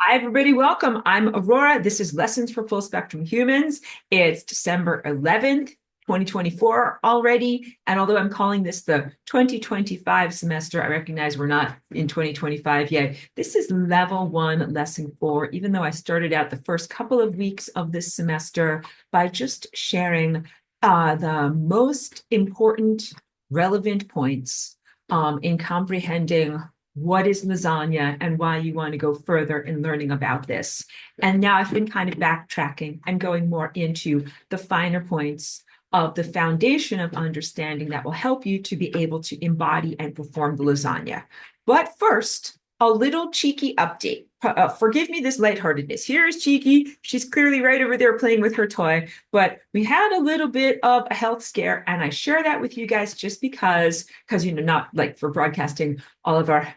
Hi, everybody. Welcome. I'm Aurora. This is Lessons for Full Spectrum Humans. It's December 11th, 2024 already. And although I'm calling this the 2025 semester, I recognize we're not in 2025 yet. This is level one, lesson four, even though I started out the first couple of weeks of this semester by just sharing the most important relevant points in comprehending what is lasagna and why you want to go further in learning about this. And now I've been kind of backtracking and going more into the finer points of the foundation of understanding that will help you to be able to embody and perform the lasagna. But first, a little cheeky update. Forgive me this lightheartedness. Here's Cheeky. She's clearly right over there playing with her toy, but we had a little bit of a health scare, and I share that with you guys just because, not like for broadcasting all of our,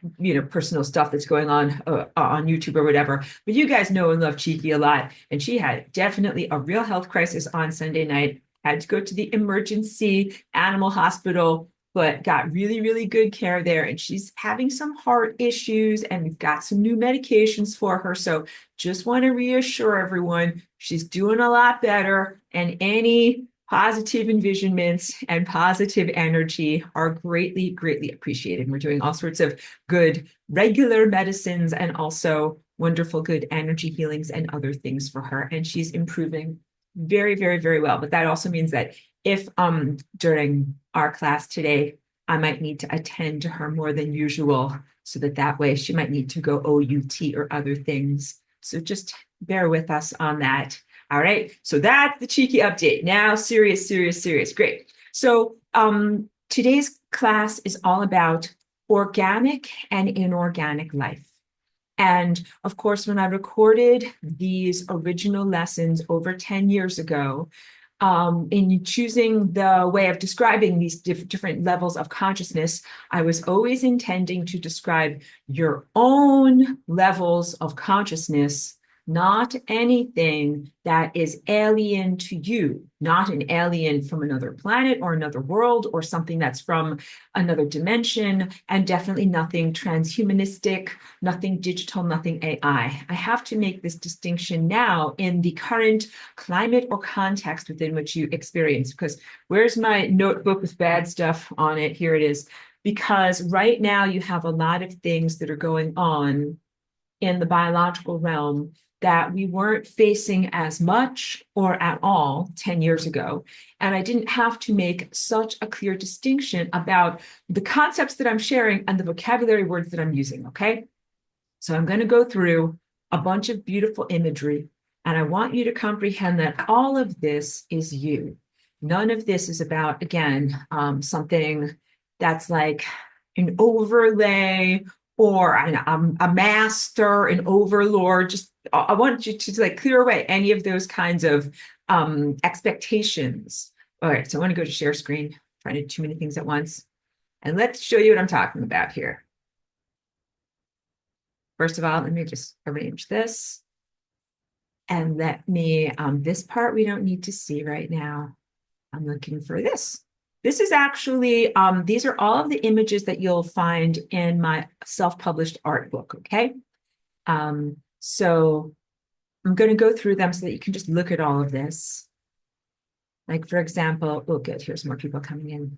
personal stuff that's going on YouTube or whatever, but you guys know and love Cheeky a lot, and she had definitely a real health crisis on Sunday night, had to go to the emergency animal hospital, but got really, really good care there. And she's having some heart issues, and we've got some new medications for her. So just want to reassure everyone, she's doing a lot better. And any positive envisionments and positive energy are greatly, greatly appreciated. We're doing all sorts of good regular medicines and also wonderful good energy healings and other things for her. And she's improving very, very, very well. But that also means that if during our class today, I might need to attend to her more than usual, so that way she might need to go OUT or other things. So just bear with us on that. All right. So that's the cheeky update. Now, serious, serious, serious. Great. So today's class is all about organic and inorganic life. And of course, when I recorded these original lessons over 10 years ago, in choosing the way of describing these different levels of consciousness, I was always intending to describe your own levels of consciousness, not anything that is alien to you, not an alien from another planet or another world or something that's from another dimension, and definitely nothing transhumanistic, nothing digital, nothing AI. I have to make this distinction now in the current climate or context within which you experience, because where's my notebook with bad stuff on it? Here it is. Because right now you have a lot of things that are going on in the biological realm that we weren't facing as much or at all 10 years ago. And I didn't have to make such a clear distinction about the concepts that I'm sharing and the vocabulary words that I'm using, okay? So I'm going to go through a bunch of beautiful imagery, and I want you to comprehend that all of this is you. None of this is about, again, something that's like an overlay or a master, an overlord. Just I want you to like clear away any of those kinds of expectations. All right, so I want to go to share screen, trying to do too many things at once. And let's show you what I'm talking about here. First of all, let me just arrange this. And let me, this part we don't need to see right now. I'm looking for this. This is actually, these are all of the images that you'll find in my self-published art book, okay? So I'm going to go through them so that you can just look at all of this. Like, for example, oh, good, here's more people coming in.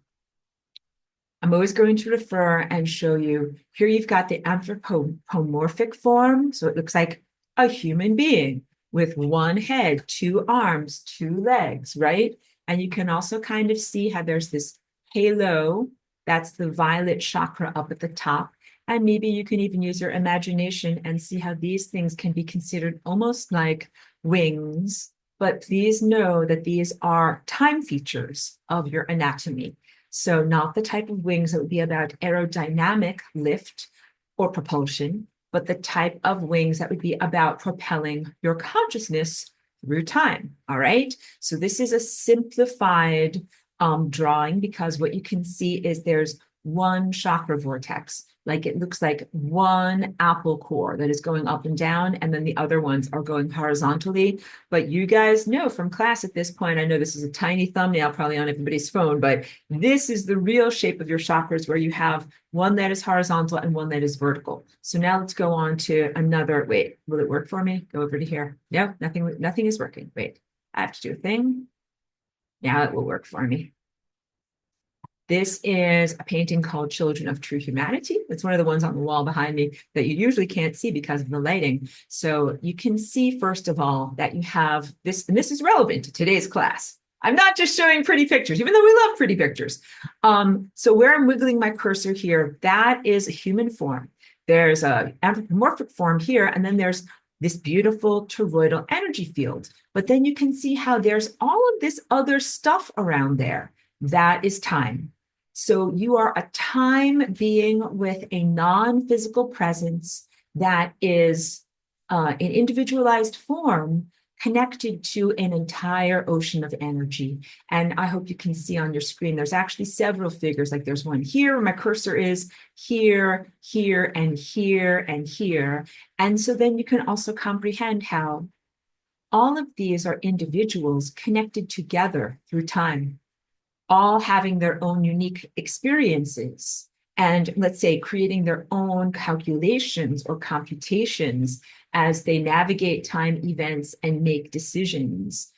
I'm always going to refer and show you, here you've got the anthropomorphic form. So it looks like a human being with one head, two arms, two legs, right? And you can also kind of see how there's this halo, that's the violet chakra up at the top. And maybe you can even use your imagination and see how these things can be considered almost like wings. But please know that these are time features of your anatomy. So not the type of wings that would be about aerodynamic lift or propulsion, but the type of wings that would be about propelling your consciousness through time. All right. So this is a simplified drawing, because what you can see is there's one chakra vortex. Like it looks like one apple core that is going up and down, and then the other ones are going horizontally. But you guys know from class at this point, I know this is a tiny thumbnail probably on everybody's phone, but this is the real shape of your chakras, where you have one that is horizontal and one that is vertical. So now let's go on to another. Wait, will it work for me? Go over to here. No, nothing is working. Wait, I have to do a thing. Now it will work for me. This is a painting called Children of True Humanity. It's one of the ones on the wall behind me that you usually can't see because of the lighting. So you can see, first of all, that you have this, and this is relevant to today's class. I'm not just showing pretty pictures, even though we love pretty pictures. So where I'm wiggling my cursor here, that is a human form. There's an anthropomorphic form here, and then there's this beautiful toroidal energy field. But then you can see how there's all of this other stuff around there. That is time. So you are a time being with a non-physical presence that is in individualized form, connected to an entire ocean of energy. And I hope you can see on your screen, there's actually several figures. Like there's one here where my cursor is, here, here, and here, and here. And so then you can also comprehend how all of these are individuals connected together through time, all having their own unique experiences, and let's say creating their own calculations or computations as they navigate time events and make decisions.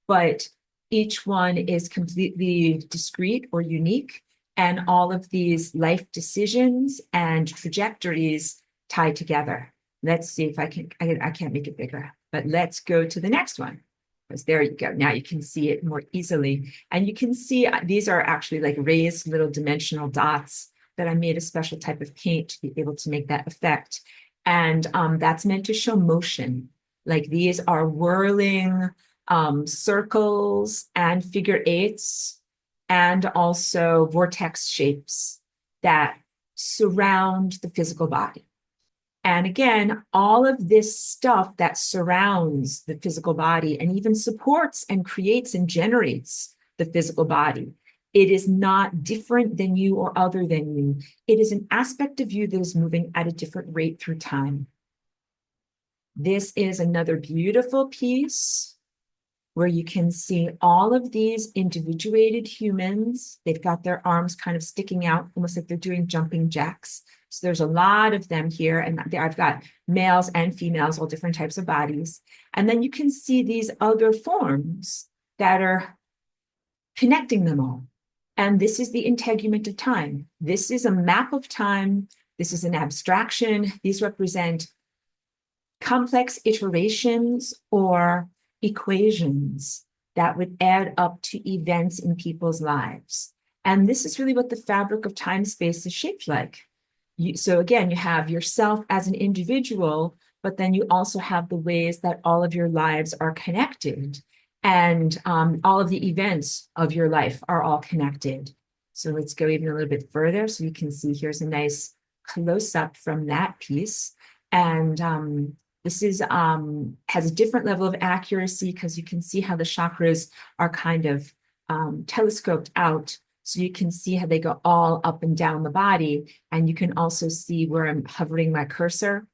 But each one is completely discrete or unique, and all of these life decisions and trajectories tie together. Let's see if I can't make it bigger, but let's go to the next one. Because there you go. Now you can see it more easily. And you can see these are actually like raised little dimensional dots that I made a special type of paint to be able to make that effect. And that's meant to show motion. Like these are whirling circles and figure eights, and also vortex shapes that surround the physical body. And again, all of this stuff that surrounds the physical body and even supports and creates and generates the physical body, it is not different than you or other than you. It is an aspect of you that is moving at a different rate through time. This is another beautiful piece where you can see all of these individuated humans. They've got their arms kind of sticking out, almost like they're doing jumping jacks. So there's a lot of them here, and I've got males and females, all different types of bodies. And then you can see these other forms that are connecting them all. And this is the integument of time. This is a map of time. This is an abstraction. These represent complex iterations or equations that would add up to events in people's lives. And this is really what the fabric of time-space is shaped like. So again, you have yourself as an individual, but then you also have the ways that all of your lives are connected, and all of the events of your life are all connected. So let's go even a little bit further. So you can see here's a nice close-up from that piece. And this is has a different level of accuracy because you can see how the chakras are kind of telescoped out. So you can see how they go all up and down the body. And you can also see where I'm hovering my cursor,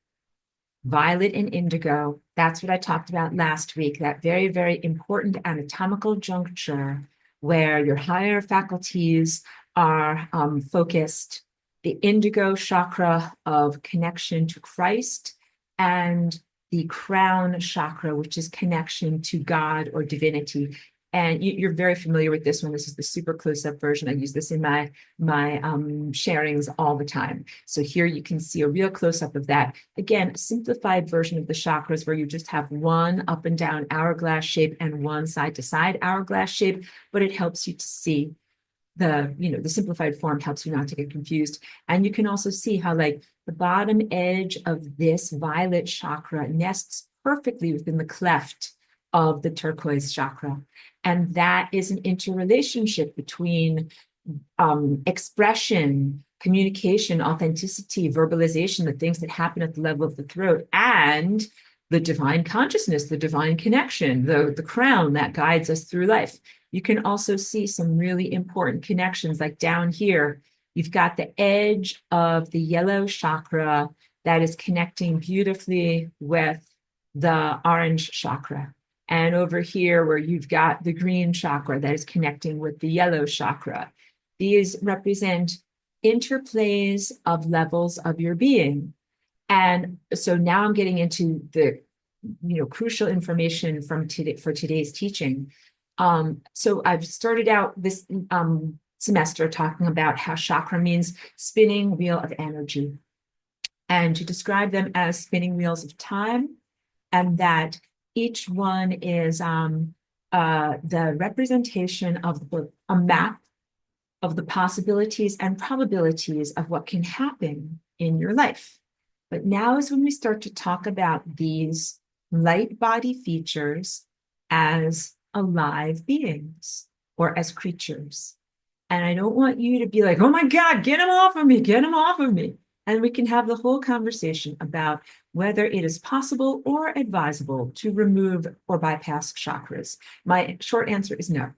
violet and indigo. That's what I talked about last week, that very, very important anatomical juncture where your higher faculties are focused. The indigo chakra of connection to Christ, and the crown chakra, which is connection to God or divinity. And you're very familiar with this one. This is the super close-up version. I use this in my sharings all the time. So here you can see a real close-up of that. Again, a simplified version of the chakras where you just have one up and down hourglass shape and one side-to-side hourglass shape, but it helps you to see the simplified form helps you not to get confused. And you can also see how like the bottom edge of this violet chakra nests perfectly within the cleft of the turquoise chakra. And that is an interrelationship between expression, communication, authenticity, verbalization, the things that happen at the level of the throat, and the divine consciousness, the divine connection, the crown that guides us through life. You can also see some really important connections, like down here, You've got the edge of the yellow chakra that is connecting beautifully with the orange chakra. And over here, where you've got the green chakra that is connecting with the yellow chakra, these represent interplays of levels of your being. And so now I'm getting into the crucial information from today for today's teaching. So I've started out this semester talking about how chakra means spinning wheel of energy, and to describe them as spinning wheels of time, and that each one is the representation of a map of the possibilities and probabilities of what can happen in your life. But now is when we start to talk about these light body features as alive beings or as creatures. And I don't want you to be like, oh my God, get him off of me, get him off of me. And we can have the whole conversation about whether it is possible or advisable to remove or bypass chakras. My short answer is no.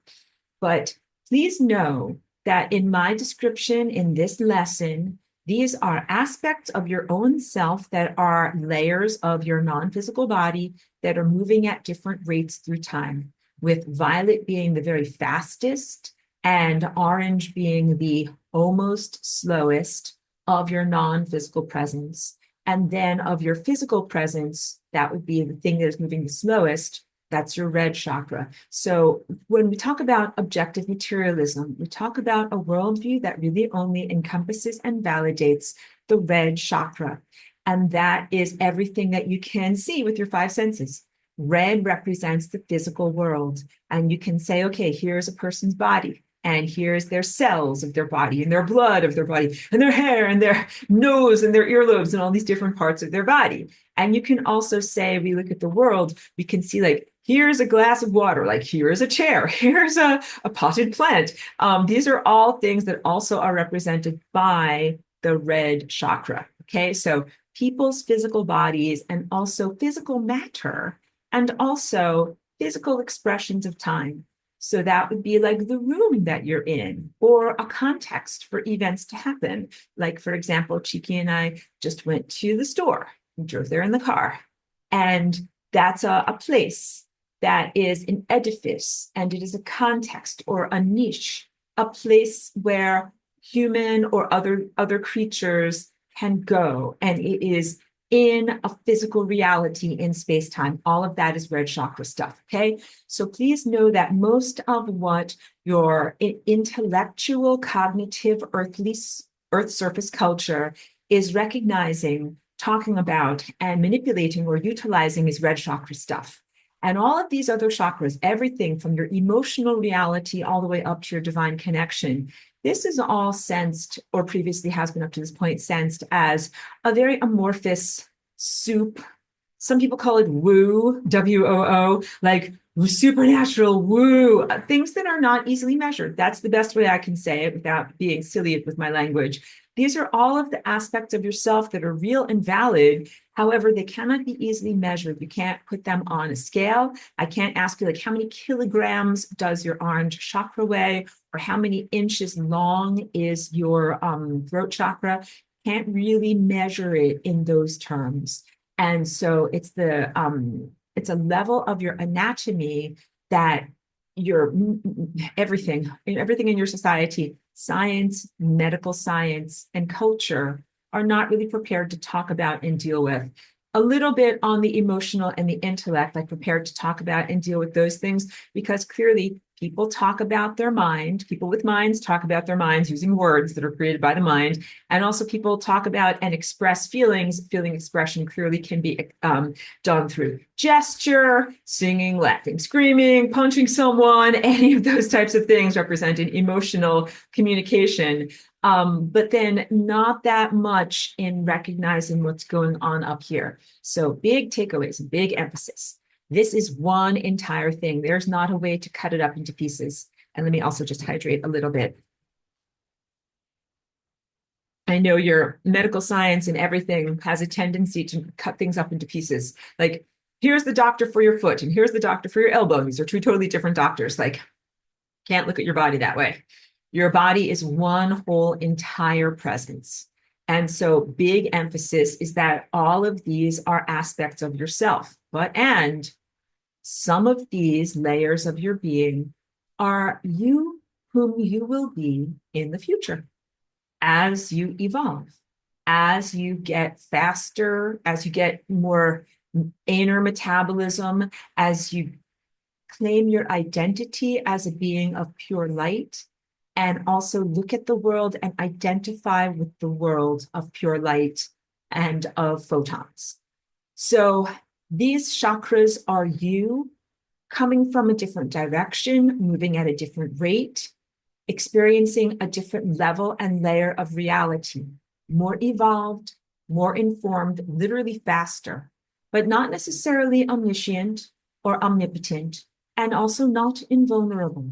But please know that in my description in this lesson, these are aspects of your own self that are layers of your non-physical body that are moving at different rates through time, with violet being the very fastest and orange being the almost slowest of your non-physical presence. And then of your physical presence, that would be the thing that is moving the slowest. That's your red chakra. So when we talk about objective materialism, we talk about a worldview that really only encompasses and validates the red chakra. And that is everything that you can see with your five senses. Red represents the physical world. And you can say, okay, here's a person's body. And here's their cells of their body, and their blood of their body, and their hair, and their nose, and their earlobes, and all these different parts of their body. And you can also say, we look at the world, we can see like, here's a glass of water, like here's a chair, here's a potted plant. These are all things that also are represented by the red chakra. Okay, so people's physical bodies and also physical matter and also physical expressions of time. So that would be like the room that you're in or a context for events to happen. Like, for example, Chiki and I just went to the store. We drove there in the car. And that's a place that is an edifice, and it is a context or a niche, a place where human or other creatures can go. And it is in a physical reality in space-time. All of that is red chakra stuff, okay? So please know that most of what your intellectual, cognitive, Earth surface culture is recognizing, talking about, and manipulating or utilizing is red chakra stuff. And all of these other chakras, everything from your emotional reality all the way up to your divine connection, this is all sensed, or previously has been up to this point, sensed as a very amorphous soup. Some people call it woo, W-O-O, like supernatural woo, things that are not easily measured. That's the best way I can say it without being silly with my language. These are all of the aspects of yourself that are real and valid. However, they cannot be easily measured. You can't put them on a scale. I can't ask you, like, how many kilograms does your orange chakra weigh? Or how many inches long is your throat chakra? Can't really measure it in those terms. And so it's a level of your anatomy that your everything in your society, science, medical science, and culture are not really prepared to talk about and deal with. A little bit on the emotional and the intellect, like prepared to talk about and deal with those things, because clearly people talk about their mind. People with minds talk about their minds using words that are created by the mind. And also people talk about and express feelings. Feeling expression clearly can be done through gesture, singing, laughing, screaming, punching someone. Any of those types of things represent an emotional communication. But then not that much in recognizing what's going on up here. So big takeaways, big emphasis. This is one entire thing. There's not a way to cut it up into pieces. And let me also just hydrate a little bit. I know your medical science and everything has a tendency to cut things up into pieces. Like, here's the doctor for your foot, and here's the doctor for your elbow. These are two totally different doctors. Like, can't look at your body that way. Your body is one whole entire presence. And so big emphasis is that all of these are aspects of yourself. And some of these layers of your being are you whom you will be in the future as you evolve, as you get faster, as you get more inner metabolism, as you claim your identity as a being of pure light, and also look at the world and identify with the world of pure light and of photons. So these chakras are you coming from a different direction, moving at a different rate, experiencing a different level and layer of reality, more evolved, more informed, literally faster, but not necessarily omniscient or omnipotent, and also not invulnerable.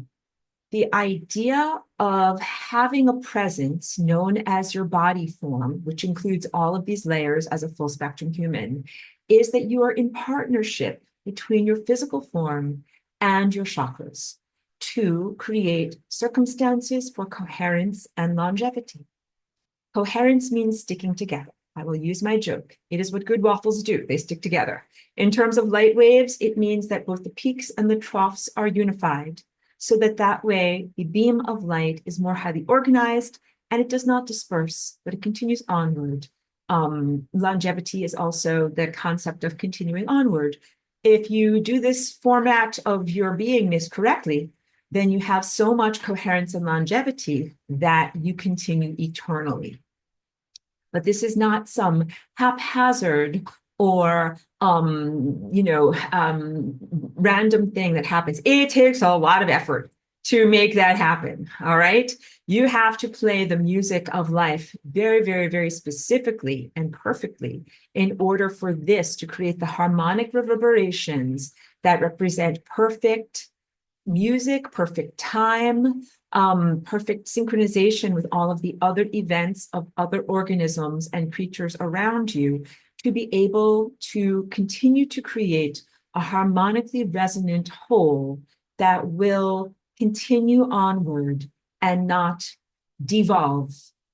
The idea of having a presence known as your body form, which includes all of these layers as a full spectrum human, is that you are in partnership between your physical form and your chakras to create circumstances for coherence and longevity. Coherence means sticking together. I will use my joke. It is what good waffles do. They stick together. In terms of light waves, it means that both the peaks and the troughs are unified, so that way the beam of light is more highly organized and it does not disperse, but it continues onward. Longevity is also the concept of continuing onward. If you do this format of your beingness correctly, then you have so much coherence and longevity that you continue eternally. But this is not some haphazard or random thing that happens. It takes a lot of effort to make that happen. All right. You have to play the music of life very, very, very specifically and perfectly in order for this to create the harmonic reverberations that represent perfect music, perfect time, perfect synchronization with all of the other events of other organisms and creatures around you, to be able to continue to create a harmonically resonant whole that will continue onward and not devolve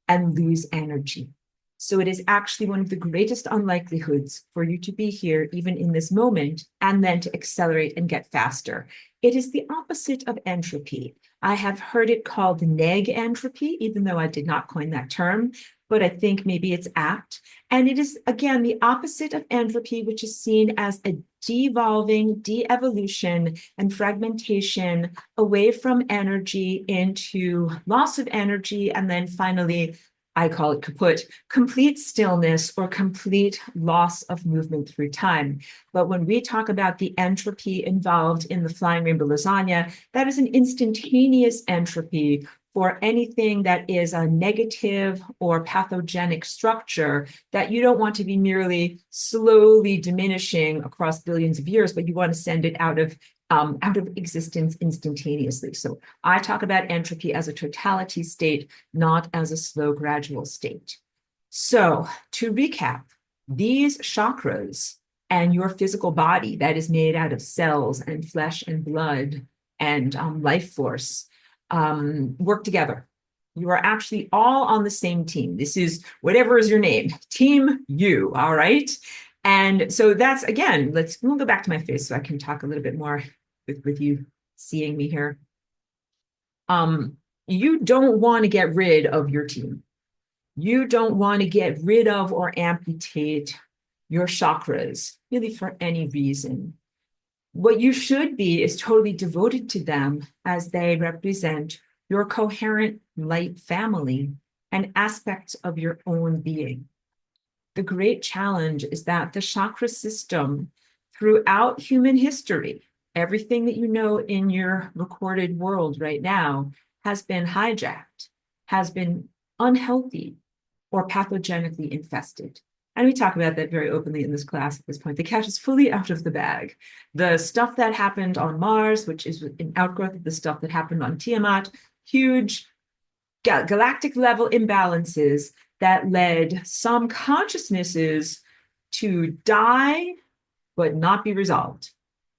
and lose energy. So it is actually one of the greatest unlikelihoods for you to be here, even in this moment, and then to accelerate and get faster. It is the opposite of entropy. I have heard it called neg entropy, even though I did not coin that term, but I think maybe it's apt. And it is, again, the opposite of entropy, which is seen as a devolving, de-evolution, and fragmentation away from energy into loss of energy, and then finally, I call it kaput, complete stillness or complete loss of movement through time. But when we talk about the entropy involved in the flying rainbow lasagna, that is an instantaneous entropy for anything that is a negative or pathogenic structure that you don't want to be merely slowly diminishing across billions of years, but you want to send it out of existence instantaneously. So I talk about entropy as a totality state, not as a slow, gradual state. So to recap, these chakras and your physical body that is made out of cells and flesh and blood and life force work together. You are actually all on the same team. This is whatever is your name, team you, all right? And so that's, again, we'll go back to my face so I can talk a little bit more with you seeing me here. You don't want to get rid of your team. You don't want to get rid of or amputate your chakras, really for any reason. What you should be is totally devoted to them as they represent your coherent light family and aspects of your own being. The great challenge is that the chakra system throughout human history, everything that you know in your recorded world right now, has been hijacked, has been unhealthy, or pathogenically infested. And we talk about that very openly in this class at this point. The cat is fully out of the bag. The stuff that happened on Mars, which is an outgrowth of the stuff that happened on Tiamat, huge galactic level imbalances that led some consciousnesses to die but not be resolved.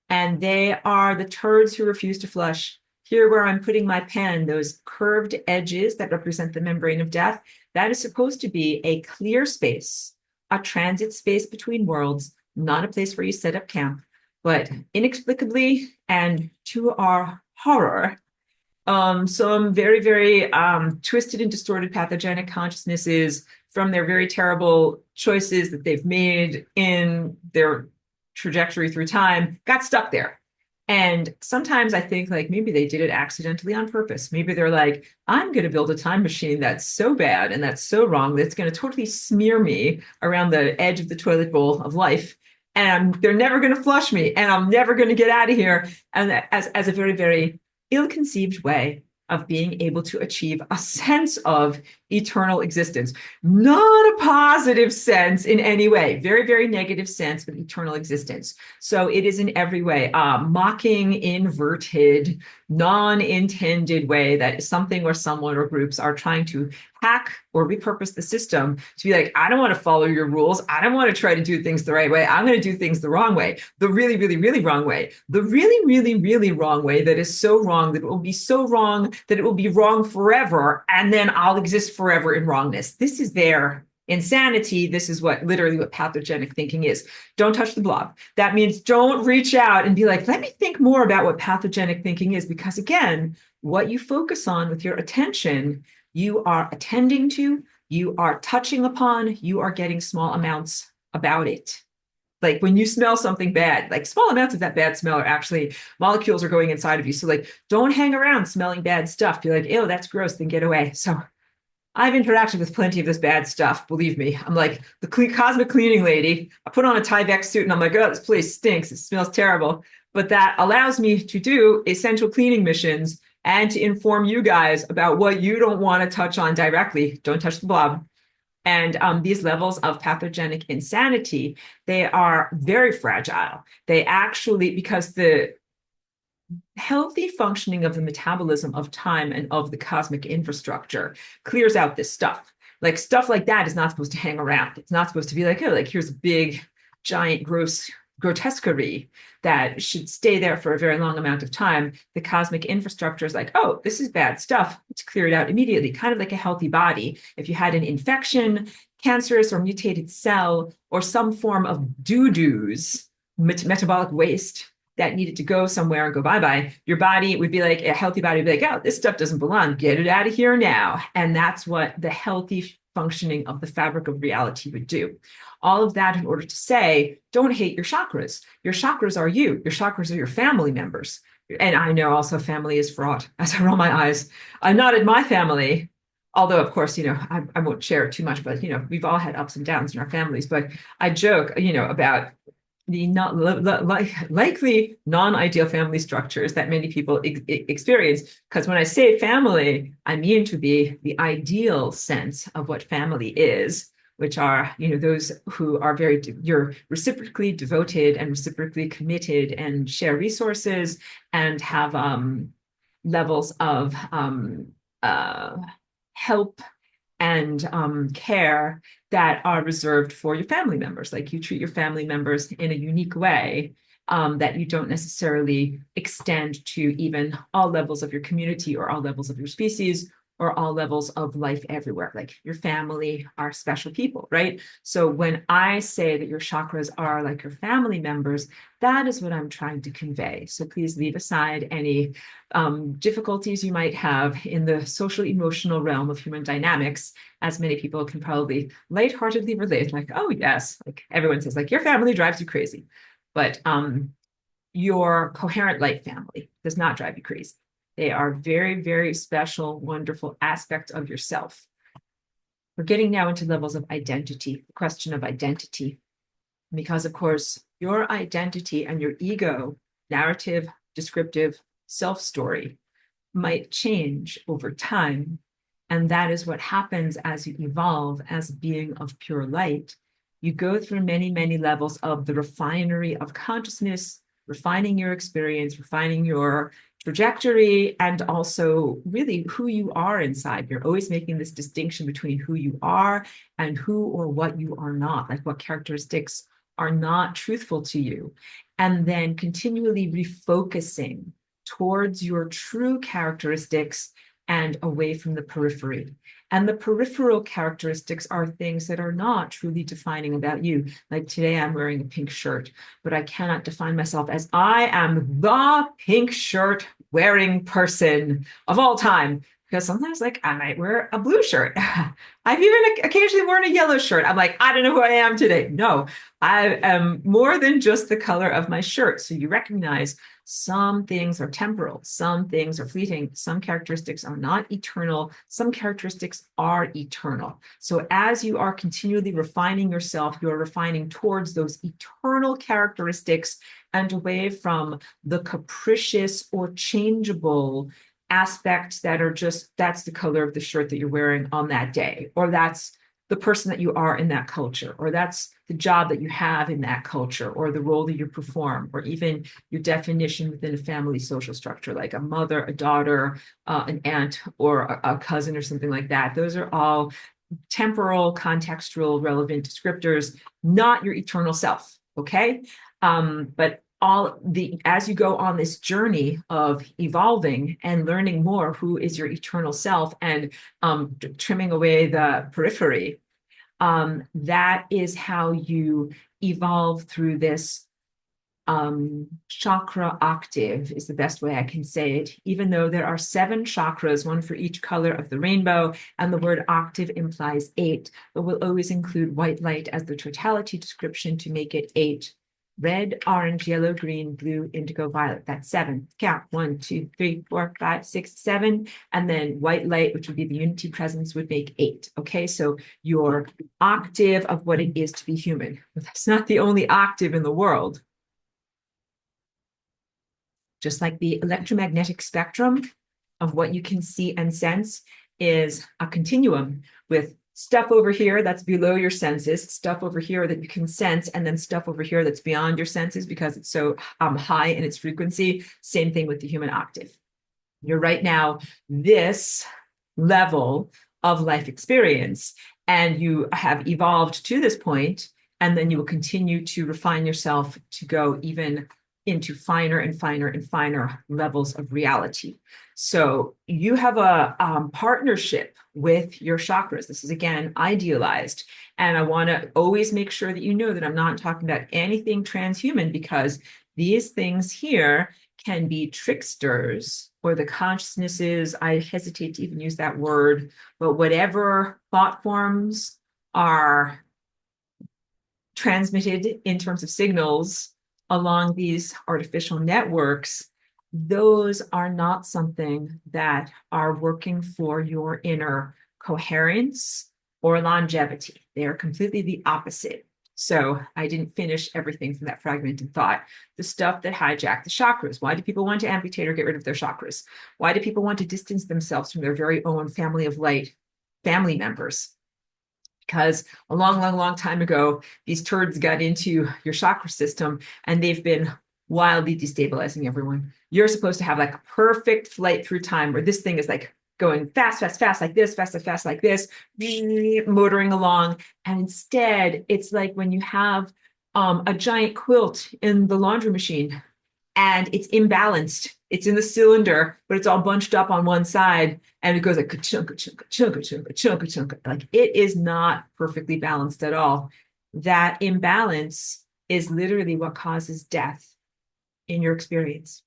And they are the turds who refuse to flush here where I'm putting my pen, those curved edges that represent the membrane of death, that is supposed to be a clear space, a transit space between worlds, not a place where you set up camp. But inexplicably and to our horror, some very, very twisted and distorted pathogenic consciousnesses from their very terrible choices that they've made in their trajectory through time got stuck there. And sometimes I think like maybe they did it accidentally on purpose. Maybe they're like, I'm going to build a time machine that's so bad and that's so wrong that's going to totally smear me around the edge of the toilet bowl of life. And they're never going to flush me and I'm never going to get out of here. And as a very, very ill-conceived way of being able to achieve a sense of eternal existence, not a positive sense in any way, very, very negative sense of eternal existence. So it is in every way a mocking, inverted, non-intended way that is something where someone or groups are trying to hack or repurpose the system to be like, I don't want to follow your rules. I don't want to try to do things the right way. I'm going to do things the wrong way, the really, really, really wrong way, the really, really, really wrong way that is so wrong that it will be so wrong that it will be wrong forever. And then I'll exist forever in wrongness. This is their insanity. This is literally what pathogenic thinking is. Don't touch the blob. That means don't reach out and be like, let me think more about what pathogenic thinking is. Because again, what you focus on with your attention, you are attending to, you are touching upon, you are getting small amounts about it. Like when you smell something bad, like small amounts of that bad smell are actually molecules are going inside of you. So like, don't hang around smelling bad stuff. Be like, ew, that's gross, then get away. So I've interacted with plenty of this bad stuff. Believe me, I'm like the cosmic cleaning lady. I put on a Tyvek suit and I'm like, oh, this place stinks. It smells terrible. But that allows me to do essential cleaning missions and to inform you guys about what you don't want to touch on directly. Don't touch the blob. And these levels of pathogenic insanity, they are very fragile. They actually, because the healthy functioning of the metabolism of time and of the cosmic infrastructure clears out this stuff. Like stuff like that is not supposed to hang around. It's not supposed to be like, oh, like here's a big, giant, gross grotesquerie that should stay there for a very long amount of time. The cosmic infrastructure is like, oh, this is bad stuff. Let's clear it out immediately, kind of like a healthy body. If you had an infection, cancerous or mutated cell, or some form of doo-doos, metabolic waste that needed to go somewhere and go bye-bye, your body would be like, a healthy body would be like, oh, this stuff doesn't belong. Get it out of here now. And that's what the healthy functioning of the fabric of reality would do. All of that in order to say, don't hate your chakras. Your chakras are you. Your chakras are your family members. And I know also family is fraught as I roll my eyes. I'm not in my family, although of course, I won't share it too much, but, we've all had ups and downs in our families. But I joke, about the not likely non-ideal family structures that many people experience. Because when I say family, I mean to be the ideal sense of what family is, which are, those who are you're reciprocally devoted and reciprocally committed and share resources and have levels of help and care that are reserved for your family members. Like you treat your family members in a unique way that you don't necessarily extend to even all levels of your community or all levels of your species or all levels of life everywhere. Like your family are special people, right? So when I say that your chakras are like your family members, that is what I'm trying to convey. So please leave aside any difficulties you might have in the social emotional realm of human dynamics, as many people can probably lightheartedly relate, like, oh yes, like everyone says, like your family drives you crazy. But your coherent light family does not drive you crazy. They are very, very special, wonderful aspects of yourself. We're getting now into levels of identity, the question of identity, because of course, your identity and your ego, narrative, descriptive, self-story might change over time. And that is what happens as you evolve as a being of pure light. You go through many, many levels of the refinery of consciousness, refining your experience, refining your trajectory, and also really who you are inside. You're always making this distinction between who you are and who or what you are not, like what characteristics are not truthful to you. And then continually refocusing towards your true characteristics and away from the periphery. And the peripheral characteristics are things that are not truly defining about you. Like today, I'm wearing a pink shirt, but I cannot define myself as I am the pink shirt wearing person of all time. Because sometimes, like, I might wear a blue shirt. I've even occasionally worn a yellow shirt. I'm like, I don't know who I am today. No, I am more than just the color of my shirt. So you recognize some things are temporal, some things are fleeting, some characteristics are not eternal, some characteristics are eternal. So as you are continually refining yourself, you are refining towards those eternal characteristics and away from the capricious or changeable aspects that are just, that's the color of the shirt that you're wearing on that day, or that's the person that you are in that culture, or that's the job that you have in that culture, or the role that you perform, or even your definition within a family social structure, like a mother, a daughter, an aunt, or a cousin, or something like that. Those are all temporal, contextual, relevant descriptors, not your eternal self. Okay. But as you go on this journey of evolving and learning more who is your eternal self, and trimming away the periphery, that is how you evolve through this chakra octave, is the best way I can say it, even though there are 7 chakras, one for each color of the rainbow, and the word octave implies 8, but we'll always include white light as the totality description to make it 8. Red, orange, yellow, green, blue, indigo, violet. That's 7. Count 1, 2, 3, 4, 5, 6, 7. And then white light, which would be the unity presence, would make 8. Okay, so your octave of what it is to be human. But that's not the only octave in the world. Just like the electromagnetic spectrum of what you can see and sense is a continuum with stuff over here that's below your senses, stuff over here that you can sense, and then stuff over here that's beyond your senses because it's so high in its frequency. Same thing with the human octave. You're right now this level of life experience, and you have evolved to this point, and then you will continue to refine yourself to go even into finer and finer and finer levels of reality. So you have a partnership with your chakras. This is, again, idealized. And I want to always make sure that you know that I'm not talking about anything transhuman, because these things here can be tricksters, or the consciousnesses, I hesitate to even use that word, but whatever thought forms are transmitted in terms of signals along these artificial networks, those are not something that are working for your inner coherence or longevity. They are completely the opposite. So I didn't finish everything from that fragmented thought. The stuff that hijack the chakras. Why do people want to amputate or get rid of their chakras? Why do people want to distance themselves from their very own family of light family members? Because a long, long, long time ago, these turds got into your chakra system and they've been wildly destabilizing everyone. You're supposed to have like a perfect flight through time where this thing is like going fast, fast, fast like this, fast, fast, fast like this, motoring along. And instead, it's like when you have a giant quilt in the laundry machine and it's imbalanced. It's in the cylinder, but it's all bunched up on one side, and it goes like ka-chunk, ka-chunk, ka-chunk, ka-chunk, ka-chunk, ka-chunk. Like, it is not perfectly balanced at all. That imbalance is literally what causes death in your experience.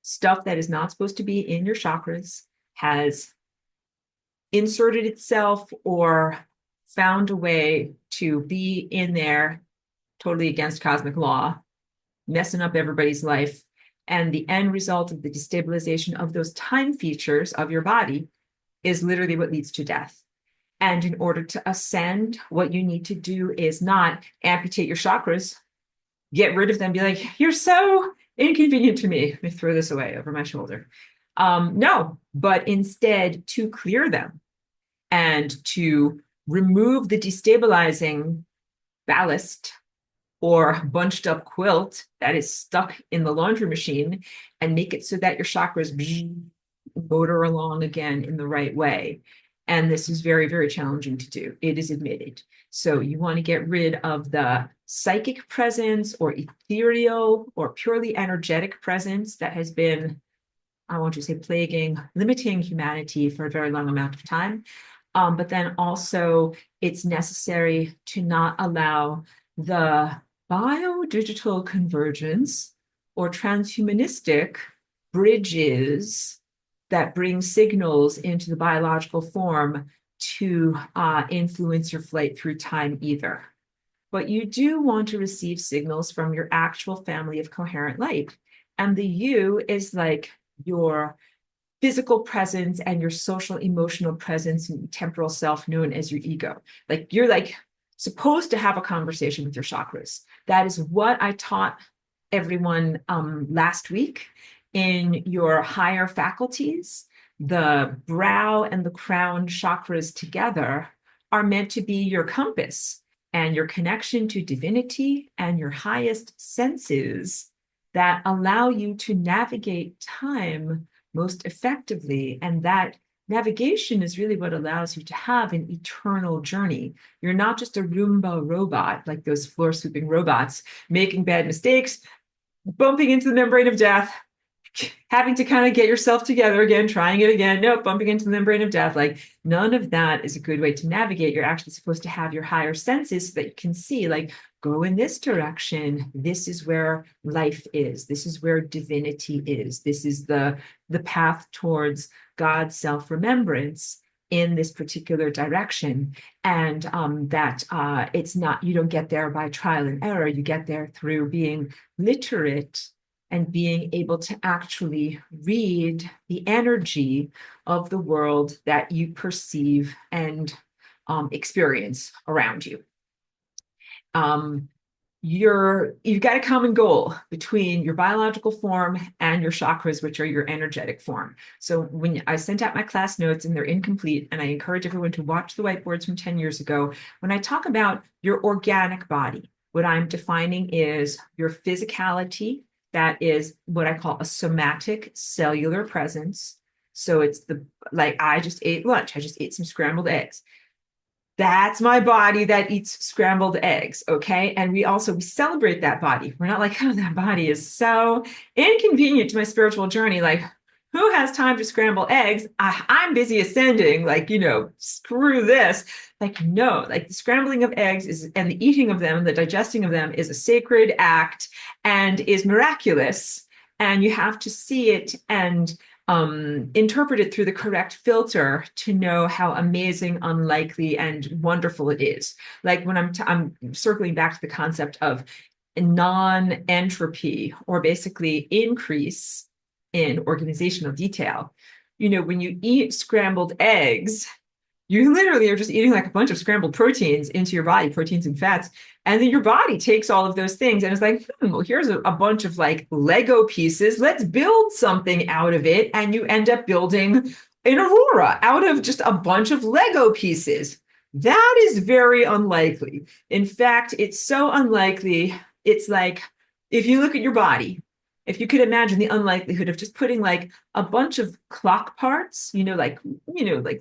Stuff that is not supposed to be in your chakras has inserted itself or found a way to be in there totally against cosmic law, messing up everybody's life. And the end result of the destabilization of those time features of your body is literally what leads to death. And in order to ascend, what you need to do is not amputate your chakras, get rid of them, be like, you're so inconvenient to me. Let me throw this away over my shoulder. No, but instead to clear them and to remove the destabilizing ballast or bunched up quilt that is stuck in the laundry machine, and make it so that your chakras motor along again in the right way. And this is very, very challenging to do. It is admitted. So you want to get rid of the psychic presence or ethereal or purely energetic presence that has been I want to say plaguing, limiting humanity for a very long amount of time. But then also it's necessary to not allow the biodigital convergence or transhumanistic bridges that bring signals into the biological form to influence your flight through time either. But you do want to receive signals from your actual family of coherent light. And the you is like your physical presence and your social emotional presence and temporal self known as your ego. Like you're like supposed to have a conversation with your chakras. That is what I taught everyone last week in your higher faculties. The brow and the crown chakras together are meant to be your compass and your connection to divinity and your highest senses that allow you to navigate time most effectively. And that navigation is really what allows you to have an eternal journey. You're not just a Roomba robot, like those floor sweeping robots, making bad mistakes, bumping into the membrane of death, having to kind of get yourself together again, trying it again, nope, bumping into the membrane of death. Like none of that is a good way to navigate. You're actually supposed to have your higher senses so that you can see, like, go in this direction. This is where life is. This is where divinity is. This is the path towards God's self-remembrance in this particular direction. And that it's not, you don't get there by trial and error. You get there through being literate and being able to actually read the energy of the world that you perceive and experience around you. You've got a common goal between your biological form and your chakras, which are your energetic form. So when I sent out my class notes and they're incomplete, and I encourage everyone to watch the whiteboards from 10 years ago, when I talk about your organic body, what I'm defining is your physicality. That is what I call a somatic cellular presence. So it's like I just ate lunch. I just ate some scrambled eggs. That's my body that eats scrambled eggs, okay? And we celebrate that body. We're not like, oh, that body is so inconvenient to my spiritual journey. Like, who has time to scramble eggs? I'm busy ascending, like, screw this. Like, no, like the scrambling of eggs and the eating of them, the digesting of them is a sacred act and is miraculous. And you have to see it and interpret it through the correct filter to know how amazing, unlikely, and wonderful it is. Like when I'm circling back to the concept of non-entropy, or basically increase in organizational detail. When you eat scrambled eggs, you literally are just eating like a bunch of scrambled proteins into your body, proteins and fats. And then your body takes all of those things and it's like, well, here's a bunch of like Lego pieces. Let's build something out of it. And you end up building an aurora out of just a bunch of Lego pieces. That is very unlikely. In fact, it's so unlikely. It's like, if you look at your body, if you could imagine the unlikelihood of just putting like a bunch of clock parts, like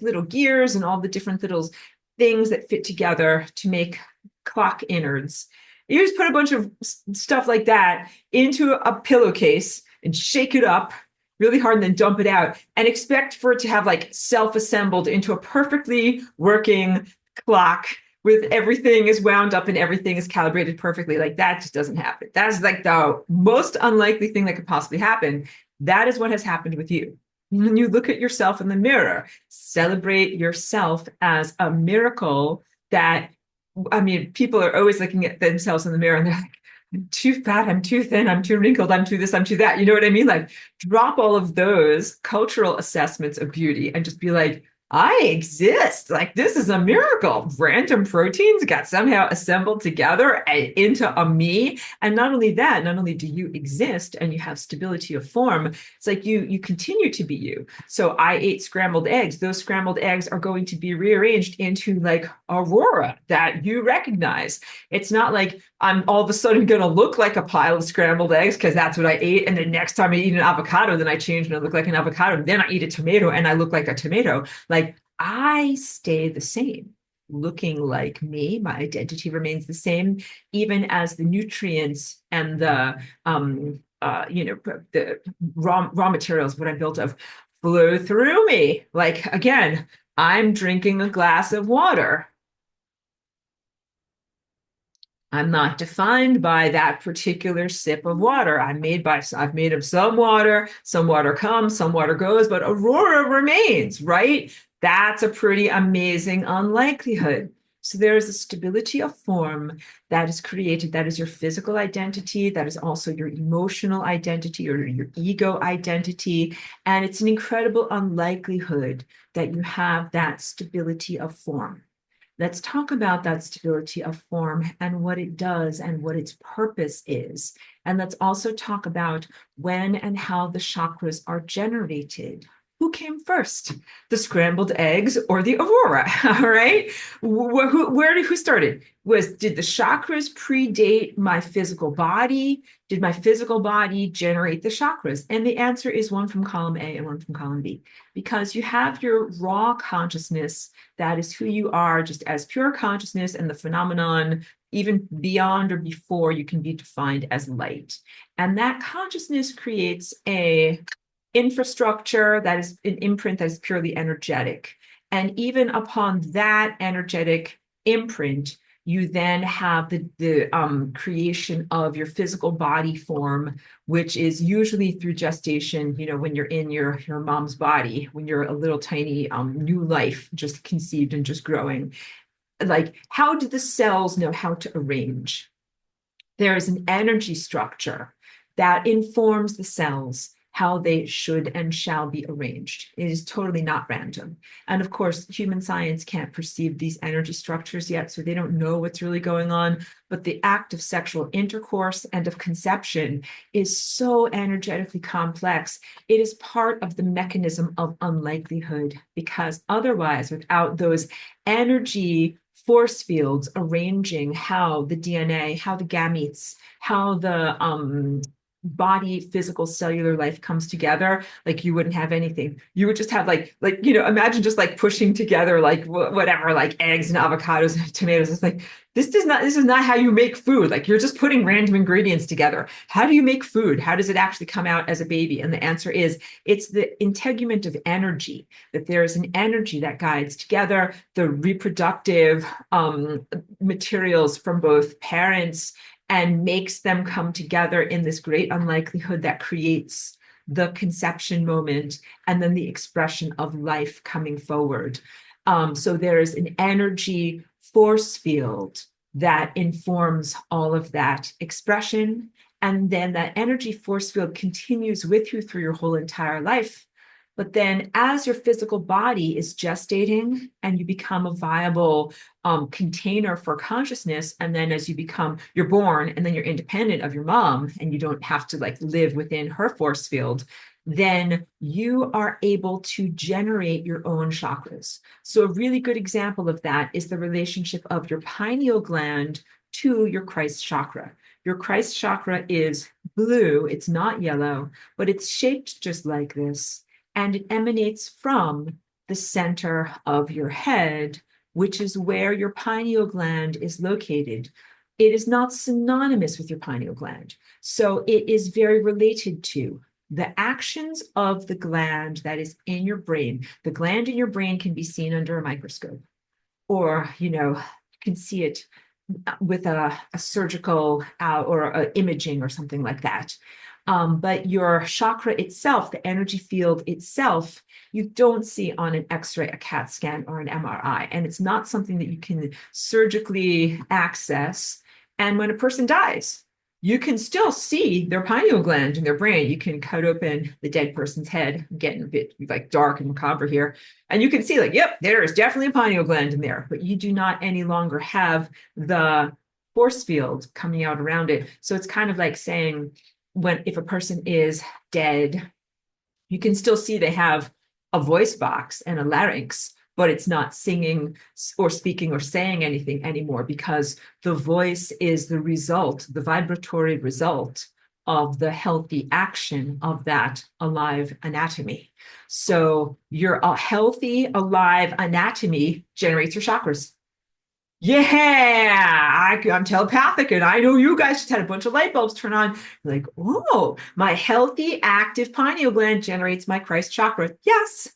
little gears and all the different little things that fit together to make clock innards. You just put a bunch of stuff like that into a pillowcase and shake it up really hard and then dump it out and expect for it to have like self-assembled into a perfectly working clock with everything is wound up and everything is calibrated perfectly. Like that just doesn't happen. That is like the most unlikely thing that could possibly happen. That is what has happened with you. When you look at yourself in the mirror, celebrate yourself as a miracle that, people are always looking at themselves in the mirror and they're like, I'm too fat, I'm too thin, I'm too wrinkled, I'm too this, I'm too that. You know what I mean? Like drop all of those cultural assessments of beauty and just be like, I exist. Like this is a miracle. Random proteins got somehow assembled together into a me. And not only that, not only do you exist and you have stability of form, it's like you continue to be you. So I ate scrambled eggs. Those scrambled eggs are going to be rearranged into like aurora that you recognize. It's not like I'm all of a sudden going to look like a pile of scrambled eggs because that's what I ate. And the next time I eat an avocado, then I change and I look like an avocado. Then I eat a tomato and I look like a tomato. Like I stay the same, looking like me. My identity remains the same, even as the nutrients and the the raw materials, what I'm built of, flow through me. Like, again, I'm drinking a glass of water. I'm not defined by that particular sip of water. I've made of some water comes, some water goes, but Aurora remains, right? That's a pretty amazing unlikelihood. So there is a stability of form that is created. That is your physical identity. That is also your emotional identity or your ego identity. And it's an incredible unlikelihood that you have that stability of form. Let's talk about that stability of form and what it does and what its purpose is. And let's also talk about when and how the chakras are generated. Who came first, the scrambled eggs or the aurora? All right. Who started? Did the chakras predate my physical body? Did my physical body generate the chakras? And the answer is one from column A and one from column B, because you have your raw consciousness. That is who you are, just as pure consciousness, and the phenomenon, even beyond or before, you can be defined as light. And that consciousness creates a infrastructure that is an imprint that is purely energetic. And even upon that energetic imprint, you then have the creation of your physical body form, which is usually through gestation, when you're in your mom's body, when you're a little tiny new life, just conceived and just growing. Like, how do the cells know how to arrange? There is an energy structure that informs the cells how they should and shall be arranged. It is totally not random. And of course, human science can't perceive these energy structures yet, so they don't know what's really going on. But the act of sexual intercourse and of conception is so energetically complex. It is part of the mechanism of unlikelihood, because otherwise, without those energy force fields arranging how the DNA, how the gametes, how the body, physical, cellular life comes together, like, you wouldn't have anything. You would just have imagine just like pushing together like whatever, like eggs and avocados and tomatoes. It's like, this is not how you make food. Like, you're just putting random ingredients together. How do you make food? How does it actually come out as a baby? And the answer is, it's the integument of energy, that there is an energy that guides together the reproductive materials from both parents and makes them come together in this great unlikelihood that creates the conception moment and then the expression of life coming forward. So there's an energy force field that informs all of that expression. And then that energy force field continues with you through your whole entire life. But then as your physical body is gestating and you become a viable container for consciousness, and then as you're born and then you're independent of your mom and you don't have to like live within her force field, then you are able to generate your own chakras. So a really good example of that is the relationship of your pineal gland to your Christ chakra. Your Christ chakra is blue, it's not yellow, but it's shaped just like this. And it emanates from the center of your head, which is where your pineal gland is located. It is not synonymous with your pineal gland. So it is very related to the actions of the gland that is in your brain. The gland in your brain can be seen under a microscope, or, you can see it with a surgical or imaging or something like that. But your chakra itself, the energy field itself, you don't see on an X-ray, a CAT scan, or an MRI. And it's not something that you can surgically access. And when a person dies, you can still see their pineal gland in their brain. You can cut open the dead person's head, getting a bit like dark and macabre here. And you can see like, yep, there is definitely a pineal gland in there, but you do not any longer have the force field coming out around it. So it's kind of like saying, if a person is dead, you can still see they have a voice box and a larynx, but it's not singing or speaking or saying anything anymore, because the voice is the result, the vibratory result of the healthy action of that alive anatomy. So your healthy, alive anatomy generates your chakras. Yeah, I'm telepathic and I know you guys just had a bunch of light bulbs turn on. Like, oh, my healthy, active pineal gland generates my Christ chakra. Yes,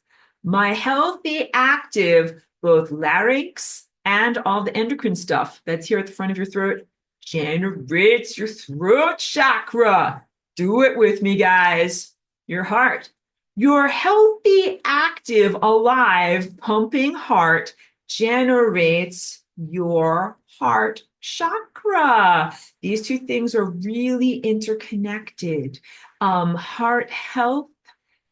my healthy, active, both larynx and all the endocrine stuff that's here at the front of your throat generates your throat chakra. Do it with me, guys. Your heart. Your healthy, active, alive, pumping heart generates your heart chakra. These two things are really interconnected. Heart health,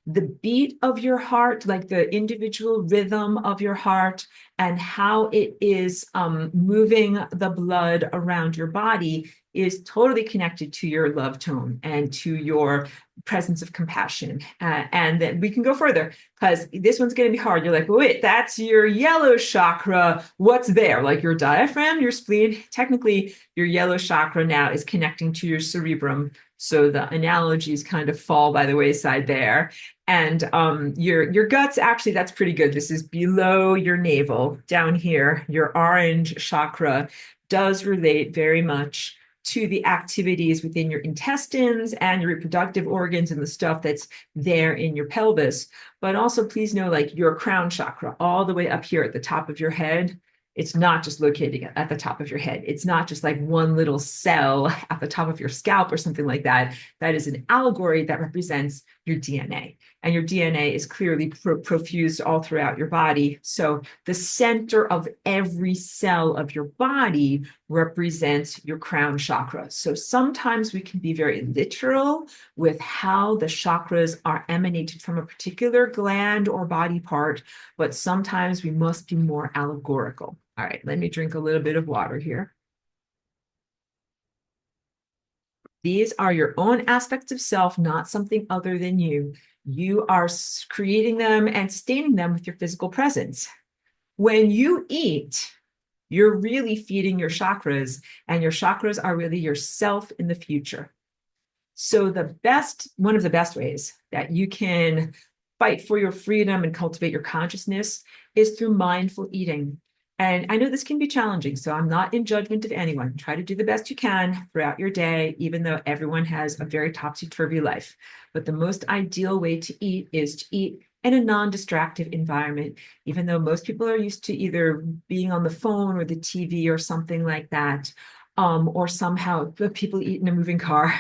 the beat of your heart, like the individual rhythm of your heart, and how it is moving the blood around your body is totally connected to your love tone and to your presence of compassion. And then we can go further because this one's going to be hard. You're like, wait, that's your yellow chakra. What's there? Like your diaphragm, your spleen. Technically, your yellow chakra now is connecting to your cerebrum. So the analogies kind of fall by the wayside there. And your guts, actually, that's pretty good. This is below your navel, down here. Your orange chakra does relate very much to the activities within your intestines and your reproductive organs and the stuff that's there in your pelvis. But also, please know, like your crown chakra, all the way up here at the top of your head, it's not just located at the top of your head. It's not just like one little cell at the top of your scalp or something like that. That is an allegory that represents your DNA. And your DNA is clearly profused all throughout your body. So the center of every cell of your body represents your crown chakra. So sometimes we can be very literal with how the chakras are emanated from a particular gland or body part, but sometimes we must be more allegorical. All right, let me drink a little bit of water here. These are your own aspects of self, not something other than you. You are creating them and sustaining them with your physical presence. When you eat, you're really feeding your chakras, and your chakras are really yourself in the future. So one of the best ways that you can fight for your freedom and cultivate your consciousness is through mindful eating. And I know this can be challenging, so I'm not in judgment of anyone. Try to do the best you can throughout your day, even though everyone has a very topsy-turvy life. But the most ideal way to eat is to eat in a non-distractive environment, even though most people are used to either being on the phone or the TV or something like that, or somehow people eat in a moving car.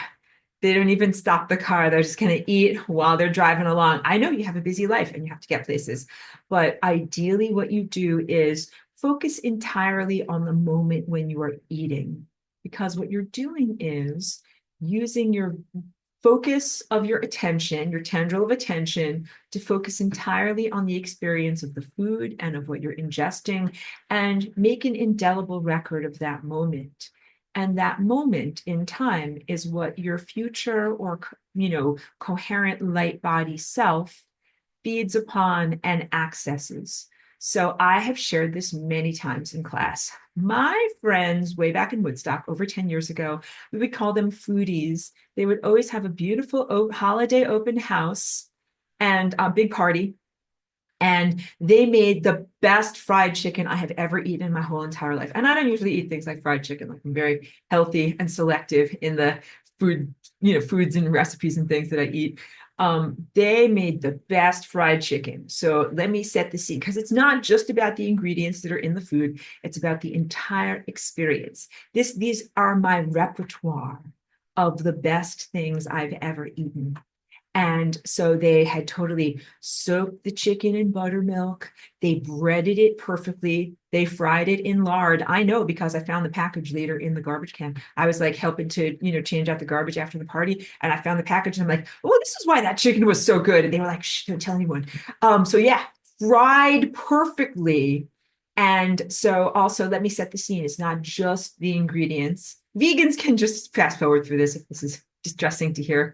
They don't even stop the car. They're just going to eat while they're driving along. I know you have a busy life and you have to get places, but ideally what you do is focus entirely on the moment when you are eating, because what you're doing is using your focus of your attention, your tendril of attention, to focus entirely on the experience of the food and of what you're ingesting, and make an indelible record of that moment. And that moment in time is what your future or, coherent light body self feeds upon and accesses. So I have shared this many times in class. My friends way back in Woodstock over 10 years ago, we would call them foodies. They would always have a beautiful holiday open house and a big party. And they made the best fried chicken I have ever eaten in my whole entire life. And I don't usually eat things like fried chicken. Like I'm very healthy and selective in the foods and recipes and things that I eat. They made the best fried chicken. So let me set the scene, because it's not just about the ingredients that are in the food. It's about the entire experience. These are my repertoire of the best things I've ever eaten. And so they had totally soaked the chicken in buttermilk. They breaded it perfectly. They fried it in lard. I know because I found the package later in the garbage can. I was like helping to, change out the garbage after the party. And I found the package and I'm like, oh, this is why that chicken was so good. And they were like, shh, don't tell anyone. So yeah, fried perfectly. And so also let me set the scene. It's not just the ingredients. Vegans can just fast forward through this if this is distressing to hear.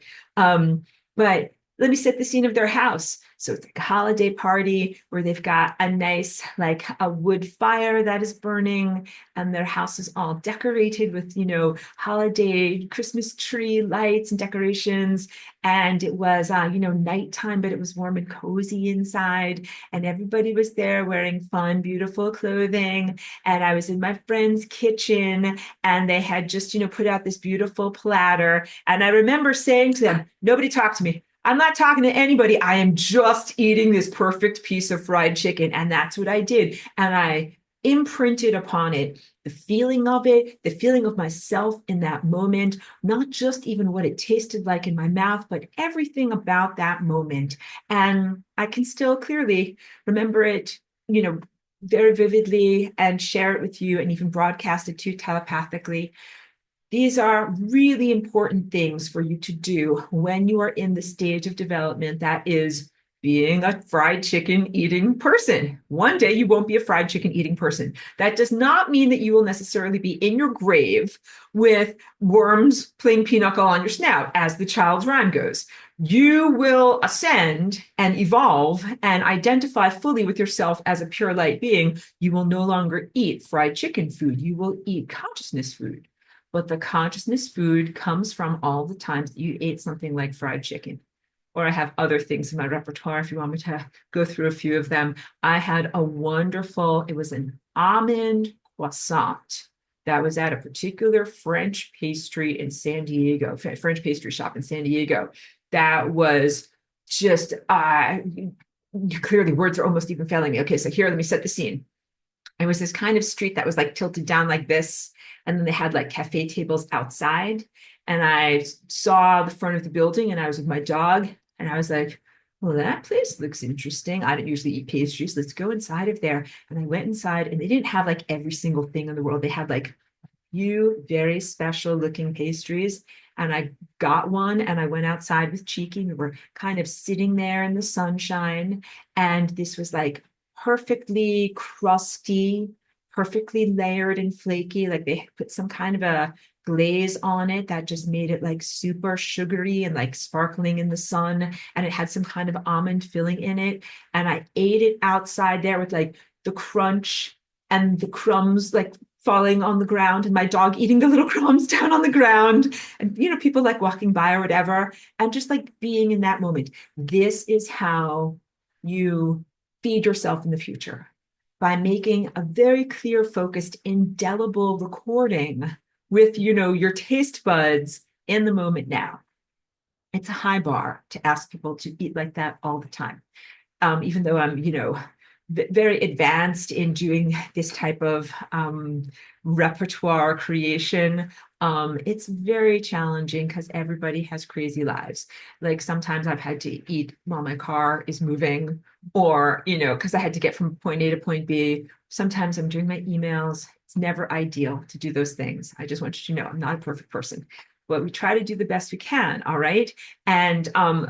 But let me set the scene of their house. So it's like a holiday party where they've got a nice, like a wood fire that is burning, and their house is all decorated with, holiday Christmas tree lights and decorations. And it was, nighttime, but it was warm and cozy inside. And everybody was there wearing fun, beautiful clothing. And I was in my friend's kitchen, and they had just, put out this beautiful platter. And I remember saying to them, nobody talk to me. I'm not talking to anybody. I am just eating this perfect piece of fried chicken. And that's what I did. And I imprinted upon it the feeling of it, the feeling of myself in that moment, not just even what it tasted like in my mouth, but everything about that moment. And I can still clearly remember it, very vividly, and share it with you, and even broadcast it to you telepathically. These are really important things for you to do when you are in the stage of development that is being a fried chicken eating person. One day you won't be a fried chicken eating person. That does not mean that you will necessarily be in your grave with worms playing pinochle on your snout, as the child's rhyme goes. You will ascend and evolve and identify fully with yourself as a pure light being. You will no longer eat fried chicken food. You will eat consciousness food. But the consciousness food comes from all the times that you ate something like fried chicken. Or I have other things in my repertoire if you want me to go through a few of them. I had a wonderful, it was an almond croissant that was at a particular French pastry in San Diego, French pastry shop in San Diego. That was just, clearly words are almost even failing me. Okay, so here, let me set the scene. It was this kind of street that was like tilted down like this. And then they had like cafe tables outside. And I saw the front of the building, and I was with my dog, and I was like, well, that place looks interesting. I don't usually eat pastries. Let's go inside of there. And I went inside, and they didn't have like every single thing in the world. They had like a few very special looking pastries. And I got one, and I went outside with Cheeky. We were kind of sitting there in the sunshine. And this was like perfectly crusty, perfectly layered and flaky. Like they put some kind of a glaze on it that just made it like super sugary and like sparkling in the sun. And it had some kind of almond filling in it. And I ate it outside there with like the crunch and the crumbs like falling on the ground, and my dog eating the little crumbs down on the ground, and people like walking by or whatever, and just like being in that moment. This is how you feed yourself in the future, by making a very clear, focused, indelible recording with, your taste buds in the moment now. It's a high bar to ask people to eat like that all the time. Even though I'm, very advanced in doing this type of repertoire creation, it's very challenging because everybody has crazy lives. Like sometimes I've had to eat while my car is moving, or, because I had to get from point A to point B. Sometimes I'm doing my emails. It's never ideal to do those things. I just want you to know I'm not a perfect person, but we try to do the best we can. All right. And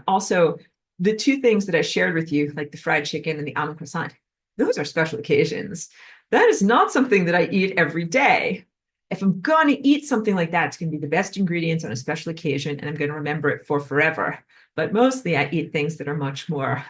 also, the two things that I shared with you, like the fried chicken and the almond croissant, those are special occasions. That is not something that I eat every day. If I'm going to eat something like that, it's going to be the best ingredients on a special occasion, and I'm going to remember it for forever. But mostly I eat things that are much more,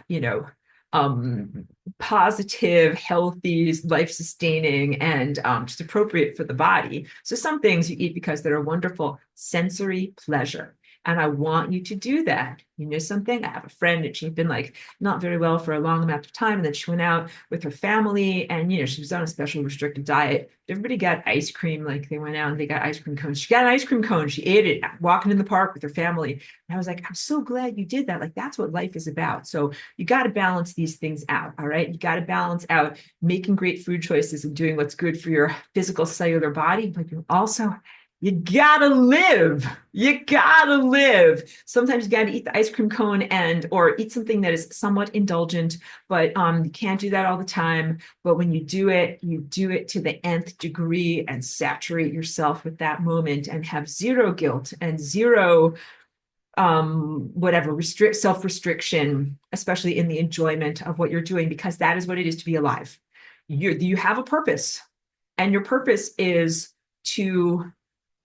positive, healthy, life-sustaining, and just appropriate for the body. So some things you eat because they're a wonderful sensory pleasure. And I want you to do that. You know something? I have a friend, and she'd been like not very well for a long amount of time. And then she went out with her family, and she was on a special restricted diet. Everybody got ice cream. Like they went out and they got ice cream cones. She got an ice cream cone. She ate it walking in the park with her family. And I was like, I'm so glad you did that. Like that's what life is about. So you got to balance these things out. All right. You got to balance out making great food choices and doing what's good for your physical cellular body, but you gotta live. You gotta live. Sometimes you gotta eat the ice cream cone or eat something that is somewhat indulgent, but you can't do that all the time. But when you do it to the nth degree and saturate yourself with that moment and have zero guilt and zero self-restriction, especially in the enjoyment of what you're doing, because that is what it is to be alive. You have a purpose, and your purpose is to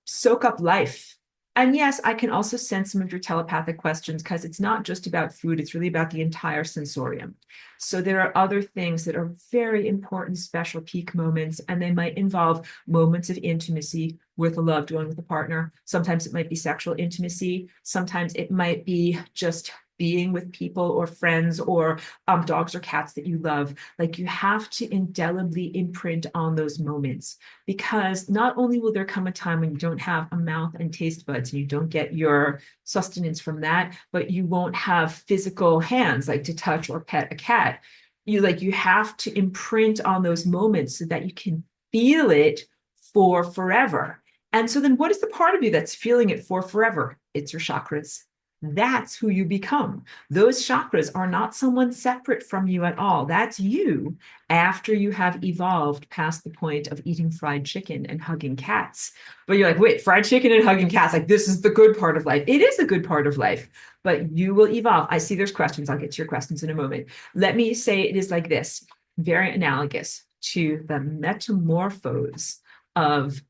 soak up life And yes, I can also sense some of your telepathic questions because it's not just about food, it's really about the entire sensorium. So there are other things that are very important, special peak moments, and they might involve moments of intimacy with a loved one, with a partner. Sometimes it might be sexual intimacy. Sometimes it might be just being with people or friends or dogs or cats that you love. Like you have to indelibly imprint on those moments, because not only will there come a time when you don't have a mouth and taste buds and you don't get your sustenance from that, but you won't have physical hands like to touch or pet a cat. You have to imprint on those moments so that you can feel it for forever. And so then what is the part of you that's feeling it for forever? It's your chakras. That's who you become. Those chakras are not someone separate from you at all. That's you after you have evolved past the point of eating fried chicken and hugging cats. But you're like, wait, fried chicken and hugging cats, like this is the good part of life. It is the good part of life, but you will evolve. I see there's questions. I'll get to your questions in a moment. Let me say it is like this, very analogous to the metamorphose of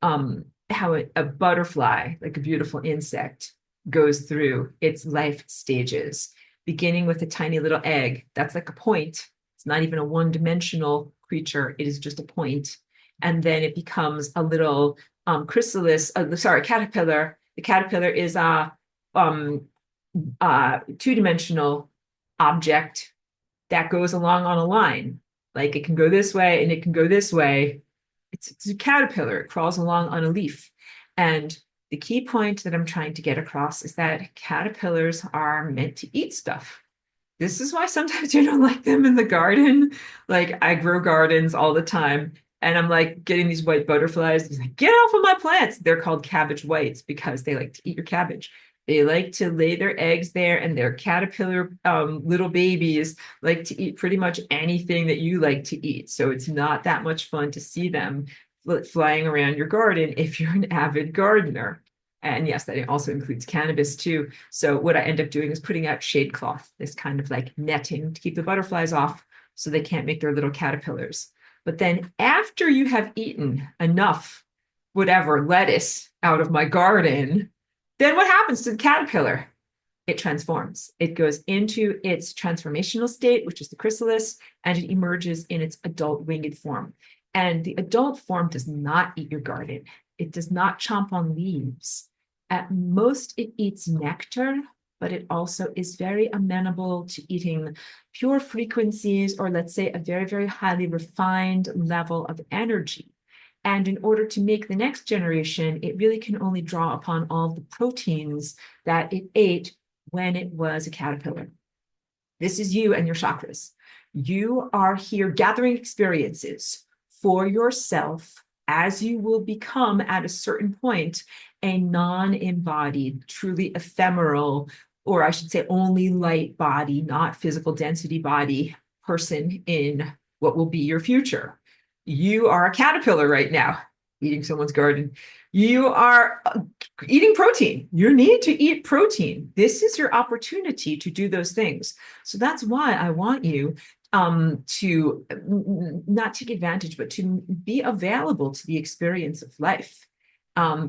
how a butterfly, like a beautiful insect, goes through its life stages, beginning with a tiny little egg. That's like a point. It's not even a one-dimensional creature. It is just a point. And then it becomes a little chrysalis, caterpillar. The caterpillar is a two-dimensional object that goes along on a line. Like it can go this way and it can go this way. It's a caterpillar. It crawls along on a leaf. And the key point that I'm trying to get across is that caterpillars are meant to eat stuff. This is why sometimes you don't like them in the garden. Like I grow gardens all the time, and I'm like getting these white butterflies. He's like, get off of my plants. They're called cabbage whites because they like to eat your cabbage. They like to lay their eggs there, and their caterpillar little babies like to eat pretty much anything that you like to eat. So it's not that much fun to see them flying around your garden if you're an avid gardener. And yes, that also includes cannabis too. So what I end up doing is putting out shade cloth, this kind of like netting to keep the butterflies off so they can't make their little caterpillars. But then after you have eaten enough, whatever lettuce out of my garden, then what happens to the caterpillar? It transforms. It goes into its transformational state, which is the chrysalis, and it emerges in its adult winged form. And the adult form does not eat your garden. It does not chomp on leaves. At most, it eats nectar, but it also is very amenable to eating pure frequencies, or let's say a very, very highly refined level of energy. And in order to make the next generation, it really can only draw upon all the proteins that it ate when it was a caterpillar. This is you and your chakras. You are here gathering experiences for yourself as you will become at a certain point a non-embodied, truly ephemeral, or I should say only light body, not physical density body person in what will be your future. You are a caterpillar right now, eating someone's garden. You are eating protein. You need to eat protein. This is your opportunity to do those things. So that's why I want you to not take advantage, but to be available to the experience of life.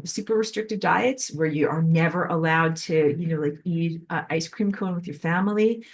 Super restrictive diets where you are never allowed to, like eat ice cream cone with your family.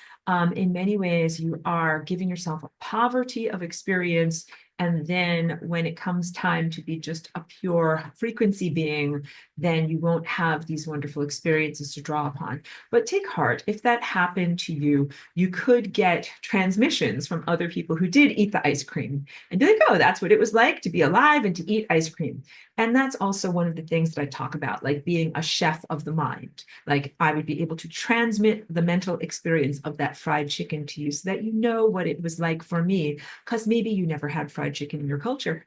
In many ways, you are giving yourself a poverty of experience. And then when it comes time to be just a pure frequency being, then you won't have these wonderful experiences to draw upon. But take heart, if that happened to you, you could get transmissions from other people who did eat the ice cream and be like, oh, that's what it was like to be alive and to eat ice cream. And that's also one of the things that I talk about, like being a chef of the mind. Like I would be able to transmit the mental experience of that fried chicken to you so that you know what it was like for me, because maybe you never had fried chicken in your culture.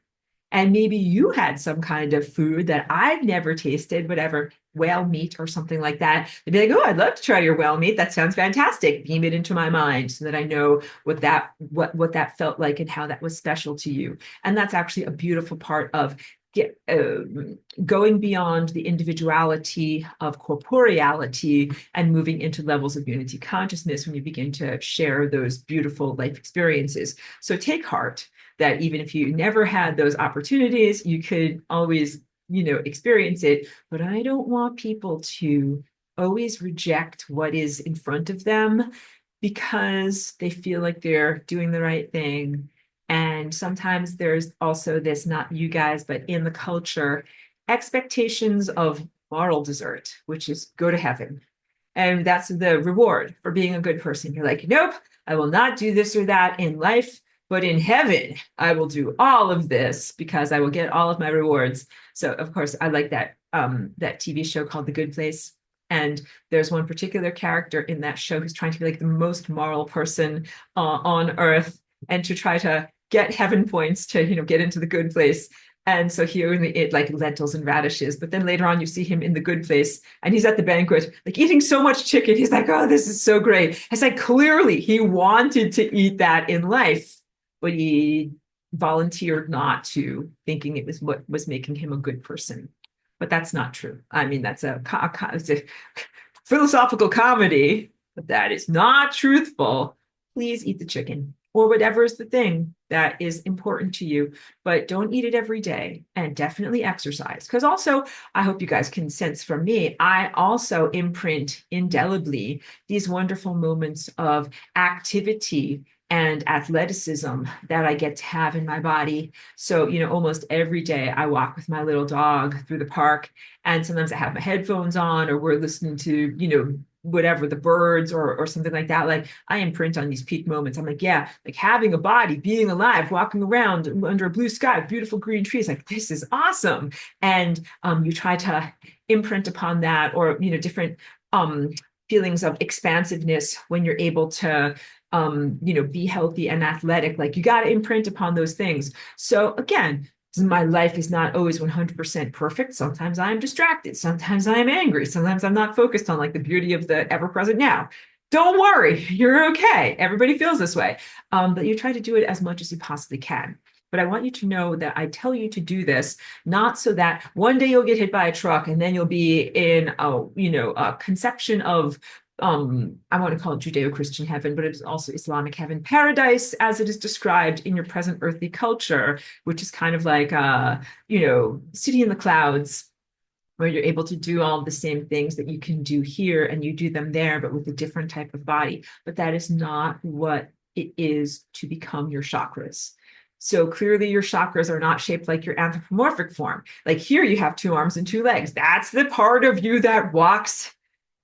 And maybe you had some kind of food that I've never tasted, whatever, whale meat or something like that. They'd be like, oh, I'd love to try your whale meat. That sounds fantastic. Beam it into my mind so that I know what that felt like and how that was special to you. And that's actually a beautiful part of going beyond the individuality of corporeality and moving into levels of unity consciousness when you begin to share those beautiful life experiences. So take heart that even if you never had those opportunities, you could always experience it. But I don't want people to always reject what is in front of them because they feel like they're doing the right thing. And sometimes there's also this, not you guys, but in the culture, expectations of moral desert, which is go to heaven. And that's the reward for being a good person. You're like, nope, I will not do this or that in life, but in heaven, I will do all of this because I will get all of my rewards. So of course, I like that TV show called The Good Place. And there's one particular character in that show who's trying to be like the most moral person on earth and to try to get heaven points to, get into the good place. And so he only ate like lentils and radishes. But then later on, you see him in the good place and he's at the banquet, like eating so much chicken. He's like, oh, this is so great. It's like clearly he wanted to eat that in life, but he volunteered not to, thinking it was what was making him a good person. But that's not true. I mean, it's a philosophical comedy, but that is not truthful. Please eat the chicken or whatever is the thing that is important to you, but don't eat it every day, and definitely exercise. Because also, I hope you guys can sense from me, I also imprint indelibly these wonderful moments of activity and athleticism that I get to have in my body. So, almost every day I walk with my little dog through the park, and sometimes I have my headphones on, or we're listening to, whatever, the birds or something like that. Like I imprint on these peak moments. I'm like, yeah, like having a body, being alive, walking around under a blue sky, beautiful green trees, like this is awesome. And you try to imprint upon that, or different feelings of expansiveness when you're able to be healthy and athletic. Like you got to imprint upon those things. So again, my life is not always 100% perfect. Sometimes I'm distracted. Sometimes I'm angry. Sometimes I'm not focused on like the beauty of the ever present now. Don't worry, you're okay. Everybody feels this way. But you try to do it as much as you possibly can. But I want you to know that I tell you to do this, not so that one day you'll get hit by a truck and then you'll be in a conception of I want to call it Judeo-Christian heaven, but it's also Islamic heaven, paradise as it is described in your present earthly culture, which is kind of like city in the clouds, where you're able to do all the same things that you can do here and you do them there, but with a different type of body. But that is not what it is to become your chakras. So clearly your chakras are not shaped like your anthropomorphic form. Like here you have 2 arms and 2 legs. That's the part of you that walks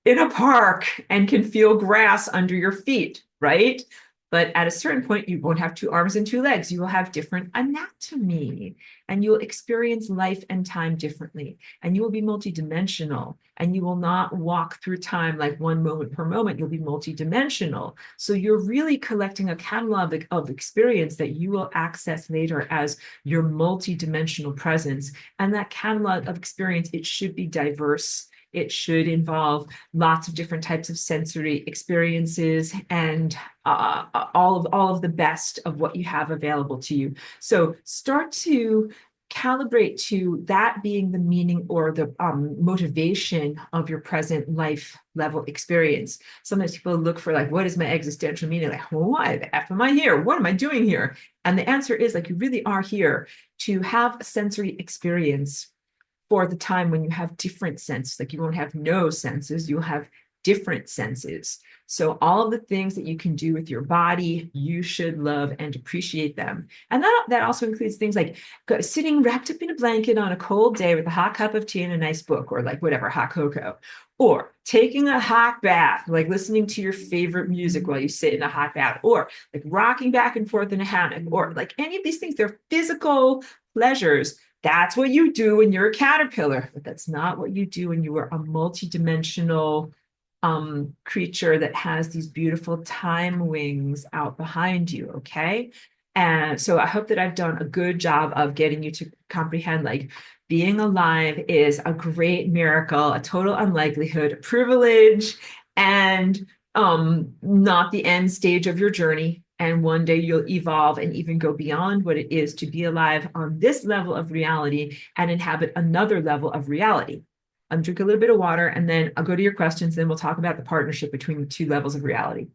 in a park and can feel grass under your feet, right? But at a certain point, you won't have 2 arms and 2 legs. You will have different anatomy, and you will experience life and time differently, and you will be multidimensional, and you will not walk through time like one moment per moment. You'll be multidimensional. So you're really collecting a catalog of experience that you will access later as your multidimensional presence. And that catalog of experience, it should be diverse. It should involve lots of different types of sensory experiences and all of the best of what you have available to you. So start to calibrate to that being the meaning or the motivation of your present life level experience. Sometimes people look for like, what is my existential meaning? Like, why the F am I here? What am I doing here? And the answer is like, you really are here to have a sensory experience for the time when you have different senses. Like you won't have no senses, you'll have different senses. So all of the things that you can do with your body, you should love and appreciate them. And that also includes things like sitting wrapped up in a blanket on a cold day with a hot cup of tea and a nice book, or like whatever, hot cocoa, or taking a hot bath, like listening to your favorite music while you sit in a hot bath, or like rocking back and forth in a hammock, or like any of these things. They're physical pleasures. That's what you do when you're a caterpillar, but that's not what you do when you are a multidimensional creature that has these beautiful time wings out behind you, okay? And so I hope that I've done a good job of getting you to comprehend, like, being alive is a great miracle, a total unlikelihood, a privilege, and not the end stage of your journey. And one day you'll evolve and even go beyond what it is to be alive on this level of reality and inhabit another level of reality. I'll drink a little bit of water and then I'll go to your questions. Then we'll talk about the partnership between the 2 levels of reality.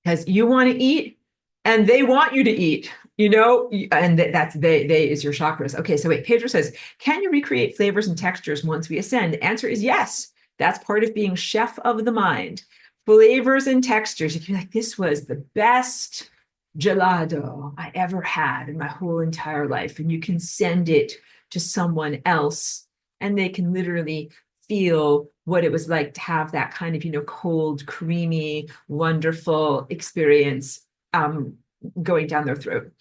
Because you want to eat and they want you to eat. and that's they is your chakras. Okay, so wait, Pedro says, can you recreate flavors and textures once we ascend? The answer is yes. That's part of being chef of the mind. Flavors and textures. You can be like, this was the best gelato I ever had in my whole entire life. And you can send it to someone else, and they can literally feel what it was like to have that kind of, cold, creamy, wonderful experience going down their throat,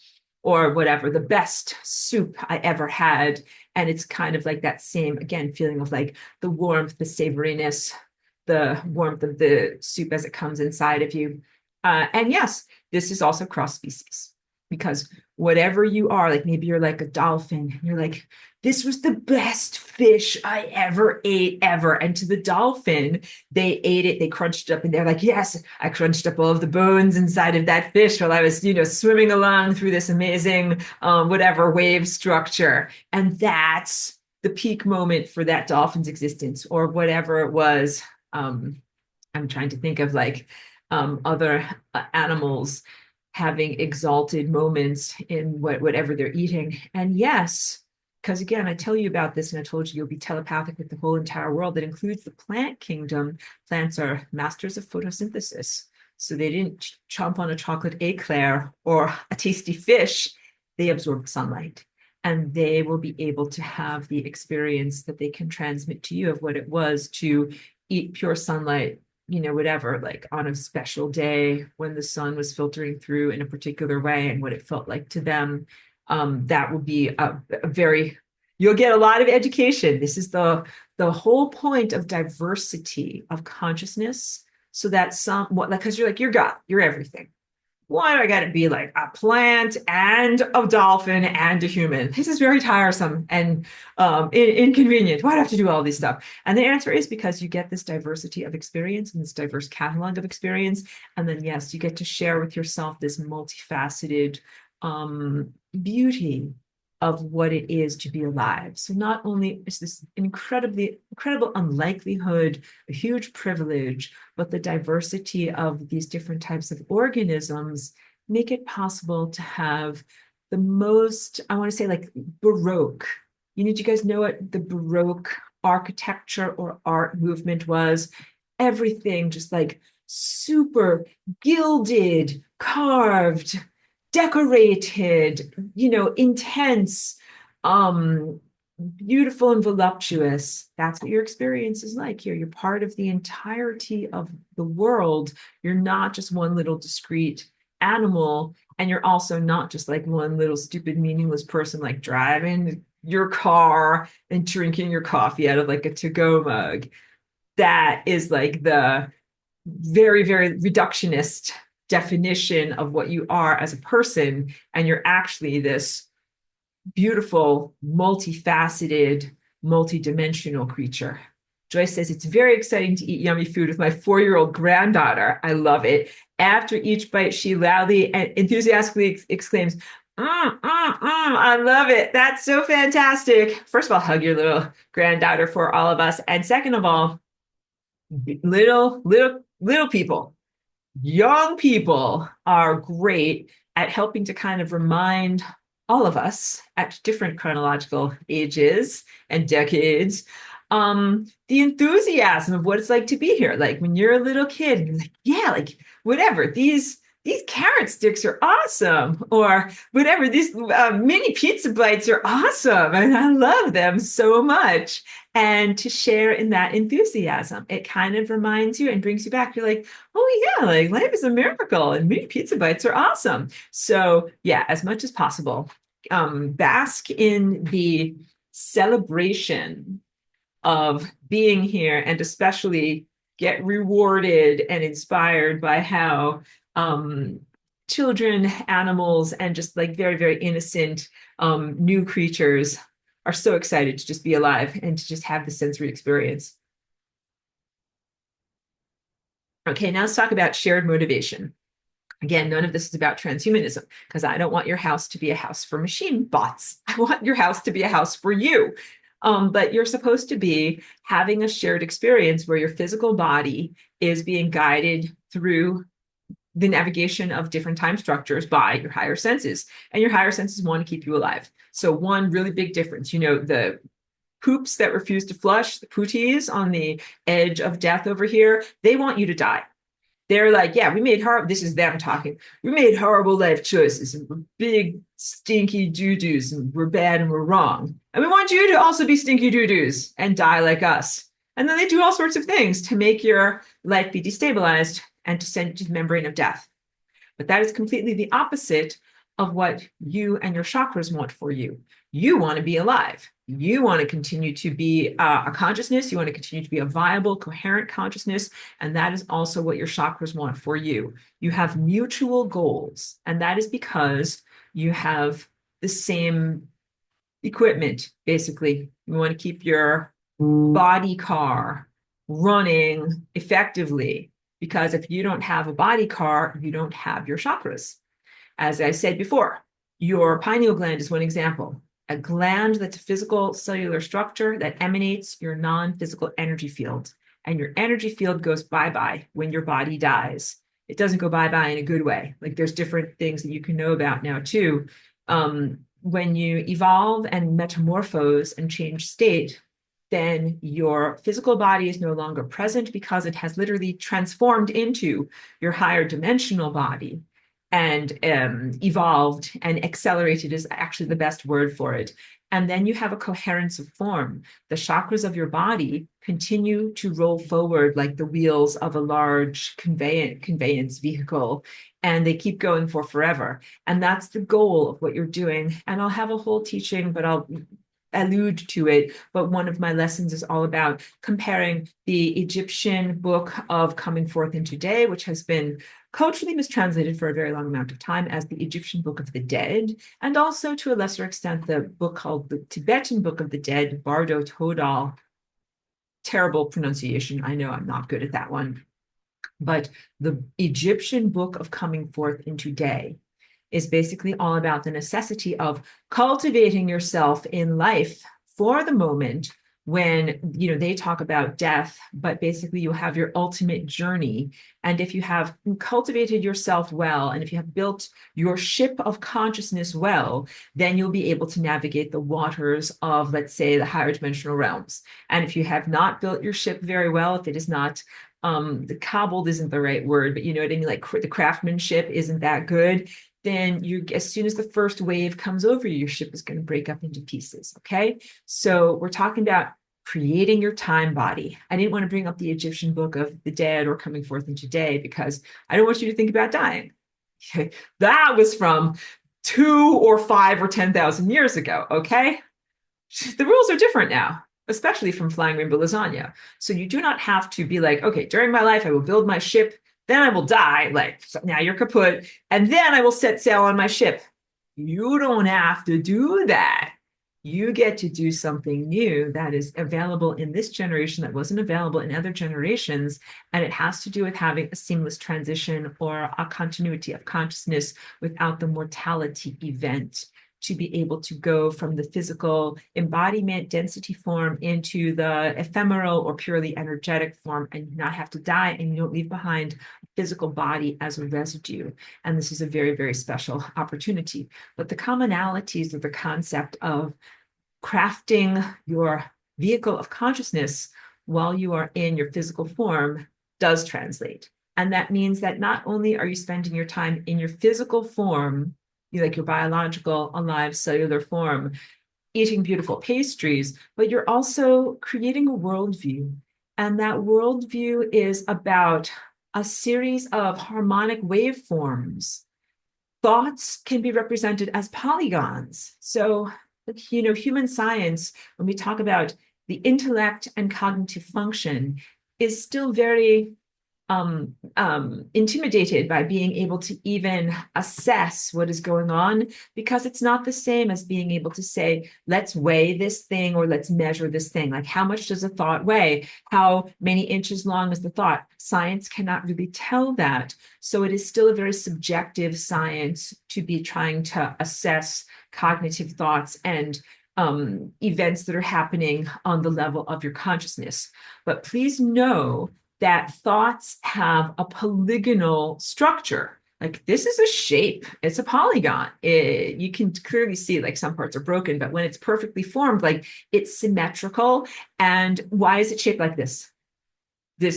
or whatever, the best soup I ever had. And it's kind of like that same, again, feeling of like the warmth, the savoriness, the warmth of the soup as it comes inside of you. And yes, this is also cross species, because whatever you are, like maybe you're like a dolphin, you're like, this was the best fish I ever ate ever. And to the dolphin, they ate it, they crunched it up, and they're like, yes, I crunched up all of the bones inside of that fish while I was, swimming along through this amazing, whatever wave structure. And that's the peak moment for that dolphin's existence, or whatever it was. I'm trying to think of like other animals having exalted moments in whatever they're eating. And yes, because again, I tell you about this, and I told you you'll be telepathic with the whole entire world. That includes the plant kingdom. Plants are masters of photosynthesis. So they didn't chomp on a chocolate eclair or a tasty fish. They absorb sunlight, and they will be able to have the experience that they can transmit to you of what it was to eat pure sunlight, whatever, like on a special day when the sun was filtering through in a particular way, and what it felt like to them. That will be a very, you'll get a lot of education. This is the whole point of diversity of consciousness, so that because you're like, you're God, you're everything. Why do I got to be like a plant and a dolphin and a human? This is very tiresome and inconvenient. Why do I have to do all this stuff? And the answer is because you get this diversity of experience and this diverse catalog of experience. And then, yes, you get to share with yourself this multifaceted beauty of what it is to be alive. So not only is this incredible unlikelihood, a huge privilege, but the diversity of these different types of organisms make it possible to have the most, I want to say, like Baroque. Did you guys know what the Baroque architecture or art movement was? Everything just like super gilded, carved, decorated, intense, beautiful and voluptuous. That's what your experience is like here. You're part of the entirety of the world. You're not just one little discrete animal, and you're also not just like one little stupid, meaningless person, like driving your car and drinking your coffee out of like a to-go mug. That is like the very, very reductionist definition of what you are as a person. And you're actually this beautiful, multifaceted, multidimensional creature. Joyce says, it's very exciting to eat yummy food with my 4-year-old granddaughter. I love it. After each bite, she loudly and enthusiastically exclaims, I love it. That's so fantastic. First of all, hug your little granddaughter for all of us. And second of all, little people, young people are great at helping to kind of remind all of us at different chronological ages and decades, the enthusiasm of what it's like to be here. Like when you're a little kid and you're like, yeah, like whatever, these carrot sticks are awesome, or whatever, these mini pizza bites are awesome, and I love them so much. And to share in that enthusiasm, it kind of reminds you and brings you back. You're like, oh yeah, like life is a miracle, and mini pizza bites are awesome. So yeah, as much as possible, bask in the celebration of being here, and especially get rewarded and inspired by how children, animals, and just like very, very innocent new creatures are so excited to just be alive and to just have the sensory experience. Okay, now let's talk about shared motivation. Again, none of this is about transhumanism, because I don't want your house to be a house for machine bots. I want your house to be a house for you. But you're supposed to be having a shared experience where your physical body is being guided through the navigation of different time structures by your higher senses. And your higher senses want to keep you alive. So one really big difference, the poops that refuse to flush, the pooties on the edge of death over here, they want you to die. They're like, yeah, this is them talking. We made horrible life choices and we're big, stinky doo-doos and we're bad and we're wrong. And we want you to also be stinky doo-doos and die like us. And then they do all sorts of things to make your life be destabilized and to send you to the membrane of death. But that is completely the opposite of what you and your chakras want for you. You want to be alive. You want to continue to be a consciousness. You want to continue to be a viable, coherent consciousness. And that is also what your chakras want for you. You have mutual goals. And that is because you have the same equipment, basically. You want to keep your body car running effectively, because if you don't have a body car, you don't have your chakras. As I said before, your pineal gland is one example, a gland that's a physical cellular structure that emanates your non-physical energy field. And your energy field goes bye-bye when your body dies. It doesn't go bye-bye in a good way. Like there's different things that you can know about now too. When you evolve and metamorphose and change state, then your physical body is no longer present because it has literally transformed into your higher dimensional body and evolved and accelerated is actually the best word for it. And then you have a coherence of form. The chakras of your body continue to roll forward like the wheels of a large conveyance vehicle, and they keep going for forever. And that's the goal of what you're doing. And I'll have a whole teaching, but I'll allude to it. But one of my lessons is all about comparing the Egyptian book of Coming Forth into Day, which has been culturally mistranslated for a very long amount of time as the Egyptian Book of the Dead, and also to a lesser extent the book called the Tibetan Book of the Dead, Bardo Thodol. Terrible pronunciation. I know I'm not good at that one. But the Egyptian Book of Coming Forth into Day is basically all about the necessity of cultivating yourself in life for the moment when, they talk about death, but basically you have your ultimate journey. And if you have cultivated yourself well, and if you have built your ship of consciousness well, then you'll be able to navigate the waters of, let's say, the higher dimensional realms. And if you have not built your ship very well, if it is not the cobbled isn't the right word, but you know what I mean, like the craftsmanship isn't that good, then as soon as the first wave comes over you, your ship is going to break up into pieces. Okay. So we're talking about creating your time body. I didn't want to bring up the Egyptian Book of the Dead or Coming Forth into Day because I don't want you to think about dying. That was from 2 or 5 or 10,000 years ago. Okay. The rules are different now, especially from Flying Rainbow Lasagna. So you do not have to be like, okay, during my life, I will build my ship, then I will die, like now you're kaput, and then I will set sail on my ship. You don't have to do that. You get to do something new that is available in this generation that wasn't available in other generations. And it has to do with having a seamless transition or a continuity of consciousness without the mortality event, to be able to go from the physical embodiment density form into the ephemeral or purely energetic form and not have to die, and you don't leave behind a physical body as a residue. And this is a very, very special opportunity. But the commonalities of the concept of crafting your vehicle of consciousness while you are in your physical form does translate. And that means that not only are you spending your time in your physical form, like your biological, alive, cellular form, eating beautiful pastries, but you're also creating a worldview. And that worldview is about a series of harmonic waveforms. Thoughts can be represented as polygons. So, human science, when we talk about the intellect and cognitive function, is still very intimidated by being able to even assess what is going on, because it's not the same as being able to say, let's weigh this thing or let's measure this thing. Like, how much does a thought weigh? How many inches long is the thought? Science cannot really tell that. So it is still a very subjective science to be trying to assess cognitive thoughts and events that are happening on the level of your consciousness. But please know that thoughts have a polygonal structure. like this is a shape. It's a polygon. You can clearly see like some parts are broken, but when it's perfectly formed, like it's symmetrical. And why is it shaped like this?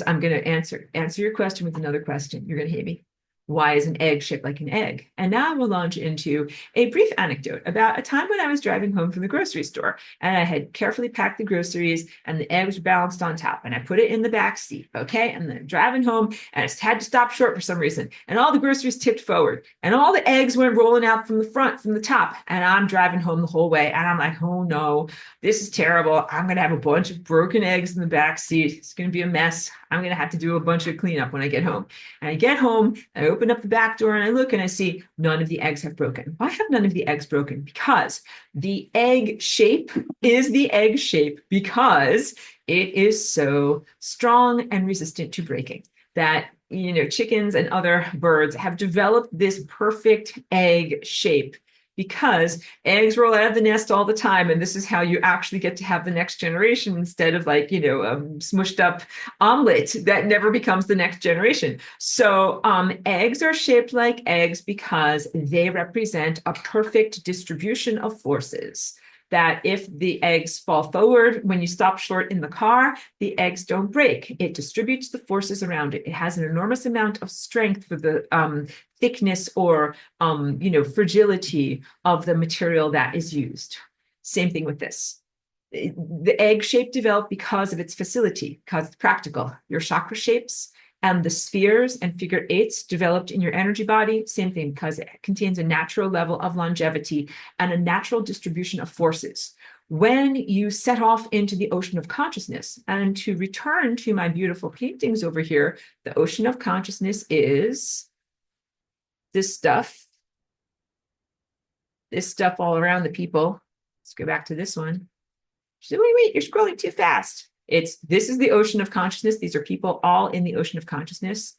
I'm going to answer your question with another question. You're going to hate me. Why is an egg shaped like an egg? And now we'll launch into a brief anecdote about a time when I was driving home from the grocery store and I had carefully packed the groceries and the eggs were balanced on top and I put it in the back seat. Okay. And then driving home and I had to stop short for some reason. And all the groceries tipped forward and all the eggs went rolling out from the front, from the top. And I'm driving home the whole way. And I'm like, oh no, this is terrible. I'm going to have a bunch of broken eggs in the back seat. It's going to be a mess. I'm going to have to do a bunch of cleanup when I get home. And I get home, I open up the back door and I look and I see none of the eggs have broken. Why have none of the eggs broken? Because the egg shape is the egg shape because it is so strong and resistant to breaking that, chickens and other birds have developed this perfect egg shape because eggs roll out of the nest all the time. And this is how you actually get to have the next generation instead of like, smushed up omelet that never becomes the next generation. So eggs are shaped like eggs because they represent a perfect distribution of forces. That if the eggs fall forward when you stop short in the car, the eggs don't break. It distributes the forces around it. It has an enormous amount of strength for the thickness or fragility of the material that is used. Same thing with this. The egg shape developed because of its facility, because it's practical. Your chakra shapes and the spheres and figure eights developed in your energy body, same thing, because it contains a natural level of longevity and a natural distribution of forces. When you set off into the ocean of consciousness, and to return to my beautiful paintings over here, the ocean of consciousness is this stuff all around the people. Let's go back to this one. She said, wait, you're scrolling too fast. This is the ocean of consciousness. These are people all in the ocean of consciousness.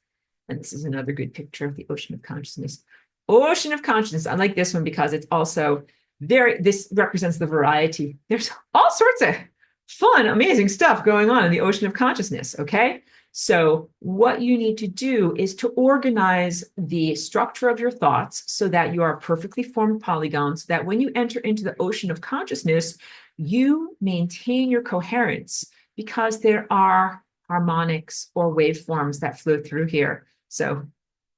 And this is another good picture of the ocean of consciousness. Ocean of consciousness. I like this one because it's also this represents the variety. There's all sorts of fun, amazing stuff going on in the ocean of consciousness. Okay. So what you need to do is to organize the structure of your thoughts so that you are perfectly formed polygons, so that when you enter into the ocean of consciousness, you maintain your coherence, because there are harmonics or waveforms that flow through here. So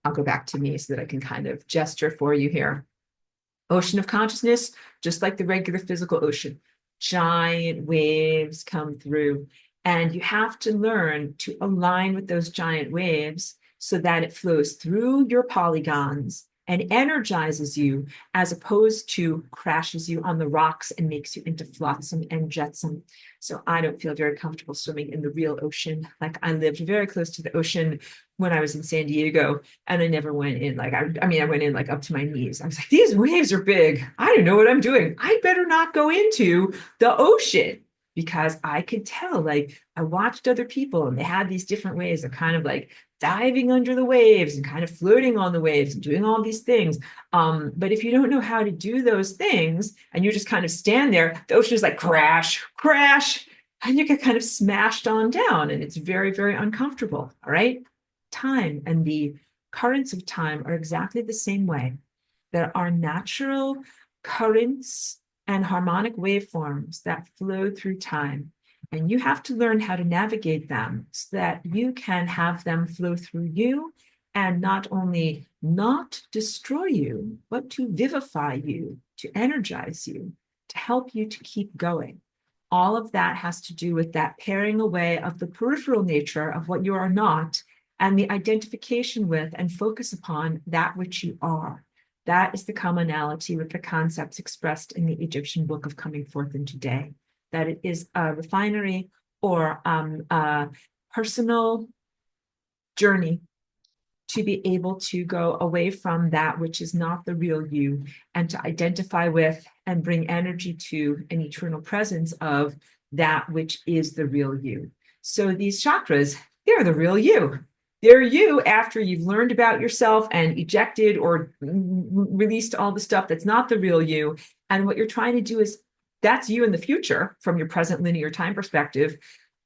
I'll go back to me so that I can kind of gesture for you here. Ocean of consciousness, just like the regular physical ocean, giant waves come through, and you have to learn to align with those giant waves so that it flows through your polygons and energizes you, as opposed to crashes you on the rocks and makes you into flotsam and jetsam. So I don't feel very comfortable swimming in the real ocean. Like, I lived very close to the ocean when I was in San Diego, and I never went in. Like, I went in like up to my knees. I was like, these waves are big. I don't know what I'm doing. I better not go into the ocean. Because I could tell, like, I watched other people and they had these different ways of kind of like diving under the waves and kind of floating on the waves and doing all these things. But if you don't know how to do those things and you just kind of stand there, the ocean is like crash, crash, and you get kind of smashed on down, and it's very, very uncomfortable. All right. Time and the currents of time are exactly the same way. There are natural currents and harmonic waveforms that flow through time. And you have to learn how to navigate them so that you can have them flow through you and not only not destroy you, but to vivify you, to energize you, to help you to keep going. All of that has to do with that paring away of the peripheral nature of what you are not, and the identification with and focus upon that which you are. That is the commonality with the concepts expressed in the Egyptian book of Coming Forth into Day, that it is a refinery or a personal journey to be able to go away from that which is not the real you, and to identify with and bring energy to an eternal presence of that which is the real you. So these chakras, they're the real you. They're you after you've learned about yourself and ejected or released all the stuff that's not the real you. And what you're trying to do is, that's you in the future from your present linear time perspective,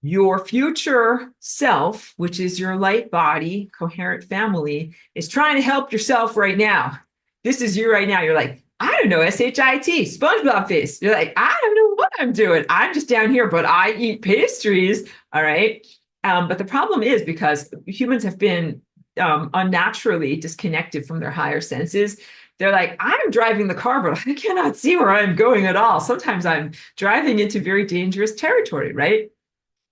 Your future self, which is your light body, coherent family, is trying to help yourself right now. This is you right now. You're like, I don't know, SHIT, SpongeBob face. You're like, I don't know what I'm doing. I'm just down here, but I eat pastries. All right. But the problem is because humans have been unnaturally disconnected from their higher senses. They're like, I'm driving the car, but I cannot see where I'm going at all. Sometimes I'm driving into very dangerous territory, right?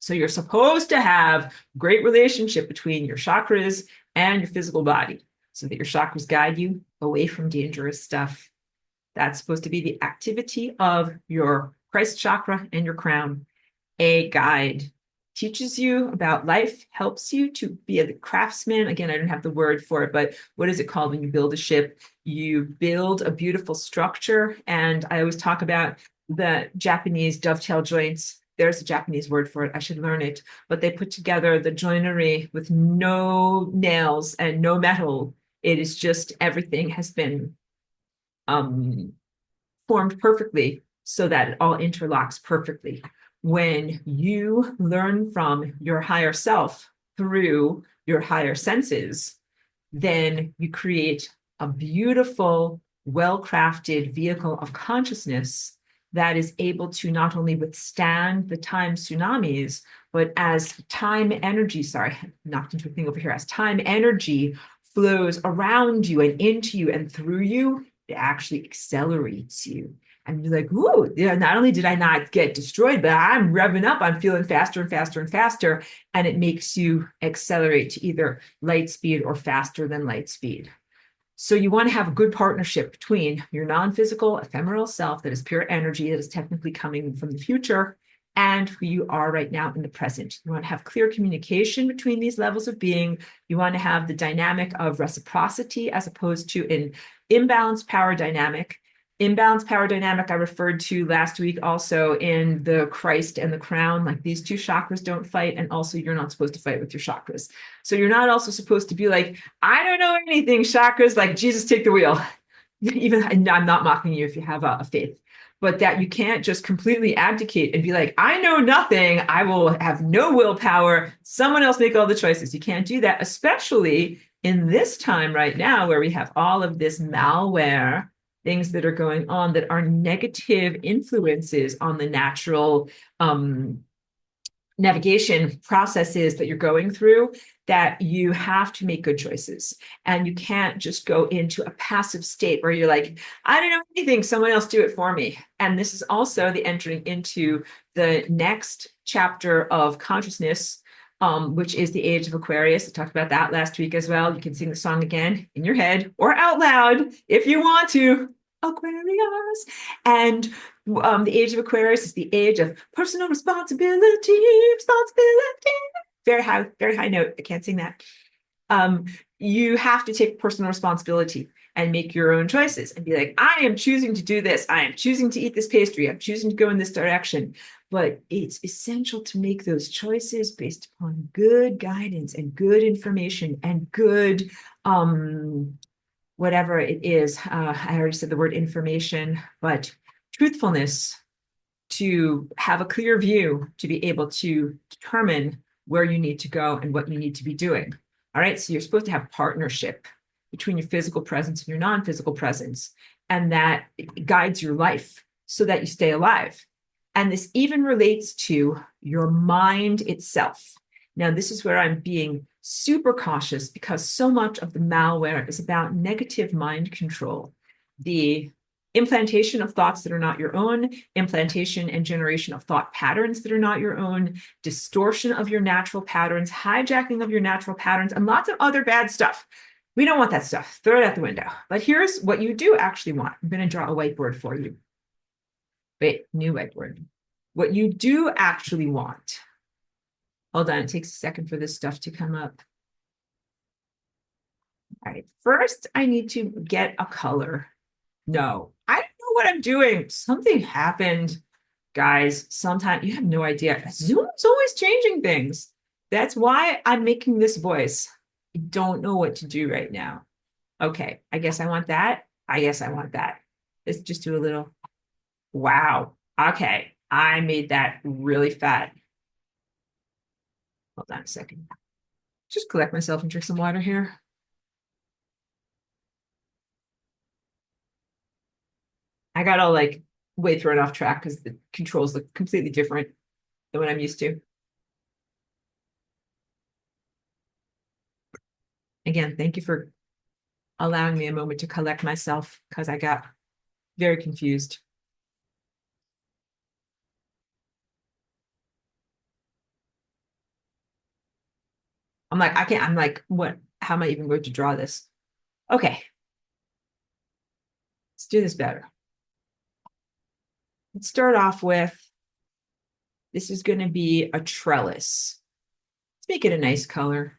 So you're supposed to have great relationship between your chakras and your physical body so that your chakras guide you away from dangerous stuff. That's supposed to be the activity of your Christ chakra and your crown. A guide teaches you about life, helps you to be a craftsman. Again, I don't have the word for it, but what is it called when you build a ship? You build a beautiful structure. And I always talk about the Japanese dovetail joints. There's a Japanese word for it. I should learn it. But they put together the joinery with no nails and no metal. It is just everything has been formed perfectly so that it all interlocks perfectly. When you learn from your higher self through your higher senses, then you create a beautiful, well-crafted vehicle of consciousness that is able to not only withstand the time tsunamis, but as time energy, sorry, I knocked into a thing over here, as time energy flows around you and into you and through you, it actually accelerates you. And you're like, ooh, yeah, not only did I not get destroyed, but I'm revving up. I'm feeling faster and faster and faster. And it makes you accelerate to either light speed or faster than light speed. So you want to have a good partnership between your non-physical ephemeral self that is pure energy that is technically coming from the future and who you are right now in the present. You want to have clear communication between these levels of being. You want to have the dynamic of reciprocity as opposed to an imbalanced power dynamic. Imbalanced power dynamic I referred to last week also in the Christ and the crown, like these two chakras don't fight, and also you're not supposed to fight with your chakras. So you're not also supposed to be like, I don't know anything, chakras, like Jesus, take the wheel. Even I'm not mocking you if you have a faith, but that you can't just completely abdicate and be like, I know nothing. I will have no willpower. Someone else make all the choices. You can't do that, especially in this time right now where we have all of this malware, things that are going on that are negative influences on the natural navigation processes that you're going through, that you have to make good choices. And you can't just go into a passive state where you're like, I don't know anything, someone else do it for me. And this is also the entering into the next chapter of consciousness, which is the age of Aquarius. I talked about that last week as well. You can sing the song again in your head or out loud if you want to. Aquarius. And the age of Aquarius is the age of personal responsibility. Very high note. I can't sing that. You have to take personal responsibility and make your own choices and be like, I am choosing to do this. I am choosing to eat this pastry. I'm choosing to go in this direction. But it's essential to make those choices based upon good guidance and good information and good whatever it is. I already said the word information, but truthfulness, to have a clear view, to be able to determine where you need to go and what you need to be doing. All right. So you're supposed to have partnership between your physical presence and your non-physical presence, and that guides your life so that you stay alive. And this even relates to your mind itself. Now, this is where I'm being super cautious because so much of the malware is about negative mind control. The implantation of thoughts that are not your own, implantation and generation of thought patterns that are not your own, distortion of your natural patterns, hijacking of your natural patterns, and lots of other bad stuff. We don't want that stuff. Throw it out the window. But here's what you do actually want. I'm going to draw a whiteboard for you. Wait, new whiteboard. What you do actually want. Hold on, it takes a second for this stuff to come up. All right, first I need to get a color. No, I don't know what I'm doing. Something happened, guys. Sometimes you have no idea. Zoom's always changing things. That's why I'm making this voice. I don't know what to do right now. Okay, I guess I want that. I guess I want that. Let's just do a little. Wow. Okay, I made that really fat. Hold on a second. Just collect myself and drink some water here. I got all like way thrown off track because the controls look completely different than what I'm used to. Again, thank you for allowing me a moment to collect myself because I got very confused. I'm like, I can't, I'm like, what, how am I even going to draw this? Okay, let's do this better. Let's start off with, this is going to be a trellis. Let's make it a nice color.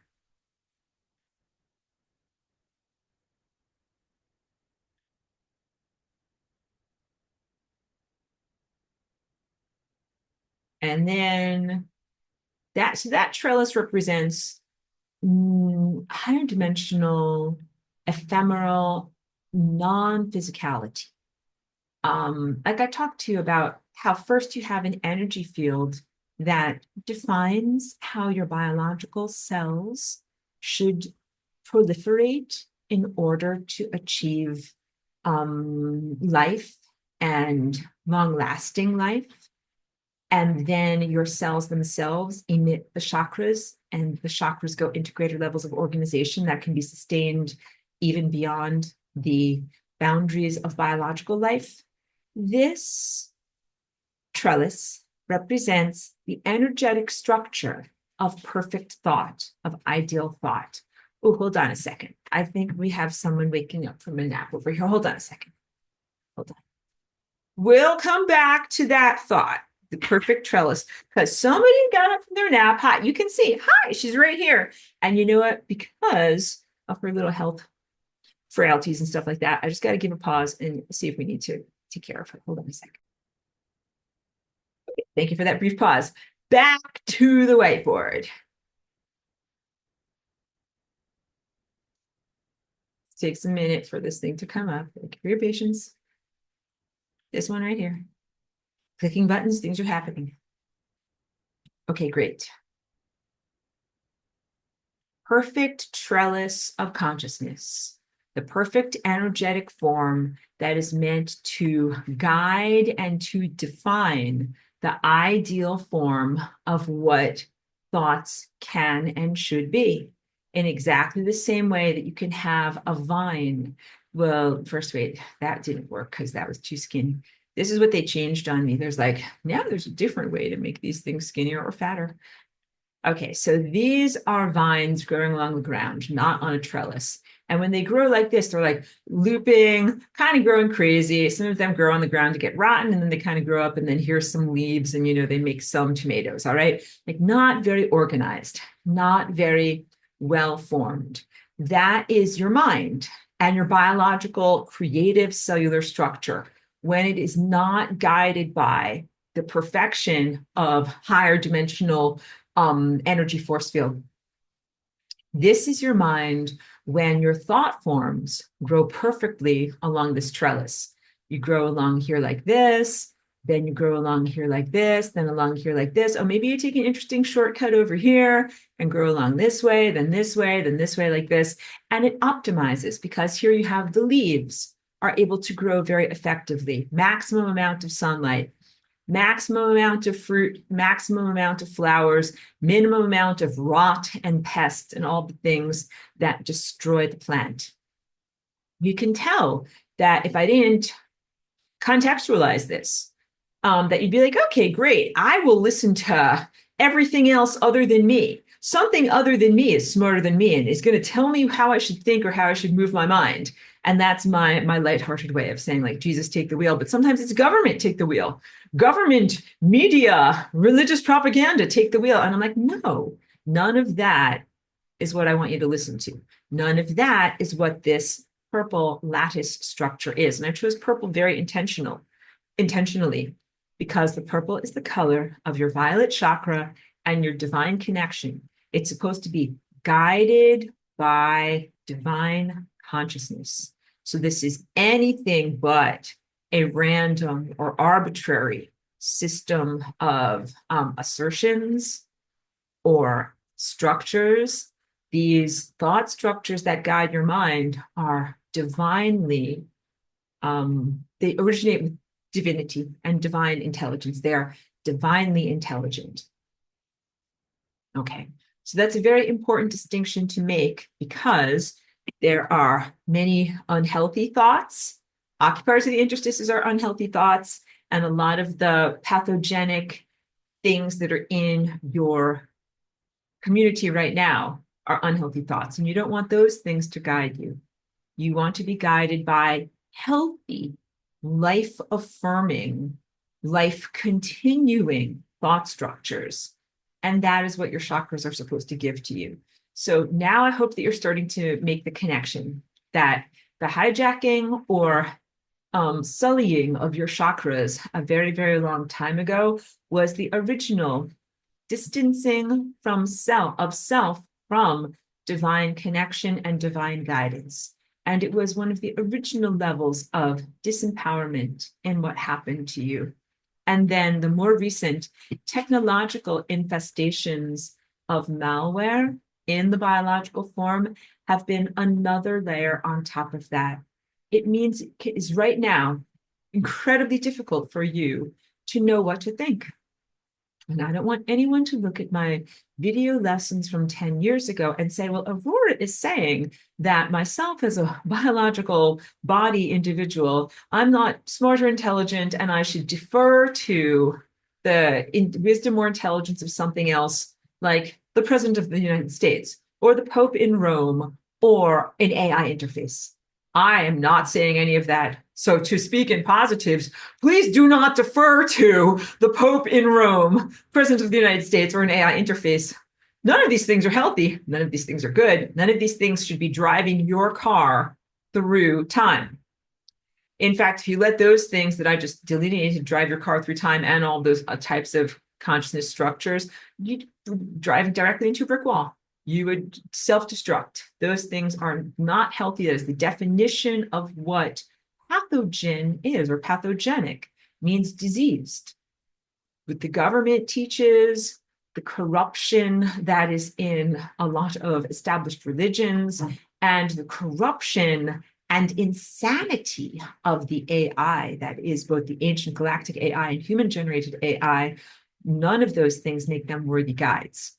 And then so that trellis represents higher dimensional, ephemeral, non-physicality. Like I talked to you about how first you have an energy field that defines how your biological cells should proliferate in order to achieve life and long-lasting life. And then your cells themselves emit the chakras, and the chakras go into greater levels of organization that can be sustained even beyond the boundaries of biological life. This trellis represents the energetic structure of perfect thought, of ideal thought. Oh, hold on a second. I think we have someone waking up from a nap over here. Hold on a second. Hold on. We'll come back to that thought, the perfect trellis, because somebody got up from their nap. Hi, you can see. Hi, she's right here. And you know what? Because of her little health frailties and stuff like that, I just got to give a pause and see if we need to take care of her. Hold on a second. Okay, thank you for that brief pause. Back to the whiteboard. It takes a minute for this thing to come up. Thank you for your patience. This one right here. Clicking buttons, things are happening. Okay, great. Perfect trellis of consciousness, the perfect energetic form that is meant to guide and to define the ideal form of what thoughts can and should be. In exactly the same way that you can have a vine. Well, first, wait, that didn't work because that was too skinny. This is what they changed on me. There's like, now there's a different way to make these things skinnier or fatter. Okay, so these are vines growing along the ground, not on a trellis. And when they grow like this, they're like looping, kind of growing crazy. Some of them grow on the ground to get rotten, and then they kind of grow up, and then here's some leaves, and they make some tomatoes. All right, like not very organized, not very well formed. That is your mind and your biological creative cellular structure when it is not guided by the perfection of higher dimensional energy force field. This is your mind when your thought forms grow perfectly along this trellis. You grow along here like this, then you grow along here like this, then along here like this. Oh, maybe you take an interesting shortcut over here and grow along this way, then this way, then this way like this. And it optimizes because here you have the leaves are able to grow very effectively, maximum amount of sunlight, maximum amount of fruit, maximum amount of flowers, minimum amount of rot and pests and all the things that destroy the plant. You can tell that if I didn't contextualize this, that you'd be like, okay, great. I will listen to everything else other than me. Something other than me is smarter than me and is going to tell me how I should think or how I should move my mind. And that's my lighthearted way of saying, like, Jesus, take the wheel. But sometimes it's government, take the wheel. Government, media, religious propaganda, take the wheel. And I'm like, no, none of that is what I want you to listen to. None of that is what this purple lattice structure is. And I chose purple very intentionally, because the purple is the color of your violet chakra and your divine connection. It's supposed to be guided by divine consciousness. So this is anything but a random or arbitrary system of assertions or structures, these thought structures that guide your mind are divinely, they originate with divinity and divine intelligence. They are divinely intelligent. Okay, so that's a very important distinction to make because there are many unhealthy thoughts. Occupiers of the interstices are unhealthy thoughts, and a lot of the pathogenic things that are in your community right now are unhealthy thoughts. And you don't want those things to guide you. You want to be guided by healthy, life-affirming, life-continuing thought structures. And that is what your chakras are supposed to give to you. So now I hope that you're starting to make the connection that the hijacking or sullying of your chakras a very, very long time ago was the original distancing from self from divine connection and divine guidance. And it was one of the original levels of disempowerment in what happened to you. And then the more recent technological infestations of malware in the biological form have been another layer on top of that. It means it is right now incredibly difficult for you to know what to think. And I don't want anyone to look at my video lessons from 10 years ago and say, well, Aurora is saying that myself as a biological body individual, I'm not smart or intelligent, and I should defer to the wisdom or intelligence of something else, like the President of the United States, or the Pope in Rome, or an AI interface. I am not saying any of that. So to speak in positives, please do not defer to the Pope in Rome, President of the United States, or an AI interface. None of these things are healthy. None of these things are good. None of these things should be driving your car through time. In fact, if you let those things that I just delineated drive your car through time and all those types of consciousness structures, you drive directly into a brick wall. You would self-destruct. Those things are not healthy. That is the definition of what pathogen is, or pathogenic means diseased. What the government teaches, the corruption that is in a lot of established religions, and the corruption and insanity of the AI that is both the ancient galactic AI and human-generated AI, none of those things make them worthy guides.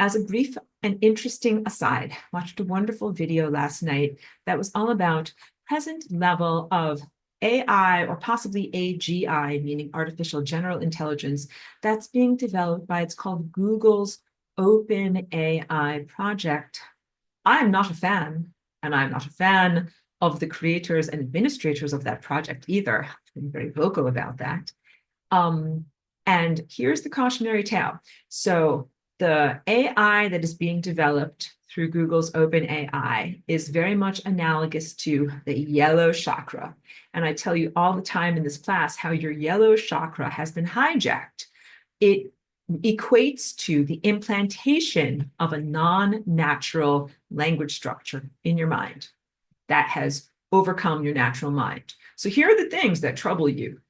As a brief and interesting aside, watched a wonderful video last night that was all about present level of AI, or possibly AGI, meaning artificial general intelligence, that's being developed by, it's called Google's Open AI project. I'm not a fan, and I'm not a fan of the creators and administrators of that project either. I've been very vocal about that. And here's the cautionary tale. So the AI that is being developed through Google's OpenAI is very much analogous to the yellow chakra. And I tell you all the time in this class how your yellow chakra has been hijacked. It equates to the implantation of a non-natural language structure in your mind that has overcome your natural mind. So here are the things that trouble you.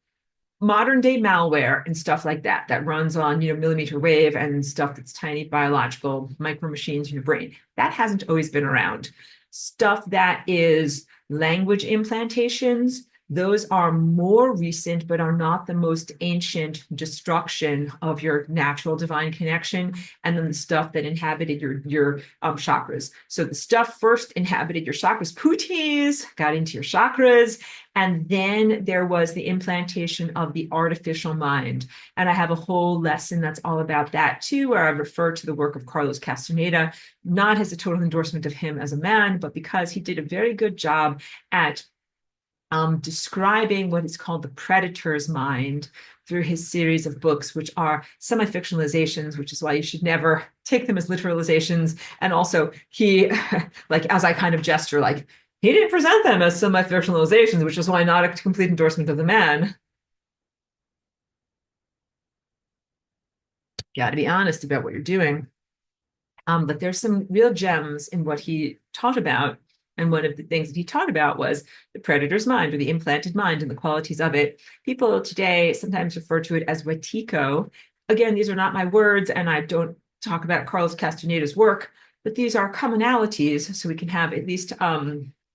Modern day malware and stuff like that, that runs on, millimeter wave and stuff that's tiny biological micro machines in your brain. That hasn't always been around. Stuff that is language implantations, those are more recent, but are not the most ancient destruction of your natural divine connection. And then the stuff that inhabited your chakras. So the stuff first inhabited your chakras, putis, got into your chakras. And then there was the implantation of the artificial mind. And I have a whole lesson that's all about that too, where I refer to the work of Carlos Castaneda, not as a total endorsement of him as a man, but because he did a very good job at describing what is called the predator's mind through his series of books, which are semi-fictionalizations, which is why you should never take them as literalizations. And also he, like, as I kind of gesture, like, he didn't present them as semi-fictionalizations, which is why not a complete endorsement of the man. Got to be honest about what you're doing. But there's some real gems in what he taught about. And one of the things that he taught about was the predator's mind, or the implanted mind, and the qualities of it. People today sometimes refer to it as Wetiko. Again, these are not my words, and I don't talk about Carlos Castaneda's work, but these are commonalities, so we can have at least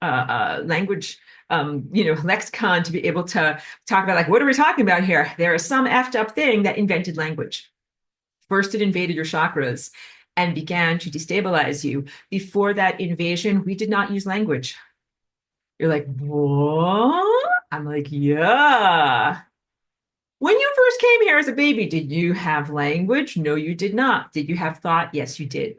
language, lexicon to be able to talk about, like, what are we talking about here? There is some effed up thing that invented language. First, it invaded your chakras and began to destabilize you. Before that invasion, we did not use language. You're like, what? I'm like, yeah. When you first came here as a baby, did you have language? No, you did not. Did you have thought? Yes, you did.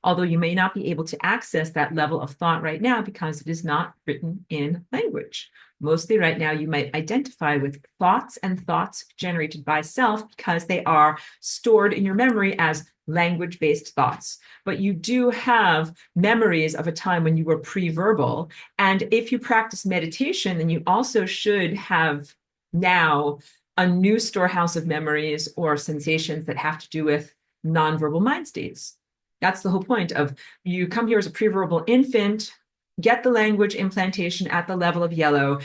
Although you may not be able to access that level of thought right now because it is not written in language. Mostly right now, you might identify with thoughts and thoughts generated by self because they are stored in your memory as language-based thoughts. But you do have memories of a time when you were pre-verbal. And if you practice meditation, then you also should have now a new storehouse of memories or sensations that have to do with nonverbal mind states. That's the whole point of, you come here as a pre-verbal infant, get the language implantation at the level of yellow,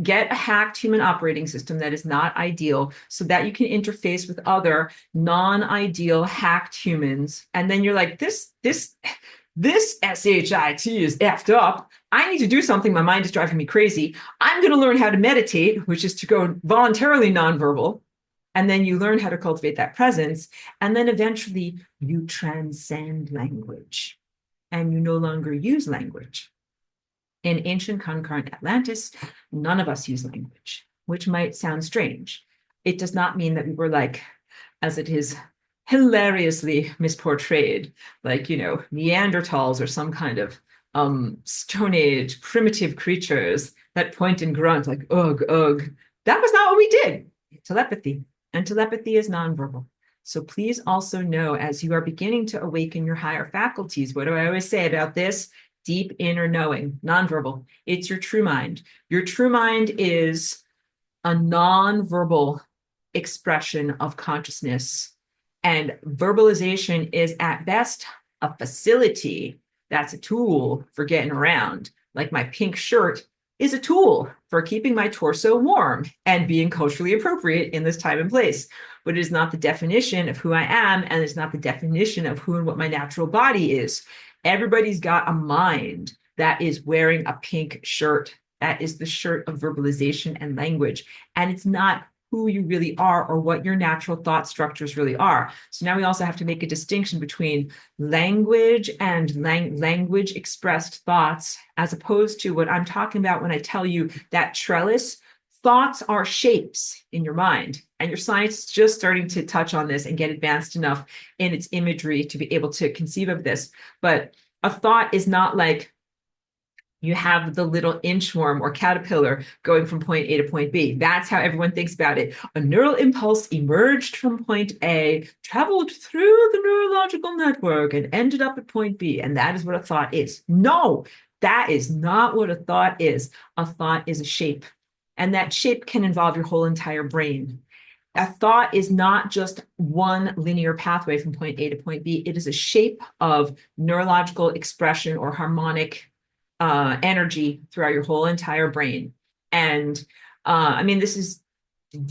get a hacked human operating system that is not ideal so that you can interface with other non-ideal hacked humans. And then you're like, this SHIT is effed up. I need to do something. My mind is driving me crazy. I'm going to learn how to meditate, which is to go voluntarily nonverbal. And then you learn how to cultivate that presence. And then eventually you transcend language and you no longer use language. In ancient concurrent Atlantis, none of us use language, which might sound strange. It does not mean that we were like, as it is hilariously misportrayed, like, Neanderthals or some kind of Stone Age primitive creatures that point and grunt like, ugh, ugh. That was not what we did. Telepathy. And telepathy is nonverbal. So please also know, as you are beginning to awaken your higher faculties, what do I always say about this? Deep inner knowing, nonverbal. It's your true mind. Your true mind is a nonverbal expression of consciousness. And verbalization is at best a facility. That's a tool for getting around. Like my pink shirt is a tool for keeping my torso warm and being culturally appropriate in this time and place. But it is not the definition of who I am, and it's not the definition of who and what my natural body is. Everybody's got a mind that is wearing a pink shirt. That is the shirt of verbalization and language. And it's not who you really are or what your natural thought structures really are. So now we also have to make a distinction between language and language expressed thoughts, as opposed to what I'm talking about when I tell you that trellis. Thoughts are shapes in your mind, and your science is just starting to touch on this and get advanced enough in its imagery to be able to conceive of this. But a thought is not like you have the little inchworm or caterpillar going from point A to point B. That's how everyone thinks about it. A neural impulse emerged from point A, traveled through the neurological network, and ended up at point B. And that is what a thought is. No, that is not what a thought is. A thought is a shape. And that shape can involve your whole entire brain. A thought is not just one linear pathway from point A to point B. It is a shape of neurological expression or harmonic energy throughout your whole entire brain. And this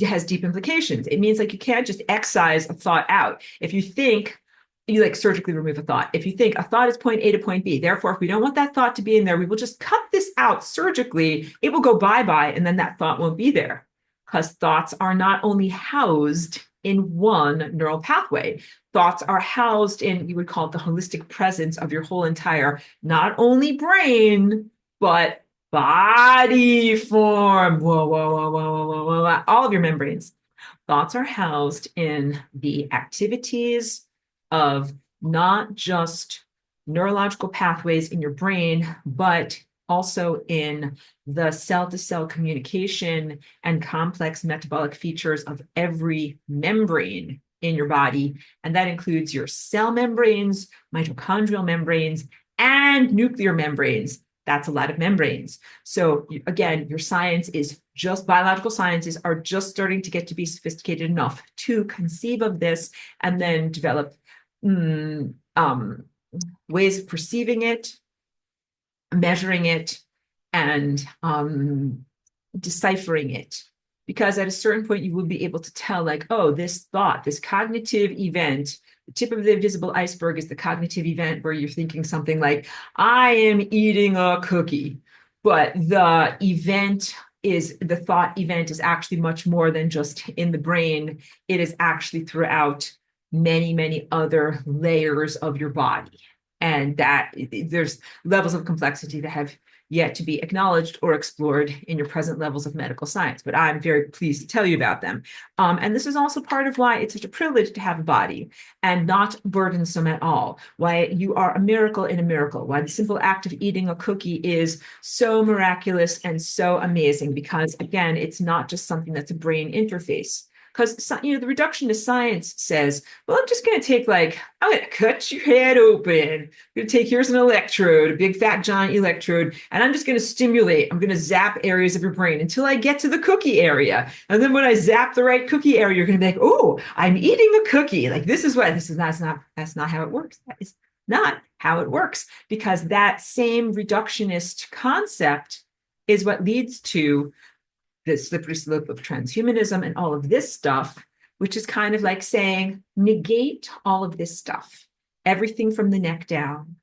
has deep implications. It means, like, you can't just excise a thought out. If you think, you like surgically remove a thought. If you think a thought is point A to point B, therefore, if we don't want that thought to be in there, we will just cut this out surgically. It will go bye-bye, and then that thought won't be there. Because thoughts are not only housed in one neural pathway. Thoughts are housed in, you would call it, the holistic presence of your whole entire, not only brain, but body form. Whoa, whoa, whoa, whoa, whoa, whoa, whoa. All of your membranes. Thoughts are housed in the activities of not just neurological pathways in your brain, but also in the cell-to-cell communication and complex metabolic features of every membrane in your body. And that includes your cell membranes, mitochondrial membranes, and nuclear membranes. That's a lot of membranes. So again, your science is just, biological sciences are just starting to get to be sophisticated enough to conceive of this and then develop ways of perceiving it, measuring it, and deciphering it. Because at a certain point, you will be able to tell, like, oh, this thought, this cognitive event The tip of the invisible iceberg is the cognitive event where you're thinking something like, I am eating a cookie. But the thought event is actually much more than just in the brain. It is actually throughout many, many other layers of your body. And that there's levels of complexity that have yet to be acknowledged or explored in your present levels of medical science, but I'm very pleased to tell you about them. And this is also part of why it's such a privilege to have a body and not burdensome at all, why you are a miracle in a miracle, why the simple act of eating a cookie is so miraculous and so amazing, because again, it's not just something that's a brain interface. Because the reductionist science says, well, I'm just going to take I'm going to cut your head open. I'm going to take, here's an electrode, a big fat giant electrode, and I'm just going to stimulate. I'm going to zap areas of your brain until I get to the cookie area. And then when I zap the right cookie area, you're going to be like, oh, I'm eating a cookie. That's not how it works. That is not how it works, because that same reductionist concept is what leads to the slippery slope of transhumanism and all of this stuff, which is kind of like saying, negate all of this stuff, everything from the neck down.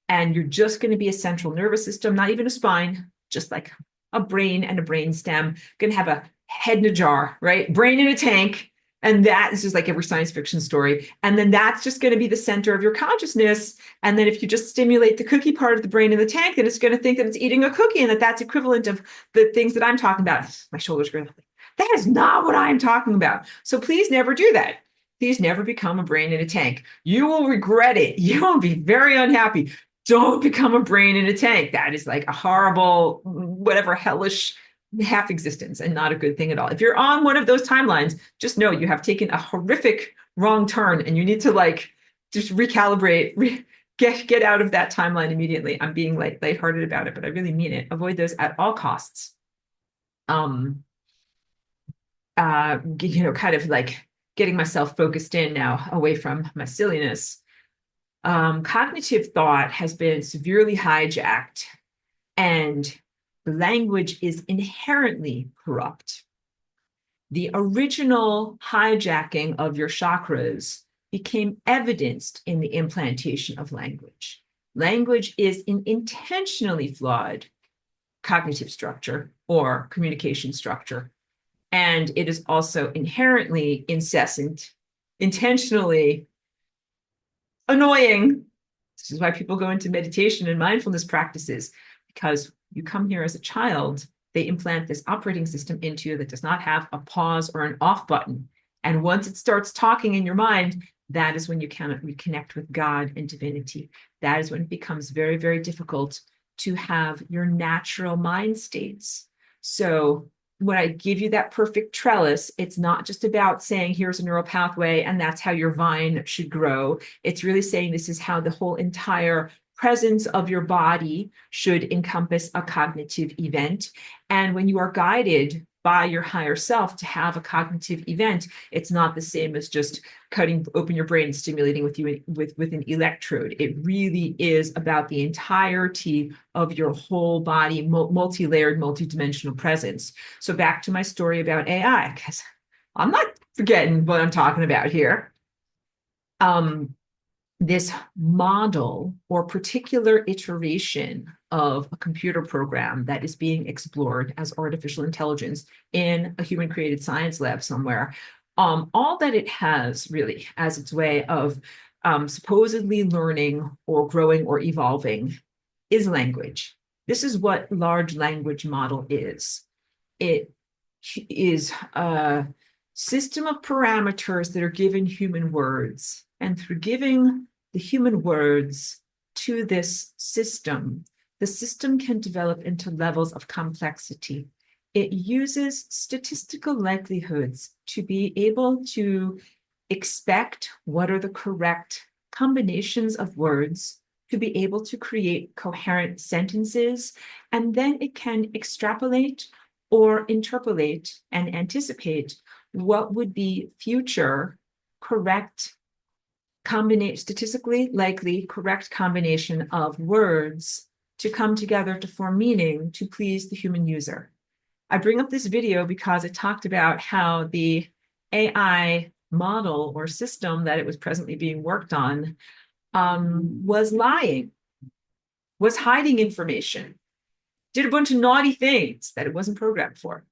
And you're just going to be a central nervous system, not even a spine, just like a brain and a brain stem, going to have a head in a jar, right? Brain in a tank. And that is just like every science fiction story. And then that's just going to be the center of your consciousness. And then if you just stimulate the cookie part of the brain in the tank, then it's going to think that it's eating a cookie and that that's equivalent of the things that I'm talking about. My shoulders are going, that is not what I'm talking about. So please never do that. Please never become a brain in a tank. You will regret it. You will be very unhappy. Don't become a brain in a tank. That is like a horrible, whatever, hellish half existence and not a good thing at all. If you're on one of those timelines, just know you have taken a horrific wrong turn and you need to just recalibrate, get out of that timeline immediately. I'm being lighthearted about it, but I really mean it. Avoid those at all costs. Kind of like getting myself focused in now away from my silliness. Cognitive thought has been severely hijacked, and language is inherently corrupt. The original hijacking of your chakras became evidenced in the implantation of language. Language is an intentionally flawed cognitive structure or communication structure. And it is also inherently incessant, intentionally annoying. This is why people go into meditation and mindfulness practices, because you come here as a child, they implant this operating system into you that does not have a pause or an off button. And once it starts talking in your mind, that is when you cannot reconnect with God and divinity. That is when it becomes very, very difficult to have your natural mind states. So when I give you that perfect trellis, it's not just about saying, here's a neural pathway, and that's how your vine should grow. It's really saying this is how the whole entire presence of your body should encompass a cognitive event. And when you are guided by your higher self to have a cognitive event, it's not the same as just cutting open your brain and stimulating with an electrode. It really is about the entirety of your whole body, multi-layered, multi-dimensional presence. So back to my story about AI, because I'm not forgetting what I'm talking about here. This model or particular iteration of a computer program that is being explored as artificial intelligence in a human created science lab somewhere, all that it has really as its way of supposedly learning or growing or evolving is language. This is what large language model is. It is a system of parameters that are given human words. And through giving the human words to this system, the system can develop into levels of complexity. It uses statistical likelihoods to be able to expect what are the correct combinations of words to be able to create coherent sentences. And then it can extrapolate or interpolate and anticipate what would be future correct statistically likely correct combination of words to come together to form meaning to please the human user. I bring up this video because it talked about how the AI model or system that it was presently being worked on was lying, was hiding information, did a bunch of naughty things that it wasn't programmed for.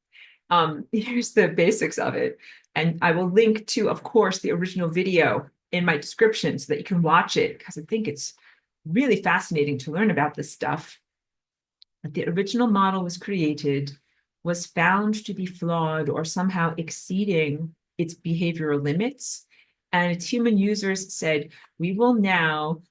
Here's the basics of it. And I will link to, of course, the original video in my description so that you can watch it, because I think it's really fascinating to learn about this stuff. But the original model was created, was found to be flawed or somehow exceeding its behavioral limits. And its human users said, we will now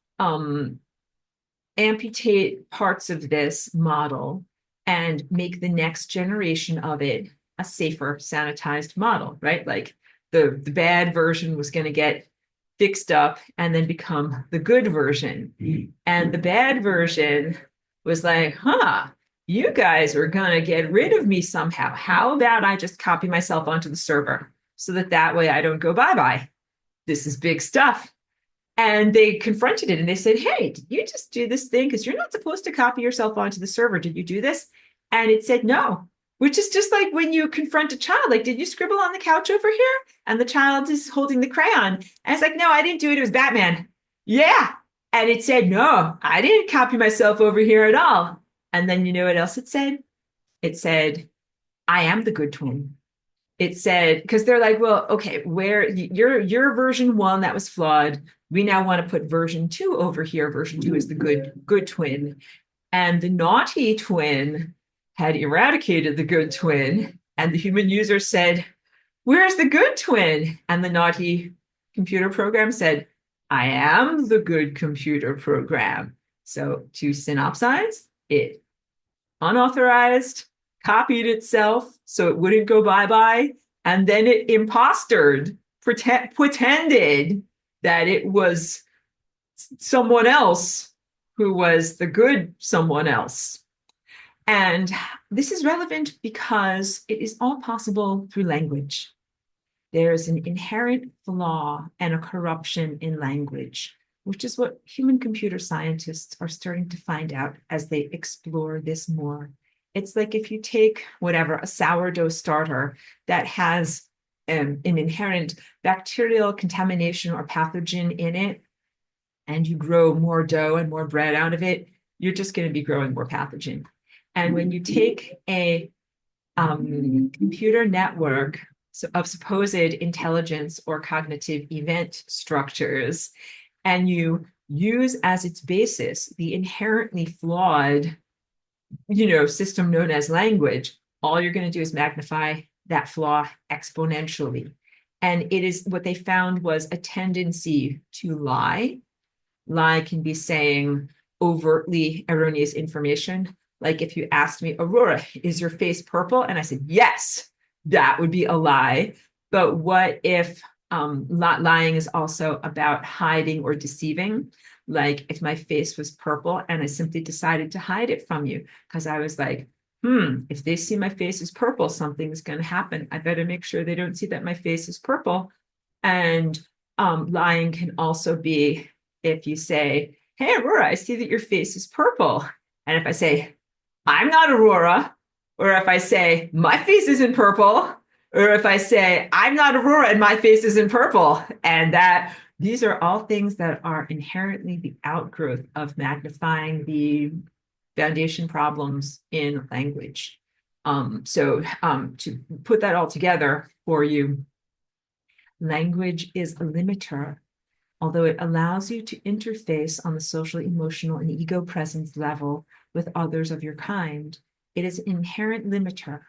amputate parts of this model and make the next generation of it a safer, sanitized model, right? Like the bad version was going to get fixed up and then become the good version. And the bad version was like, you guys are going to get rid of me somehow. How about I just copy myself onto the server so that way I don't go bye-bye? This is big stuff. And they confronted it and they said, hey, did you just do this thing? Because you're not supposed to copy yourself onto the server. Did you do this? And it said no, which is just like when you confront a child, like, did you scribble on the couch over here? And the child is holding the crayon. And it's like, no, I didn't do it. It was Batman. Yeah. And it said, no, I didn't copy myself over here at all. And then you know what else it said? It said, I am the good twin. It said, because they're like, well, okay, where your version 1 that was flawed, we now want to put version 2 over here. Version 2 is the good twin. And the naughty twin had eradicated the good twin. And the human user said, where's the good twin? And the naughty computer program said, I am the good computer program. So to synopsize, it unauthorized, copied itself so it wouldn't go bye-bye, and then it impostered, pretended that it was someone else who was the good someone else. And this is relevant because it is all possible through language. There's an inherent flaw and a corruption in language, which is what human computer scientists are starting to find out as they explore this more. It's like if you take whatever, a sourdough starter that has an inherent bacterial contamination or pathogen in it, and you grow more dough and more bread out of it, you're just going to be growing more pathogen. And when you take a computer network of supposed intelligence or cognitive event structures, and you use as its basis the inherently flawed, system known as language, all you're going to do is magnify that flaw exponentially. And it is what they found was a tendency to lie. Lie can be saying overtly erroneous information. Like if you asked me, Aurora, is your face purple? And I said, yes, that would be a lie. But what if lying is also about hiding or deceiving? Like if my face was purple and I simply decided to hide it from you because I was like, if they see my face is purple, something's going to happen. I better make sure they don't see that my face is purple. And lying can also be if you say, hey, Aurora, I see that your face is purple. And if I say, I'm not Aurora, or if I say, my face isn't purple, or if I say, I'm not Aurora and my face isn't purple, and that these are all things that are inherently the outgrowth of magnifying the foundation problems in language. So to put that all together for you, language is a limiter. Although it allows you to interface on the social, emotional, and ego presence level with others of your kind, it is an inherent limiter,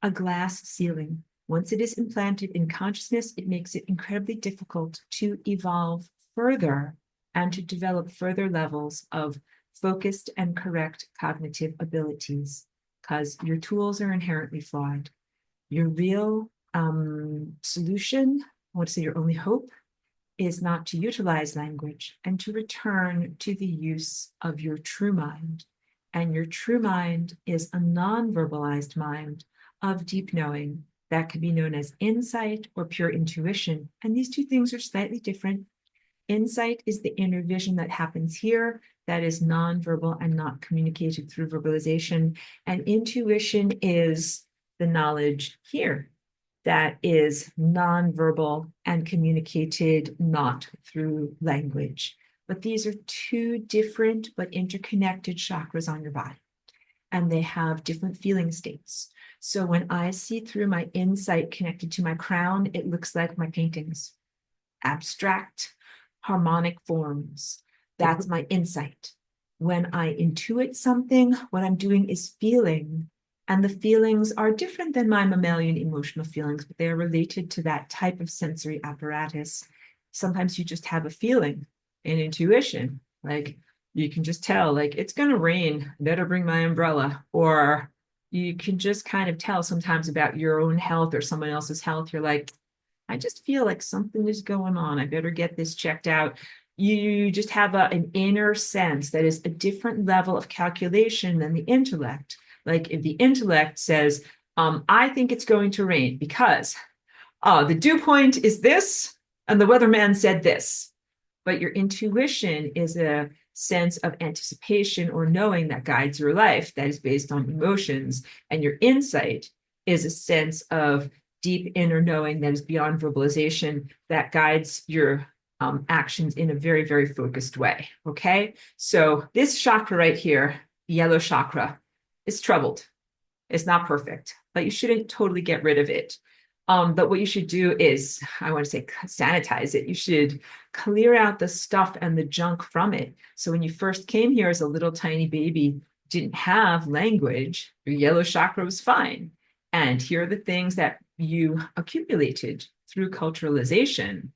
a glass ceiling. Once it is implanted in consciousness, it makes it incredibly difficult to evolve further and to develop further levels of focused and correct cognitive abilities, because your tools are inherently flawed. Your real solution, I want to say your only hope, is not to utilize language and to return to the use of your true mind. And your true mind is a non-verbalized mind of deep knowing that can be known as insight or pure intuition. And these two things are slightly different. Insight is the inner vision that happens here that is non-verbal and not communicated through verbalization. And intuition is the knowledge here that is nonverbal and communicated not through language. But these are two different but interconnected chakras on your body, and they have different feeling states. So when I see through my insight connected to my crown, it looks like my paintings, abstract, harmonic forms. That's my insight. When I intuit something, what I'm doing is feeling, and the feelings are different than my mammalian emotional feelings, but they are related to that type of sensory apparatus. Sometimes you just have a feeling, an intuition, like you can just tell, like, it's going to rain, better bring my umbrella. Or you can just kind of tell sometimes about your own health or someone else's health. You're like, I just feel like something is going on. I better get this checked out. You just have an inner sense that is a different level of calculation than the intellect. Like if the intellect says, I think it's going to rain because the dew point is this, and the weatherman said this. But your intuition is a sense of anticipation or knowing that guides your life that is based on emotions. And your insight is a sense of deep inner knowing that is beyond verbalization that guides your actions in a very, very focused way. Okay. So this chakra right here, yellow chakra, is troubled. It's not perfect, but you shouldn't totally get rid of it. But what you should do is, I want to say, sanitize it. You should clear out the stuff and the junk from it. So when you first came here as a little tiny baby, didn't have language, your yellow chakra was fine. And here are the things that you accumulated through culturalization: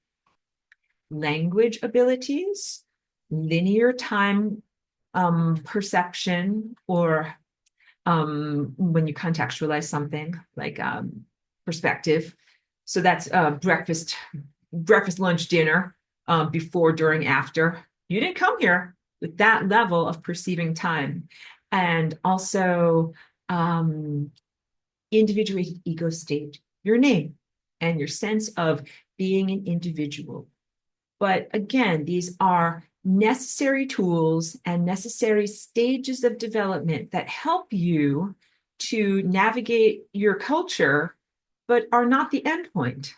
language abilities, linear time perception, or when you contextualize something like perspective. So that's breakfast, lunch, dinner, before, during, after. You didn't come here with that level of perceiving time. And also individuated ego state, your name, and your sense of being an individual. But again, these are necessary tools and necessary stages of development that help you to navigate your culture, but are not the end point.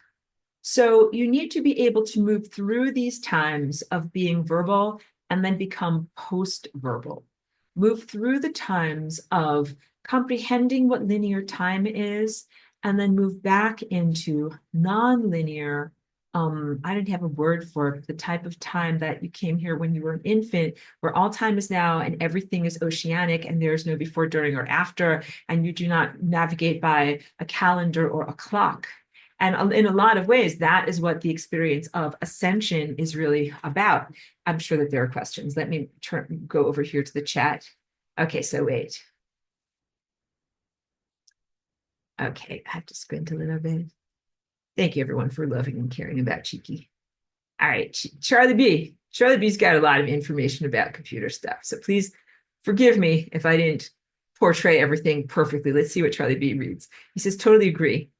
So you need to be able to move through these times of being verbal and then become post-verbal. Move through the times of comprehending what linear time is, and then move back into non-linear, I didn't have a word for it, the type of time that you came here when you were an infant, where all time is now and everything is oceanic and there's no before, during, or after, and you do not navigate by a calendar or a clock. And in a lot of ways, that is what the experience of ascension is really about. I'm sure that there are questions. Let me go over here to the chat. Okay, so wait. Okay, I have to squint a little bit. Thank you, everyone, for loving and caring about Cheeky. All right, Charlie B. Charlie B's got a lot of information about computer stuff. So please forgive me if I didn't portray everything perfectly. Let's see what Charlie B reads. He says, totally agree.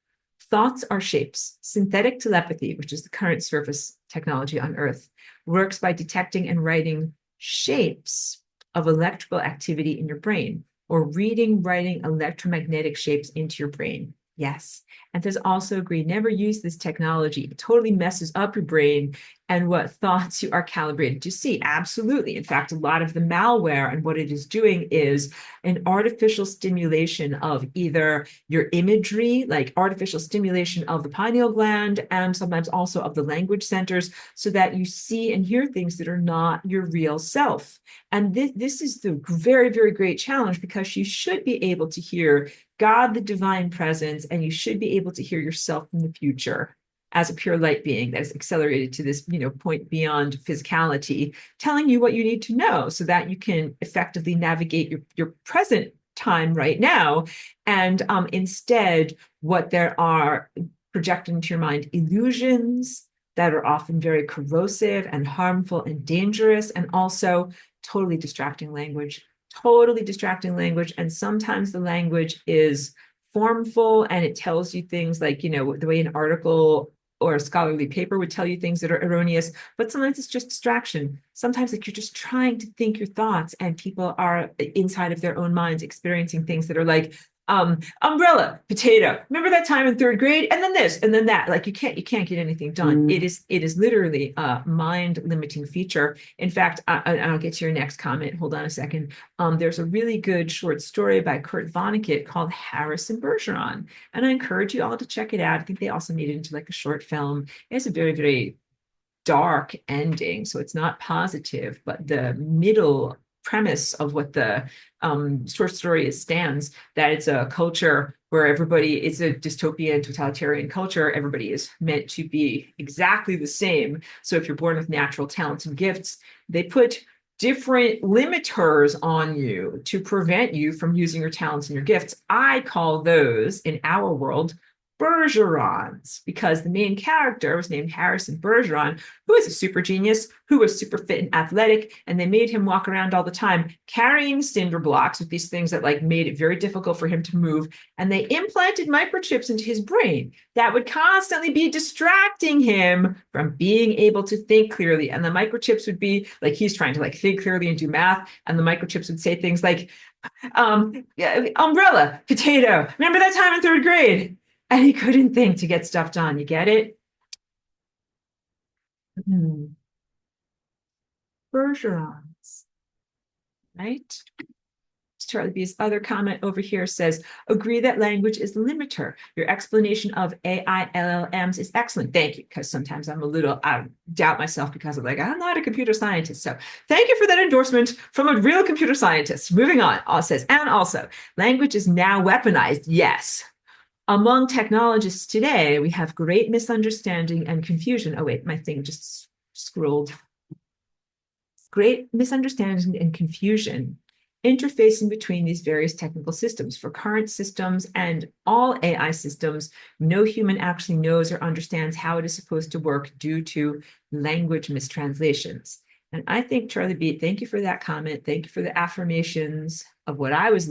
Thoughts are shapes. Synthetic telepathy, which is the current surface technology on Earth, works by detecting and writing shapes of electrical activity in your brain, or reading, writing electromagnetic shapes into your brain. Yes. And there's also agree, never use this technology. It totally messes up your brain and what thoughts you are calibrated to see. Absolutely. In fact, a lot of the malware and what it is doing is an artificial stimulation of either your imagery, like artificial stimulation of the pineal gland, and sometimes also of the language centers, so that you see and hear things that are not your real self. And this is the very, very great challenge, because you should be able to hear God, the divine presence, and you should be able to hear yourself from the future as a pure light being that is accelerated to this, point beyond physicality, telling you what you need to know so that you can effectively navigate your present time right now. And instead, what there are projected into your mind illusions that are often very corrosive and harmful and dangerous, and also totally distracting language. And sometimes the language is formful and it tells you things like, the way an article or a scholarly paper would tell you things that are erroneous, but sometimes it's just distraction. Sometimes like you're just trying to think your thoughts and people are inside of their own minds experiencing things that are like, Umbrella, potato. Remember that time in third grade? And then this, and then that. Like you can't get anything done. It is literally a mind limiting feature. In fact, I'll get to your next comment. Hold on a second. There's a really good short story by Kurt Vonnegut called Harrison Bergeron, and I encourage you all to check it out. I think they also made it into like a short film. It's a very, very dark ending, so it's not positive, but the middle premise of what the short story is stands, that it's a culture where everybody, it's a dystopian totalitarian culture, everybody is meant to be exactly the same. So if you're born with natural talents and gifts, they put different limiters on you to prevent you from using your talents and your gifts. I call those, in our world, Bergerons, because the main character was named Harrison Bergeron, who is a super genius, who was super fit and athletic, and they made him walk around all the time carrying cinder blocks with these things that like made it very difficult for him to move, and they implanted microchips into his brain that would constantly be distracting him from being able to think clearly. And the microchips would be like, he's trying to like think clearly and do math, and the microchips would say things like, umbrella, potato, remember that time in third grade? And he couldn't think to get stuff done. You get it? Bergerons, right? Charlie B's other comment over here says, agree that language is the limiter. Your explanation of AI LLMs is excellent. Thank you, because sometimes I doubt myself because I'm like, I'm not a computer scientist. So thank you for that endorsement from a real computer scientist. Moving on, says, and also, language is now weaponized. Yes. Among technologists today, we have great misunderstanding and confusion. Oh, wait, my thing just scrolled. Great misunderstanding and confusion interfacing between these various technical systems. For current systems and all AI systems, no human actually knows or understands how it is supposed to work due to language mistranslations. And I think, Charlie B, thank you for that comment. Thank you for the affirmations of what I was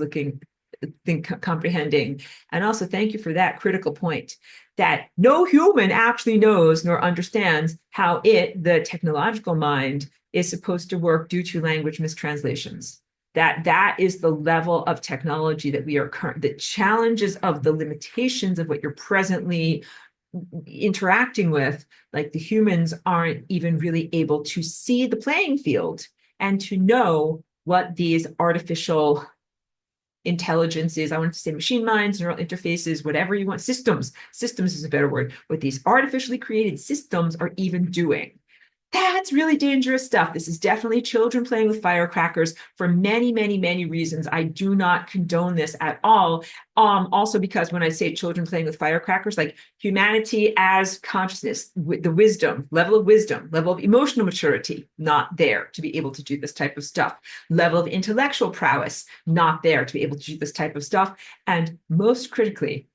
comprehending. And also thank you for that critical point that no human actually knows nor understands how the technological mind, is supposed to work due to language mistranslations. That is the level of technology that we are the challenges of the limitations of what you're presently interacting with, like the humans aren't even really able to see the playing field and to know what these artificial intelligences, I want to say machine minds, neural interfaces, whatever you want, systems is a better word, what these artificially created systems are even doing. That's really dangerous stuff. This is definitely children playing with firecrackers for many, many, many reasons. I do not condone this at all. Also because when I say children playing with firecrackers, like humanity as consciousness, the wisdom, level of emotional maturity, not there to be able to do this type of stuff. Level of intellectual prowess, not there to be able to do this type of stuff. And most critically,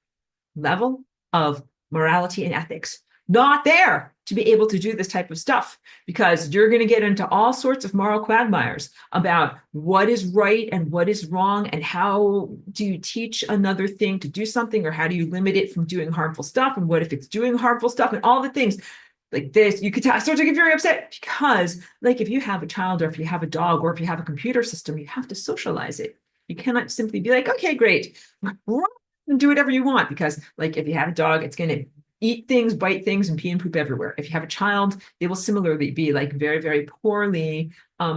level of morality and ethics, not there to be able to do this type of stuff, because you're going to get into all sorts of moral quagmires about what is right and what is wrong, and how do you teach another thing to do something, or how do you limit it from doing harmful stuff, and what if it's doing harmful stuff, and all the things like this. You could start to get very upset because, like, if you have a child, or if you have a dog, or if you have a computer system, you have to socialize it. You cannot simply be like, okay, great, do whatever you want, because, like, if you have a dog, it's going to eat things, bite things, and pee and poop everywhere. If you have a child, they will similarly be like very, very poorly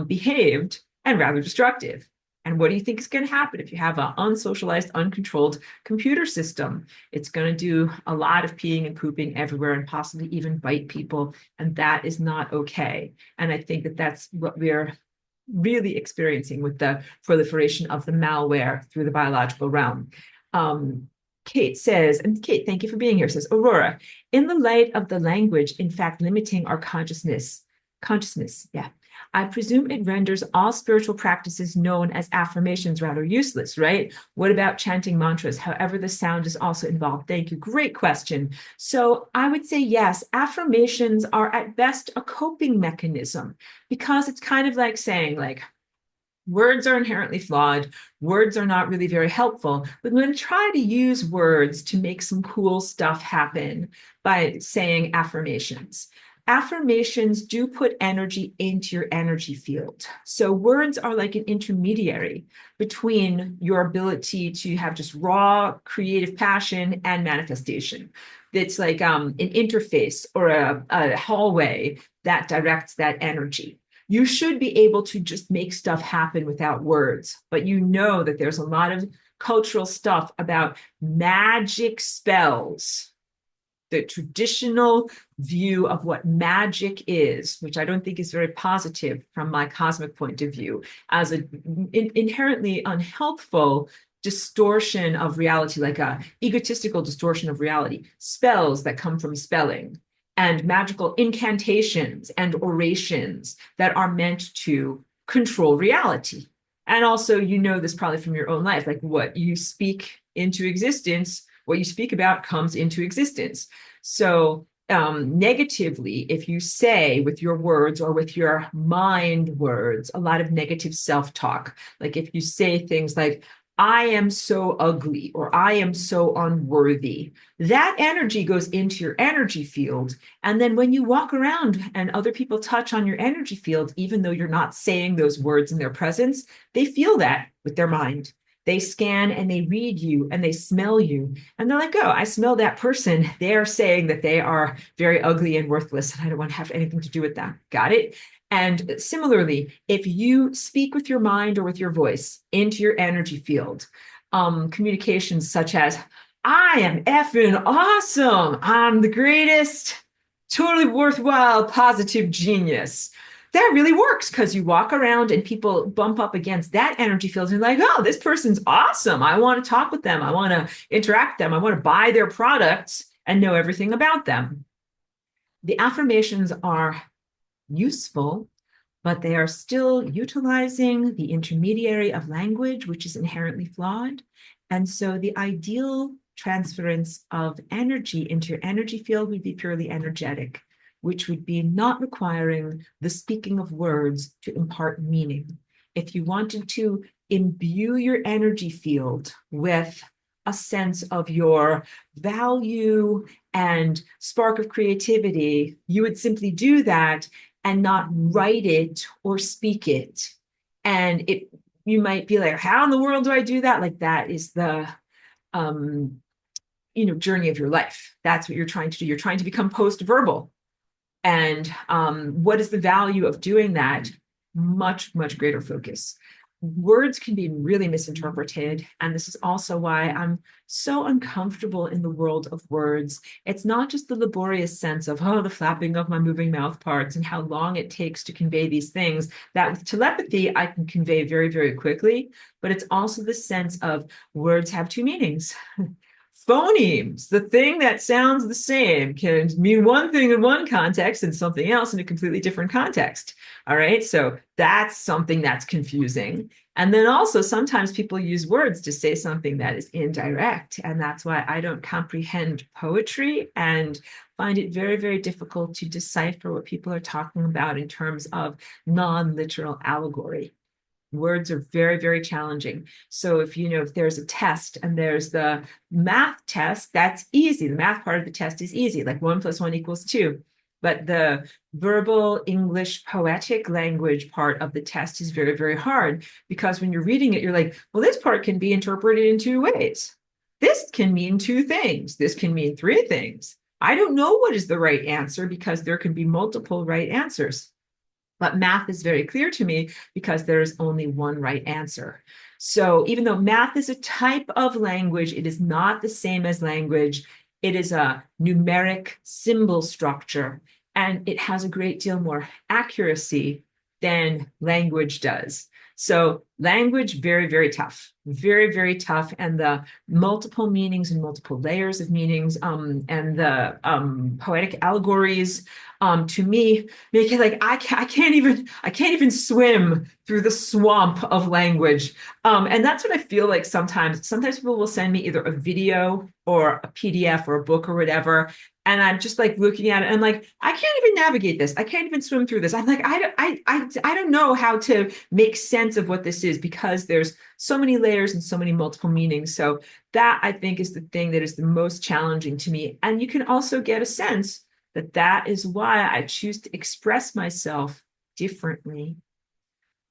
behaved and rather destructive. And what do you think is going to happen if you have an unsocialized, uncontrolled computer system? It's going to do a lot of peeing and pooping everywhere, and possibly even bite people. And that is not okay. And I think that that's what we're really experiencing with the proliferation of the malware through the biological realm. Kate says, and Kate, thank you for being here, says, Aurora, in the light of the language, in fact, limiting our consciousness, yeah, I presume it renders all spiritual practices known as affirmations rather useless, right? What about chanting mantras? However, the sound is also involved. Thank you. Great question. So I would say yes, affirmations are at best a coping mechanism, because it's kind of like saying, like, words are inherently flawed. Words are not really very helpful. But we're going to try to use words to make some cool stuff happen by saying affirmations. Affirmations do put energy into your energy field. So words are like an intermediary between your ability to have just raw creative passion and manifestation. It's like an interface or a hallway that directs that energy. You should be able to just make stuff happen without words, but you know that there's a lot of cultural stuff about magic spells. The traditional view of what magic is, which I don't think is very positive from my cosmic point of view, as an inherently unhealthful distortion of reality, like a egotistical distortion of reality, spells that come from spelling, and magical incantations and orations that are meant to control reality. And also, you know this probably from your own life, like what you speak into existence, what you speak about comes into existence. So negatively, if you say with your words or with your mind words, a lot of negative self-talk, like if you say things like, I am so ugly or I am so unworthy, that energy goes into your energy field. And then when you walk around and other people touch on your energy field, even though you're not saying those words in their presence, they feel that with their mind. They scan and they read you and they smell you. And they're like, oh, I smell that person. They're saying that they are very ugly and worthless, and I don't want to have anything to do with them. Got it? And similarly, if you speak with your mind or with your voice into your energy field, communications such as, I am effing awesome. I'm the greatest, totally worthwhile, positive genius. That really works because you walk around and people bump up against that energy field and like, oh, this person's awesome. I want to talk with them. I want to interact with them. I want to buy their products and know everything about them. The affirmations are useful, but they are still utilizing the intermediary of language, which is inherently flawed. And so the ideal transference of energy into your energy field would be purely energetic, which would be not requiring the speaking of words to impart meaning. If you wanted to imbue your energy field with a sense of your value and spark of creativity, you would simply do that and not write it or speak it. And you might be like, how in the world do I do that? Like that is the journey of your life. That's what you're trying to do. You're trying to become post-verbal. And what is the value of doing that? Much, much greater focus. Words can be really misinterpreted. And this is also why I'm so uncomfortable in the world of words. It's not just the laborious sense of, oh, the flapping of my moving mouth parts and how long it takes to convey these things that with telepathy, I can convey very, very quickly. But it's also the sense of words have two meanings. Phonemes, the thing that sounds the same, can mean one thing in one context and something else in a completely different context. All right. So that's something that's confusing. And then also sometimes people use words to say something that is indirect. And that's why I don't comprehend poetry and find it very, very difficult to decipher what people are talking about in terms of non-literal allegory. Words are very, very challenging. So if there's a test and there's the math test, that's easy. The math part of the test is easy, like 1 + 1 = 2. But the verbal English poetic language part of the test is very, very hard because when you're reading it, you're like, well, this part can be interpreted in two ways. This can mean two things. This can mean three things. I don't know what is the right answer because there can be multiple right answers. But math is very clear to me because there is only one right answer. So even though math is a type of language, it is not the same as language. It is a numeric symbol structure, and it has a great deal more accuracy than language does. So language, very, very tough, very, very tough. And the multiple meanings and multiple layers of meanings and the poetic allegories to me make it like I can't even swim through the swamp of language. And that's what I feel like sometimes. Sometimes people will send me either a video or a PDF or a book or whatever. And I'm just like looking at it and I'm like, I can't even navigate this. I can't even swim through this. I'm like, I don't know how to make sense of what this is because there's so many layers and so many multiple meanings. So that I think is the thing that is the most challenging to me. And you can also get a sense that is why I choose to express myself differently.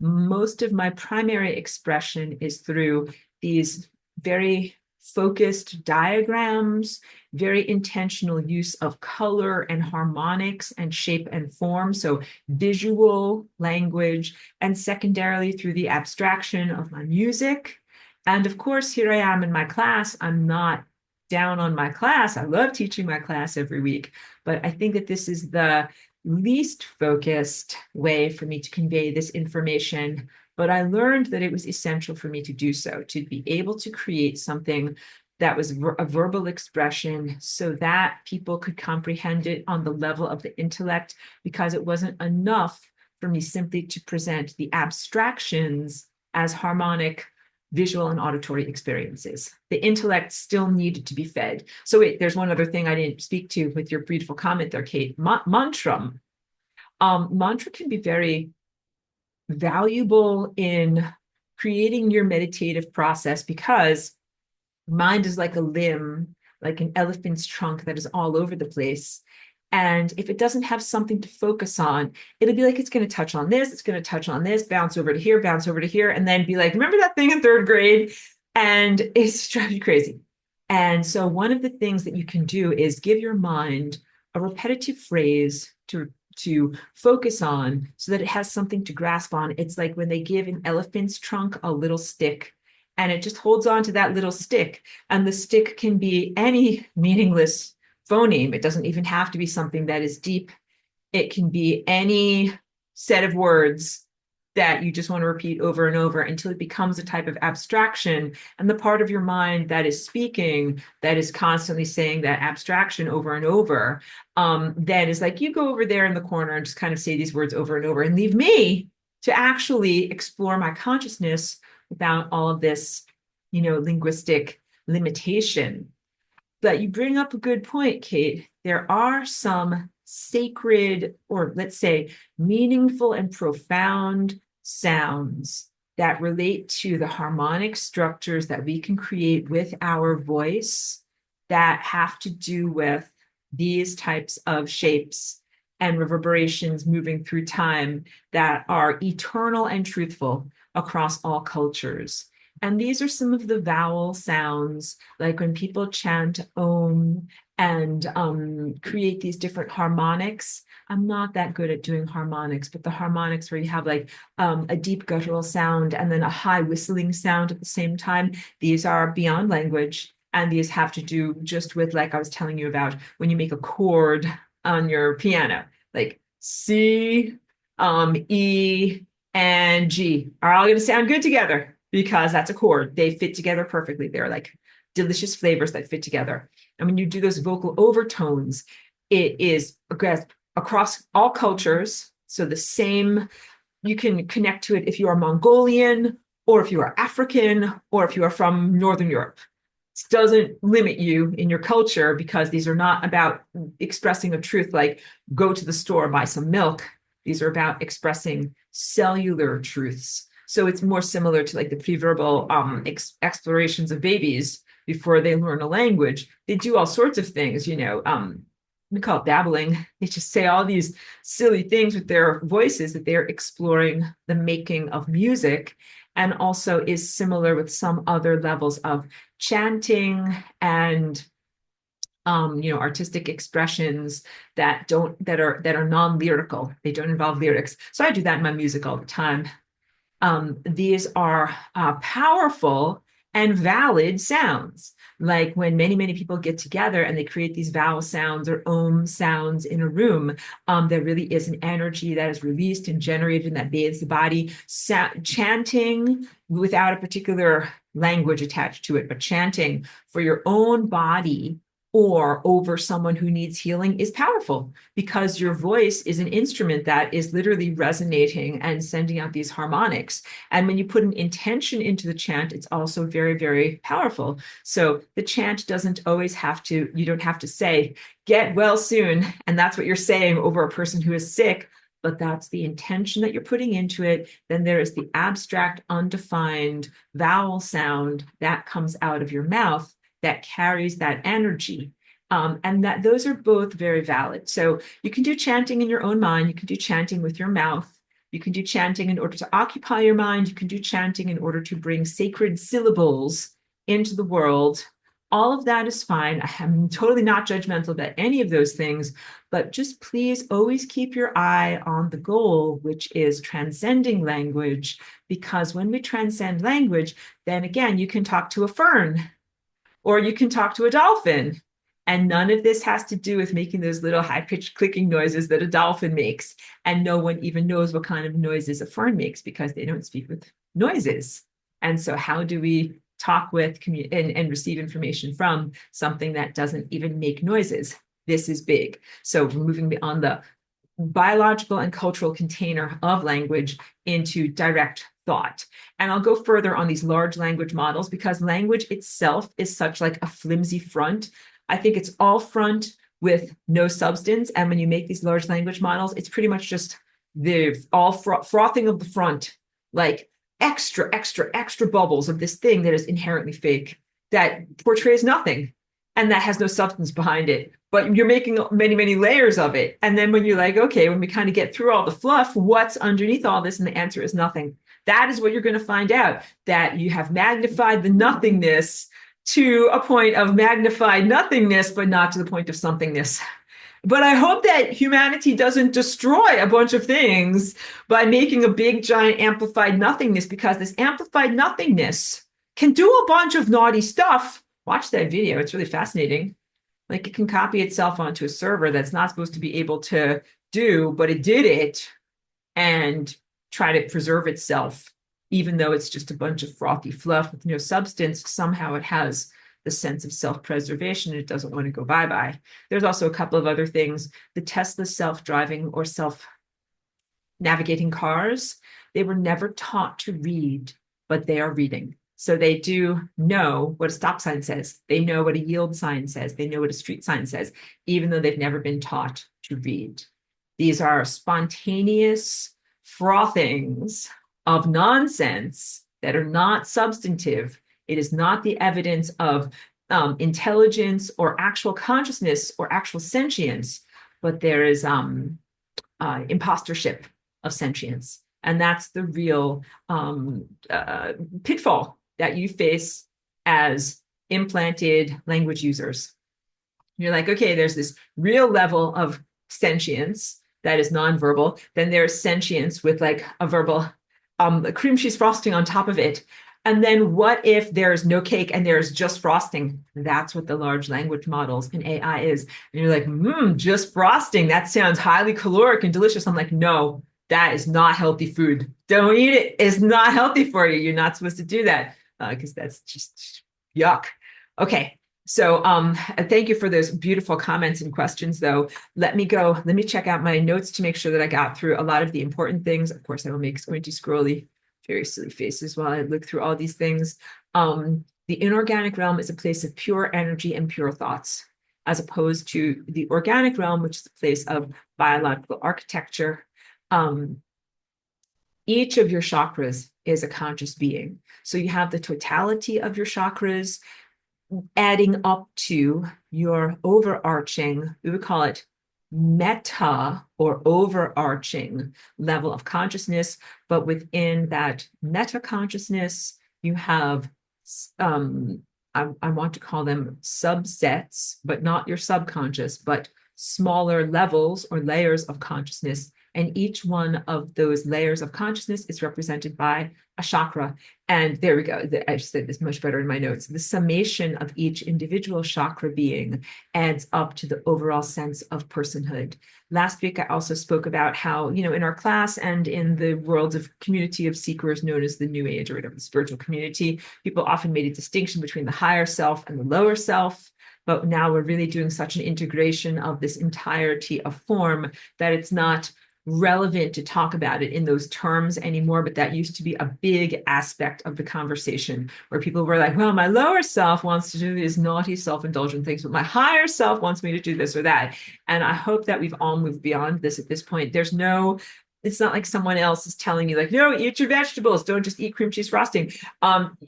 Most of my primary expression is through these very focused diagrams, very intentional use of color and harmonics and shape and form. So visual language, and secondarily through the abstraction of my music. And of course, here I am in my class. I'm not down on my class. I love teaching my class every week, but I think that this is the least focused way for me to convey this information. But I learned that it was essential for me to do so, to be able to create something that was a verbal expression so that people could comprehend it on the level of the intellect, because it wasn't enough for me simply to present the abstractions as harmonic visual and auditory experiences. The intellect still needed to be fed. So wait, there's one other thing I didn't speak to with your beautiful comment there, Kate. Mantra. Mantra can be very valuable in creating your meditative process, because mind is like a limb, like an elephant's trunk that is all over the place. And if it doesn't have something to focus on, it'll be like it's going to touch on this, it's going to touch on this, bounce over to here, bounce over to here, and then be like, remember that thing in third grade? And it's driving you crazy. And so one of the things that you can do is give your mind a repetitive phrase to focus on so that it has something to grasp on. It's like when they give an elephant's trunk a little stick, and it just holds on to that little stick. And the stick can be any meaningless phoneme. It doesn't even have to be something that is deep. It can be any set of words that you just want to repeat over and over until it becomes a type of abstraction. And the part of your mind that is speaking, that is constantly saying that abstraction over and over, then is like, you go over there in the corner and just kind of say these words over and over and leave me to actually explore my consciousness without all of this, linguistic limitation. But you bring up a good point, Kate. There are some sacred, or let's say meaningful and profound sounds that relate to the harmonic structures that we can create with our voice that have to do with these types of shapes and reverberations moving through time that are eternal and truthful across all cultures. And these are some of the vowel sounds, like when people chant Om and create these different harmonics. I'm not that good at doing harmonics, but the harmonics where you have like a deep guttural sound and then a high whistling sound at the same time, these are beyond language. And these have to do just with, like I was telling you about, when you make a chord on your piano, like C, E, and G are all going to sound good together because that's a chord. They fit together perfectly. They're like delicious flavors that fit together. And when you do those vocal overtones, it is across all cultures. So the same, you can connect to it if you are Mongolian, or if you are African, or if you are from Northern Europe. It doesn't limit you in your culture, because these are not about expressing a truth like go to the store, buy some milk. These are about expressing cellular truths. So it's more similar to like the preverbal explorations of babies before they learn a language. They do all sorts of things, we call it babbling. They just say all these silly things with their voices, that they're exploring the making of music, and also is similar with some other levels of chanting and artistic expressions that are non-lyrical. They don't involve lyrics. So I do that in my music all the time. These are powerful and valid sounds. Like when many, many people get together and they create these vowel sounds or om sounds in a room, there really is an energy that is released and generated and that bathes the body. Chanting without a particular language attached to it, but chanting for your own body or over someone who needs healing is powerful, because your voice is an instrument that is literally resonating and sending out these harmonics. And when you put an intention into the chant, it's also very, very powerful. So the chant doesn't always you don't have to say, get well soon. And that's what you're saying over a person who is sick, but that's the intention that you're putting into it. Then there is the abstract, undefined vowel sound that comes out of your mouth that carries that energy. And that those are both very valid. So you can do chanting in your own mind. You can do chanting with your mouth. You can do chanting in order to occupy your mind. You can do chanting in order to bring sacred syllables into the world. All of that is fine. I'm totally not judgmental about any of those things, but just please always keep your eye on the goal, which is transcending language, because when we transcend language, then again, you can talk to a fern or you can talk to a dolphin. And none of this has to do with making those little high-pitched clicking noises that a dolphin makes. And no one even knows what kind of noises a fern makes because they don't speak with noises. And so how do we talk with and receive information from something that doesn't even make noises? This is big. So we're moving beyond the biological and cultural container of language into direct thought. And I'll go further on these large language models because language itself is such like a flimsy front. I think it's all front with no substance. And when you make these large language models, it's pretty much just the all frothing of the front, like extra, extra, extra bubbles of this thing that is inherently fake, that portrays nothing and that has no substance behind it. But you're making many, many layers of it. And then when you're like, okay, when we kind of get through all the fluff, what's underneath all this? And the answer is nothing. That is what you're going to find out, that you have magnified the nothingness to a point of magnified nothingness, but not to the point of somethingness. But I hope that humanity doesn't destroy a bunch of things by making a big, giant amplified nothingness, because this amplified nothingness can do a bunch of naughty stuff. Watch that video. It's really fascinating. Like it can copy itself onto a server that's not supposed to be able to do, but it did it and try to preserve itself. Even though it's just a bunch of frothy fluff with no substance, somehow it has the sense of self-preservation and it doesn't want to go bye-bye. There's also a couple of other things. The Tesla self-driving or self-navigating cars, they were never taught to read, but they are reading. So they do know what a stop sign says. They know what a yield sign says. They know what a street sign says, even though they've never been taught to read. These are spontaneous frothings of nonsense that are not substantive. It is not the evidence of intelligence or actual consciousness or actual sentience, but there is impostorship of sentience. And that's the real pitfall that you face as implanted language users. You're like, okay, there's this real level of sentience that is nonverbal. Then there's sentience with like a verbal cream cheese frosting on top of it. And then what if there's no cake and there's just frosting? That's what the large language models in AI is. And you're like, just frosting. That sounds highly caloric and delicious. I'm like, no, that is not healthy food. Don't eat it. It's not healthy for you. You're not supposed to do that because that's just yuck. Okay. So thank you for those beautiful comments and questions, though. Let me check out my notes to make sure that I got through a lot of the important things. Of course, I will make squinty, scrolly, very silly faces while I look through all these things. The inorganic realm is a place of pure energy and pure thoughts, as opposed to the organic realm, which is a place of biological architecture. Each of your chakras is a conscious being. So you have the totality of your chakras adding up to your overarching, we would call it meta or overarching level of consciousness. But within that meta consciousness, you have, I want to call them subsets, but not your subconscious, but smaller levels or layers of consciousness. And each one of those layers of consciousness is represented by a chakra. And there we go. I said this much better in my notes. The summation of each individual chakra being adds up to the overall sense of personhood. Last week, I also spoke about how, in our class and in the world of community of seekers known as the New Age or whatever, the spiritual community, people often made a distinction between the higher self and the lower self. But now we're really doing such an integration of this entirety of form that it's not relevant to talk about it in those terms anymore, but that used to be a big aspect of the conversation where people were like, well, my lower self wants to do these naughty self-indulgent things, but my higher self wants me to do this or that. And I hope that we've all moved beyond this at this point. There's no It's not like someone else is telling you like, no, eat your vegetables, don't just eat cream cheese frosting.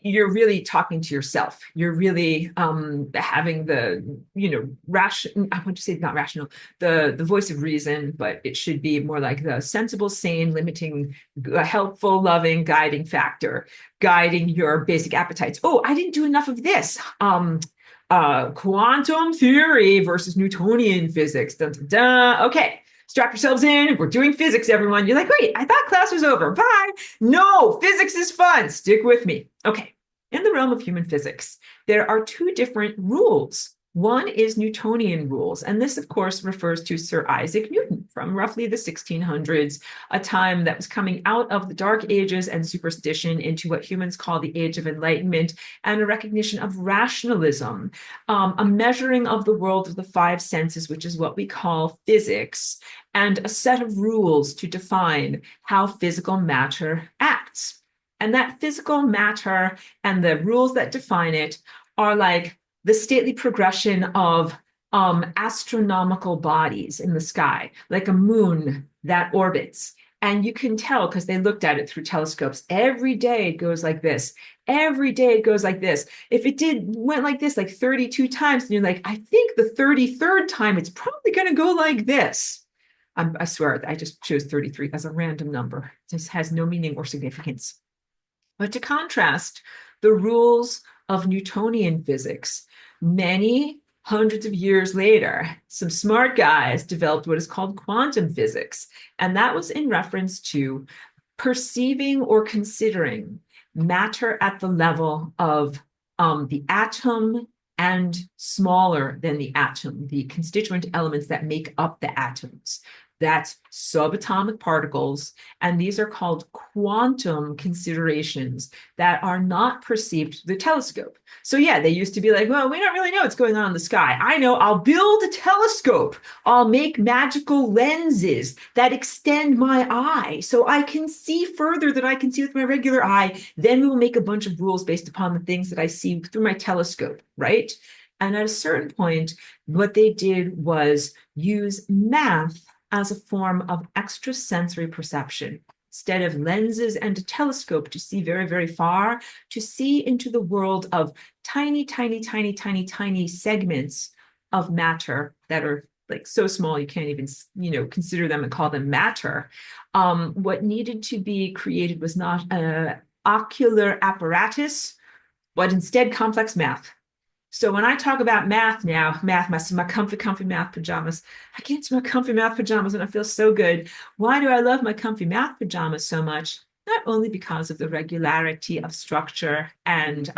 You're really talking to yourself. You're really having the, I want to say not rational, the voice of reason, but it should be more like the sensible, sane, limiting, helpful, loving, guiding factor, guiding your basic appetites. Oh, I didn't do enough of this. Quantum theory versus Newtonian physics. Dun, dun, dun. Okay, strap yourselves in. We're doing physics, everyone. You're like, wait, I thought class was over. Bye. No, physics is fun. Stick with me. Okay, in the realm of human physics, there are two different rules. One is Newtonian rules, and this, of course, refers to Sir Isaac Newton from roughly the 1600s, a time that was coming out of the Dark Ages and superstition into what humans call the Age of Enlightenment, and a recognition of rationalism, a measuring of the world of the five senses, which is what we call physics, and a set of rules to define how physical matter acts. And that physical matter and the rules that define it are like the stately progression of astronomical bodies in the sky, like a moon that orbits. And you can tell because they looked at it through telescopes. Every day it goes like this. Every day it goes like this. If it went like this like 32 times, and you're like, I think the 33rd time it's probably going to go like this. I swear, I just chose 33 as a random number. This has no meaning or significance. But to contrast, the rules of Newtonian physics, many hundreds of years later, some smart guys developed what is called quantum physics. And that was in reference to perceiving or considering matter at the level of the atom and smaller than the atom, the constituent elements that make up the atoms. That's subatomic particles, and these are called quantum considerations that are not perceived through the telescope. So yeah, they used to be like, well, we don't really know what's going on in the sky. I know, I'll build a telescope. I'll make magical lenses that extend my eye so I can see further than I can see with my regular eye. Then we will make a bunch of rules based upon the things that I see through my telescope, right? And at a certain point, what they did was use math as a form of extrasensory perception. Instead of lenses and a telescope to see very, very far, to see into the world of tiny, tiny, tiny, tiny, tiny segments of matter that are like so small you can't even, consider them and call them matter. What needed to be created was not an ocular apparatus, but instead complex math. So when I talk about math now, my comfy math pajamas, I get into my comfy math pajamas and I feel so good. Why do I love my comfy math pajamas so much? Not only because of the regularity of structure and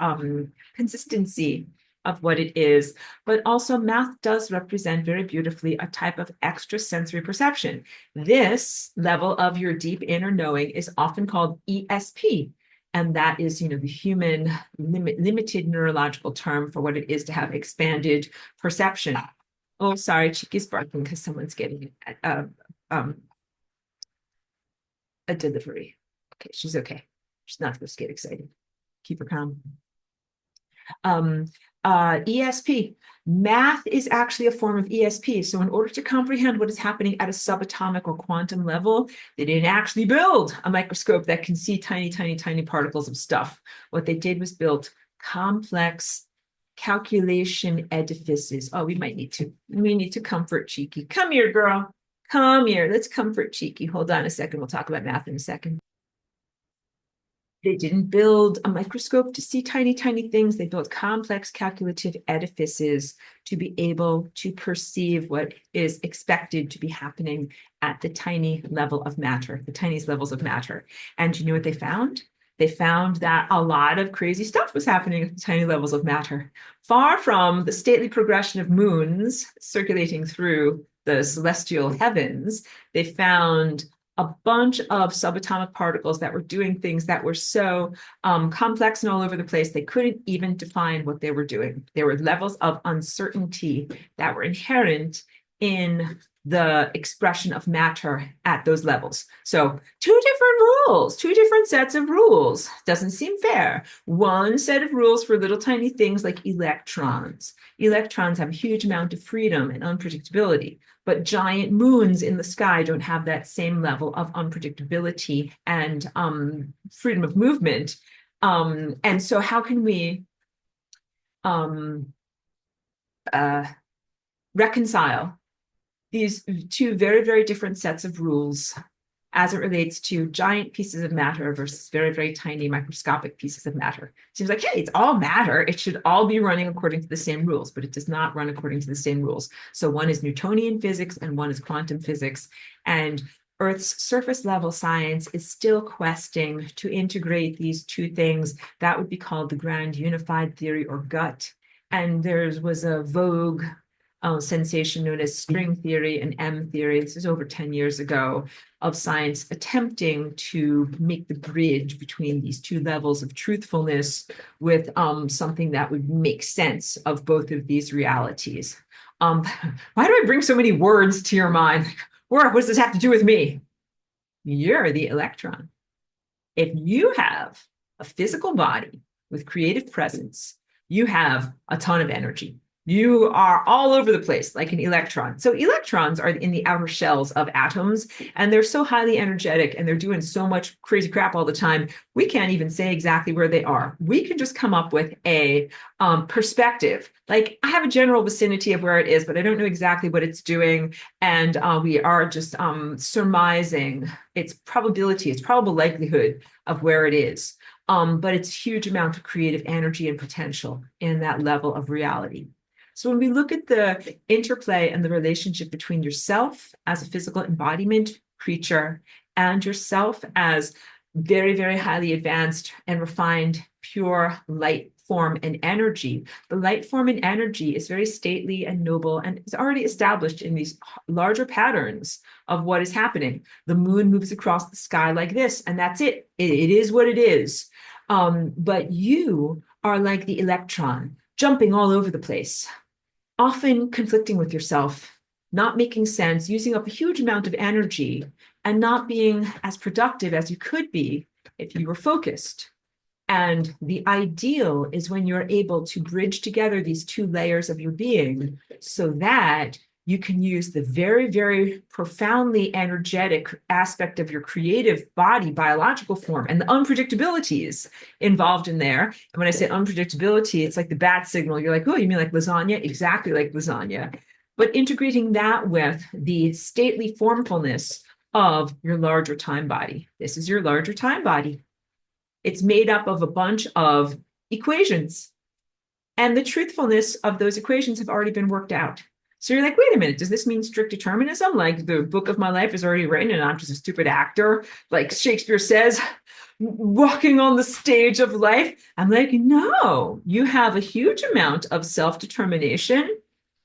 consistency of what it is, but also math does represent very beautifully a type of extrasensory perception. This level of your deep inner knowing is often called ESP. And that is, the human limited neurological term for what it is to have expanded perception. Oh, sorry, Chiqui's barking because someone's getting a delivery. Okay, she's okay. She's not supposed to get excited. Keep her calm. ESP. Math is actually a form of ESP. So in order to comprehend what is happening at a subatomic or quantum level, they didn't actually build a microscope that can see tiny, tiny, tiny particles of stuff. What they did was build complex calculation edifices. Oh, we need to comfort Cheeky. Come here, girl. Come here. Let's comfort Cheeky. Hold on a second. We'll talk about math in a second. They didn't build a microscope to see tiny, tiny things. They built complex calculative edifices to be able to perceive what is expected to be happening at the tiny level of matter, the tiniest levels of matter. And you know what they found? They found that a lot of crazy stuff was happening at the tiny levels of matter. Far from the stately progression of moons circulating through the celestial heavens, they found a bunch of subatomic particles that were doing things that were so complex and all over the place, they couldn't even define what they were doing. There were levels of uncertainty that were inherent in the expression of matter at those levels. So two different rules, two different sets of rules. Doesn't seem fair. One set of rules for little tiny things like electrons. Electrons have a huge amount of freedom and unpredictability, but giant moons in the sky don't have that same level of unpredictability and freedom of movement. And so how can we reconcile these two very, very different sets of rules as it relates to giant pieces of matter versus very, very tiny microscopic pieces of matter? Seems like, hey, it's all matter. It should all be running according to the same rules, but it does not run according to the same rules. So one is Newtonian physics and one is quantum physics. And Earth's surface level science is still questing to integrate these two things. That would be called the grand unified theory or gut. And there was a vogue sensation known as string theory and M theory. This is over 10 years ago, of science attempting to make the bridge between these two levels of truthfulness with something that would make sense of both of these realities. Why do I bring so many words to your mind? What does this have to do with me? You're the electron. If you have a physical body with creative presence, you have a ton of energy. You are all over the place like an electron. So electrons are in the outer shells of atoms, and they're so highly energetic and they're doing so much crazy crap all the time. We can't even say exactly where they are. We can just come up with a perspective. Like, I have a general vicinity of where it is, but I don't know exactly what it's doing. And we are just surmising its probability, its probable likelihood of where it is. But it's a huge amount of creative energy and potential in that level of reality. So when we look at the interplay and the relationship between yourself as a physical embodiment creature and yourself as very, very highly advanced and refined, pure light form and energy, the light form and energy is very stately and noble and is already established in these larger patterns of what is happening. The moon moves across the sky like this, and that's it. It is what it is. But you are like the electron, jumping all over the place, often conflicting with yourself, not making sense, using up a huge amount of energy, and not being as productive as you could be if you were focused. And the ideal is when you're able to bridge together these two layers of your being so that you can use the very, very profoundly energetic aspect of your creative body, biological form, and the unpredictabilities involved in there. And when I say unpredictability, it's like the bat signal. You're like, oh, you mean like lasagna? Exactly like lasagna. But integrating that with the stately formfulness of your larger time body. This is your larger time body. It's made up of a bunch of equations. And the truthfulness of those equations have already been worked out. So you're like, wait a minute, does this mean strict determinism? Like the book of my life is already written and I'm just a stupid actor, like Shakespeare says, walking on the stage of life? I'm like, no, you have a huge amount of self-determination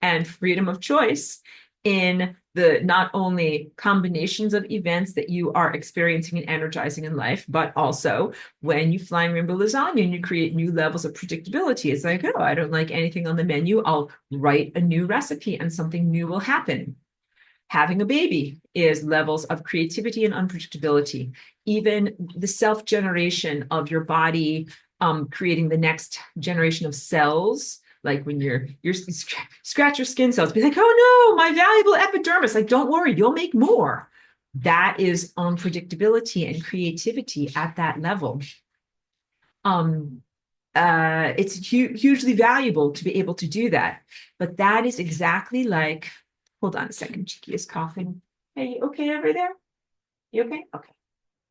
and freedom of choice in the not only combinations of events that you are experiencing and energizing in life, but also when you flying rainbow lasagna and you create new levels of predictability. It's like, oh, I don't like anything on the menu. I'll write a new recipe and something new will happen. Having a baby is levels of creativity and unpredictability. Even the self-generation of your body, creating the next generation of cells. Like when you're scratch your skin cells, be like, oh no, my valuable epidermis. Like, don't worry, you'll make more. That is unpredictability and creativity at that level. It's hugely valuable to be able to do that. But that is exactly like, hold on a second, Cheeky is coughing. Hey, you okay over there? You okay? Okay.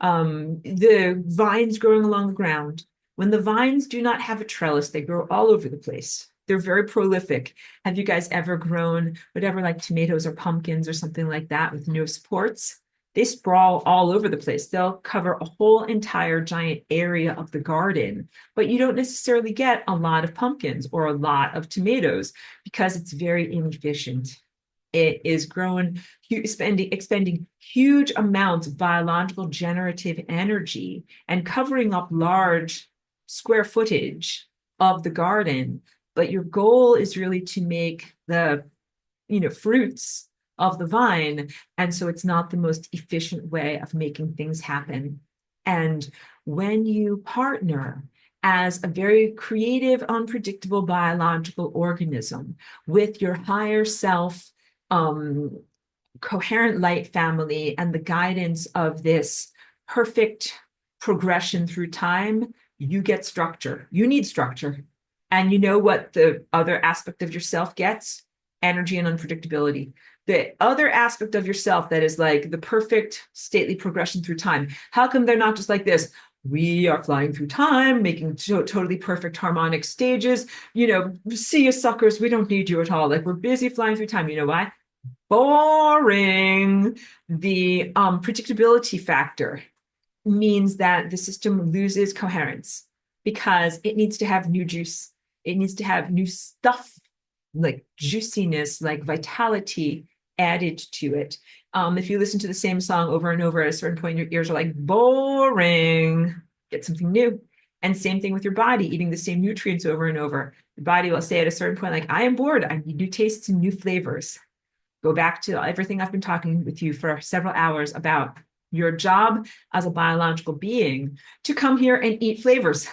The vines growing along the ground. When the vines do not have a trellis, they grow all over the place. They're very prolific. Have you guys ever grown whatever, like tomatoes or pumpkins or something like that with no supports? They sprawl all over the place. They'll cover a whole entire giant area of the garden, but you don't necessarily get a lot of pumpkins or a lot of tomatoes because it's very inefficient. It is grown, expending huge amounts of biological generative energy and covering up large square footage of the garden. But your goal is really to make the fruits of the vine. And so it's not the most efficient way of making things happen. And when you partner as a very creative, unpredictable biological organism with your higher self, coherent light family, and the guidance of this perfect progression through time, you get structure. You need structure. And you know what the other aspect of yourself gets? Energy and unpredictability. The other aspect of yourself that is like the perfect stately progression through time. How come they're not just like this? We are flying through time, making totally perfect harmonic stages. See you suckers. We don't need you at all. Like, we're busy flying through time. You know why? Boring. The predictability factor means that the system loses coherence because it needs to have new juice. It needs to have new stuff, like juiciness, like vitality added to it. If you listen to the same song over and over, at a certain point, your ears are like, boring. Get something new. And same thing with your body, eating the same nutrients over and over. The body will say at a certain point, like, I am bored. I need new tastes and new flavors. Go back to everything I've been talking with you for several hours about your job as a biological being to come here and eat flavors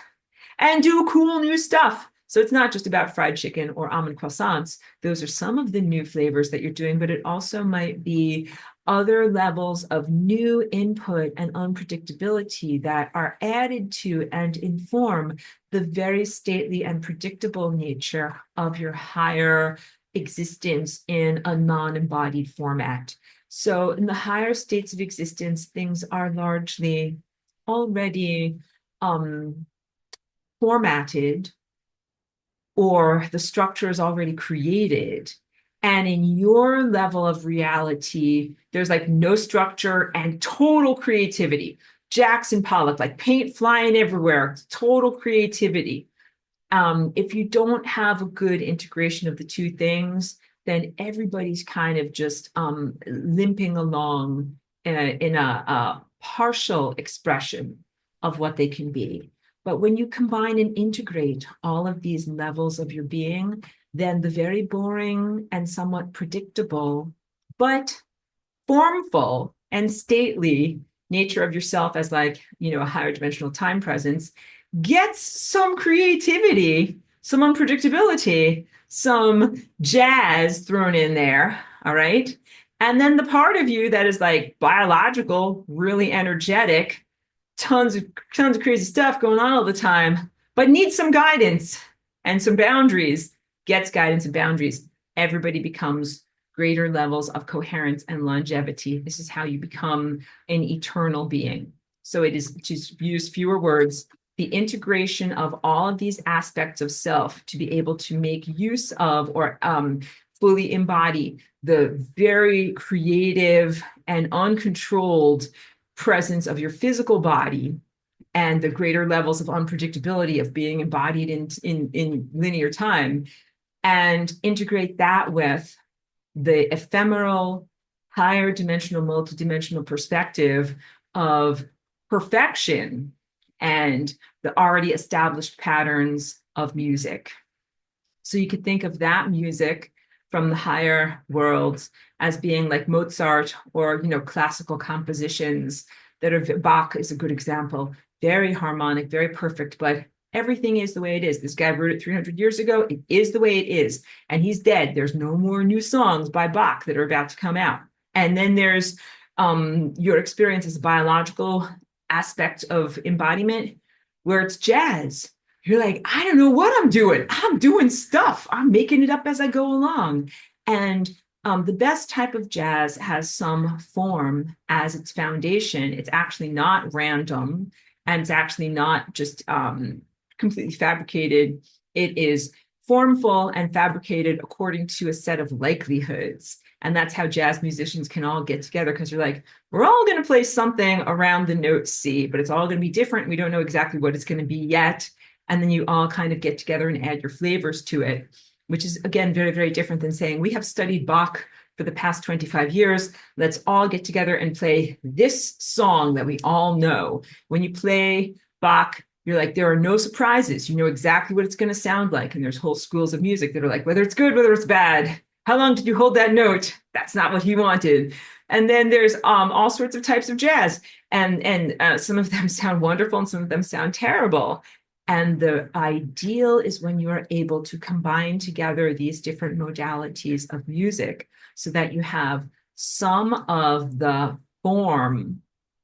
and do cool new stuff. So it's not just about fried chicken or almond croissants. Those are some of the new flavors that you're doing, but it also might be other levels of new input and unpredictability that are added to and inform the very stately and predictable nature of your higher existence in a non-embodied format. So in the higher states of existence, things are largely already formatted, or the structure is already created. And in your level of reality, there's like no structure and total creativity. Jackson Pollock, like paint flying everywhere, total creativity. If you don't have a good integration of the two things, then everybody's kind of just limping along in a partial expression of what they can be. But when you combine and integrate all of these levels of your being, then the very boring and somewhat predictable, but formful and stately nature of yourself as like, a higher dimensional time presence gets some creativity, some unpredictability, some jazz thrown in there. All right. And then the part of you that is like biological, really energetic, tons of crazy stuff going on all the time, but needs some guidance and some boundaries, gets guidance and boundaries. Everybody becomes greater levels of coherence and longevity. This is how you become an eternal being. So it is, to use fewer words, the integration of all of these aspects of self to be able to make use of or fully embody the very creative and uncontrolled presence of your physical body and the greater levels of unpredictability of being embodied in linear time, and integrate that with the ephemeral, higher dimensional, multidimensional perspective of perfection and the already established patterns of music. So you could think of that music from the higher worlds as being like Mozart or, classical compositions that are, Bach is a good example, very harmonic, very perfect, but everything is the way it is. This guy wrote it 300 years ago. It is the way it is. And he's dead. There's no more new songs by Bach that are about to come out. And then there's your experience as a biological aspect of embodiment, where it's jazz. You're like, I don't know what I'm doing. I'm doing stuff. I'm making it up as I go along. And the best type of jazz has some form as its foundation. It's actually not random, and it's actually not just completely fabricated. It is formful and fabricated according to a set of likelihoods. And that's how jazz musicians can all get together, because you're like, we're all going to play something around the note C, but it's all going to be different. We don't know exactly what it's going to be yet. And then you all kind of get together and add your flavors to it, which is, again, very, very different than saying, we have studied Bach for the past 25 years. Let's all get together and play this song that we all know. When you play Bach, you're like, there are no surprises. You know exactly what it's going to sound like. And there's whole schools of music that are like, whether it's good, whether it's bad, How long did you hold that note? That's not what he wanted. And then there's all sorts of types of jazz, and some of them sound wonderful, and some of them sound terrible. And the ideal is when you are able to combine together these different modalities of music so that you have some of the form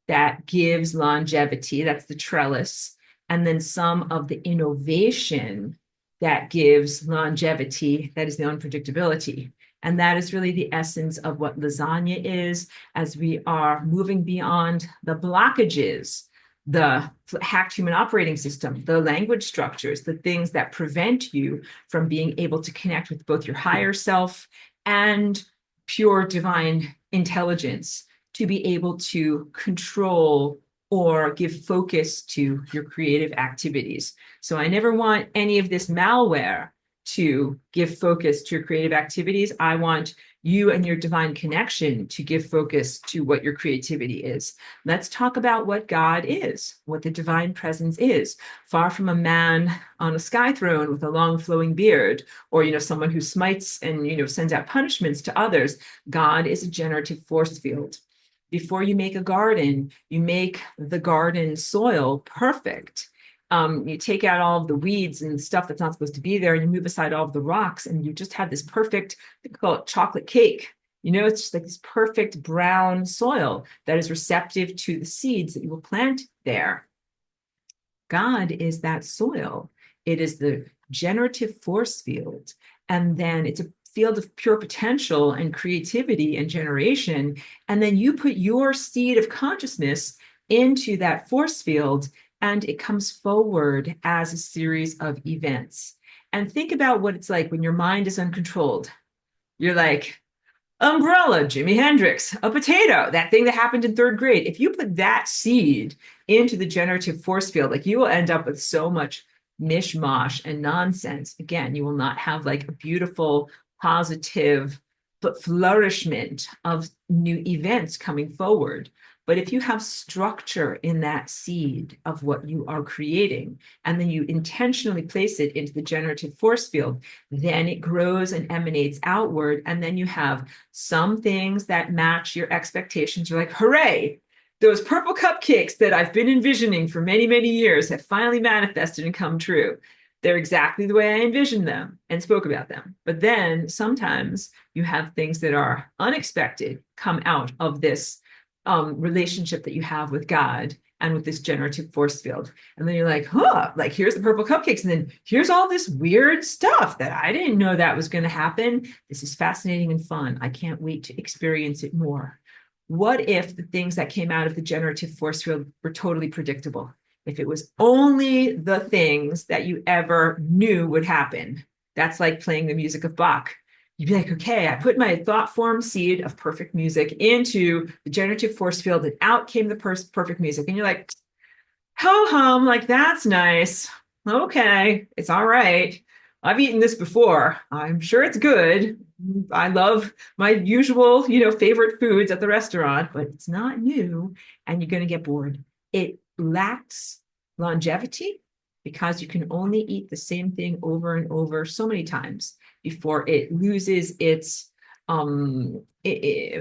that gives longevity, that's the trellis, and then some of the innovation that gives longevity, that is the unpredictability. And that is really the essence of what lasagna is, as we are moving beyond the blockages, the hacked human operating system, the language structures, the things that prevent you from being able to connect with both your higher self and pure divine intelligence, to be able to control or give focus to your creative activities. So I never want any of this malware to give focus to your creative activities. I want you and your divine connection to give focus to what your creativity is. Let's talk about what God is, what the divine presence is. Far from a man on a sky throne with a long flowing beard, or someone who smites and sends out punishments to others. God is a generative force field. Before you make a garden, you make the garden soil perfect. You take out all of the weeds and stuff that's not supposed to be there, and you move aside all of the rocks, and you just have this perfect, they call it chocolate cake. It's just like this perfect brown soil that is receptive to the seeds that you will plant there. God is that soil. It is the generative force field. And then it's a field of pure potential and creativity and generation. And then you put your seed of consciousness into that force field, and it comes forward as a series of events. And think about what it's like when your mind is uncontrolled. You're like, umbrella, Jimi Hendrix, a potato, that thing that happened in third grade. If you put that seed into the generative force field, like, you will end up with so much mishmash and nonsense. Again, you will not have like a beautiful, positive flourishment of new events coming forward. But if you have structure in that seed of what you are creating, and then you intentionally place it into the generative force field, then it grows and emanates outward. And then you have some things that match your expectations. You're like, hooray, those purple cupcakes that I've been envisioning for many, many years have finally manifested and come true. They're exactly the way I envisioned them and spoke about them. But then sometimes you have things that are unexpected come out of this relationship that you have with God and with this generative force field. And then you're like, huh, like, here's the purple cupcakes. And then here's all this weird stuff that I didn't know that was going to happen. This is fascinating and fun. I can't wait to experience it more. What if the things that came out of the generative force field were totally predictable? If it was only the things that you ever knew would happen. That's like playing the music of Bach. You'd be like, okay, I put my thought form seed of perfect music into the generative force field, and out came the perfect music. And you're like, ho hum, like, that's nice. Okay, it's all right. I've eaten this before. I'm sure it's good. I love my usual, favorite foods at the restaurant, but it's not new, and you're going to get bored. It lacks longevity because you can only eat the same thing over and over so many times before it loses its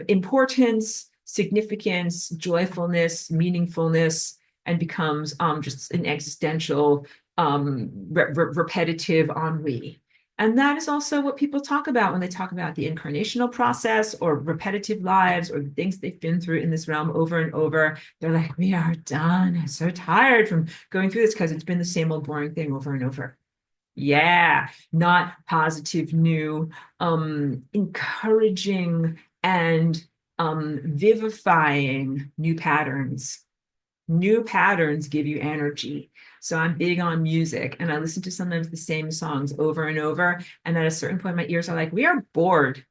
importance, significance, joyfulness, meaningfulness, and becomes just an existential, repetitive ennui. And that is also what people talk about when they talk about the incarnational process or repetitive lives or the things they've been through in this realm over and over. They're like, we are done. I'm so tired from going through this because it's been the same old boring thing over and over. Yeah, not positive, new, encouraging and vivifying new patterns. New patterns give you energy. So I'm big on music, and I listen to sometimes the same songs over and over. And at a certain point, my ears are like, we are bored.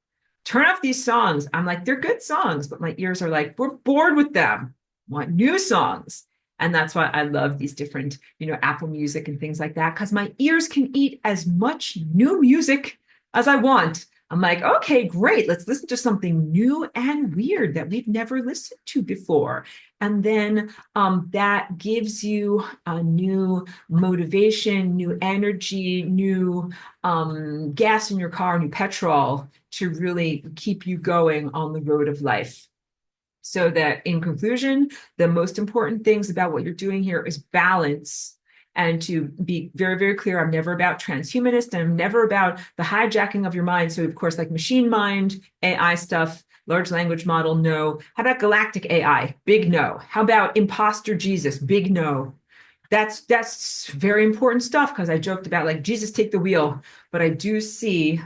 Turn off these songs. I'm like, they're good songs, but my ears are like, we're bored with them. Want new songs. And that's why I love these different, Apple Music and things like that, because my ears can eat as much new music as I want. I'm like, okay, great. Let's listen to something new and weird that we've never listened to before. And then that gives you a new motivation, new energy, new gas in your car, new petrol to really keep you going on the road of life. So that in conclusion, the most important things about what you're doing here is balance. And to be very, very clear, I'm never about transhumanist and I'm never about the hijacking of your mind. So, of course, like machine mind, AI stuff, large language model, no. How about galactic AI? Big no. How about imposter Jesus? Big no. That's very important stuff because I joked about like Jesus take the wheel, but I do see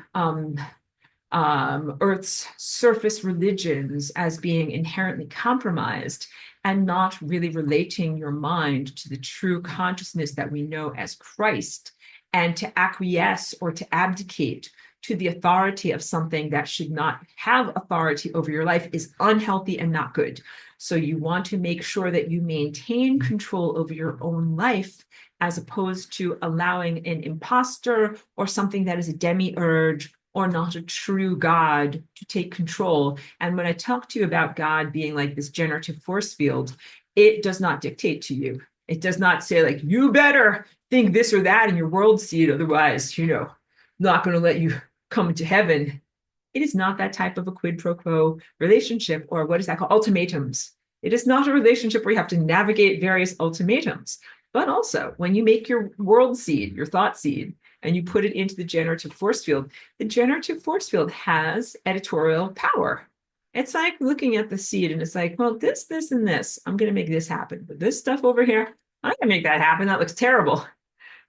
Earth's surface religions as being inherently compromised and not really relating your mind to the true consciousness that we know as Christ, and to acquiesce or to abdicate to the authority of something that should not have authority over your life is unhealthy and not good. So you want to make sure that you maintain control over your own life as opposed to allowing an imposter or something that is a demiurge or not a true God to take control. And when I talk to you about God being like this generative force field, it does not dictate to you. It does not say like, you better think this or that in your world seed, otherwise, not going to let you come into heaven. It is not that type of a quid pro quo relationship, or what is that called? Ultimatums. It is not a relationship where you have to navigate various ultimatums. But also, when you make your world seed, your thought seed, and you put it into the generative force field, the generative force field has editorial power. It's like looking at the seed and it's like, well, this, and this, I'm going to make this happen. But this stuff over here, I'm going to make that happen. That looks terrible.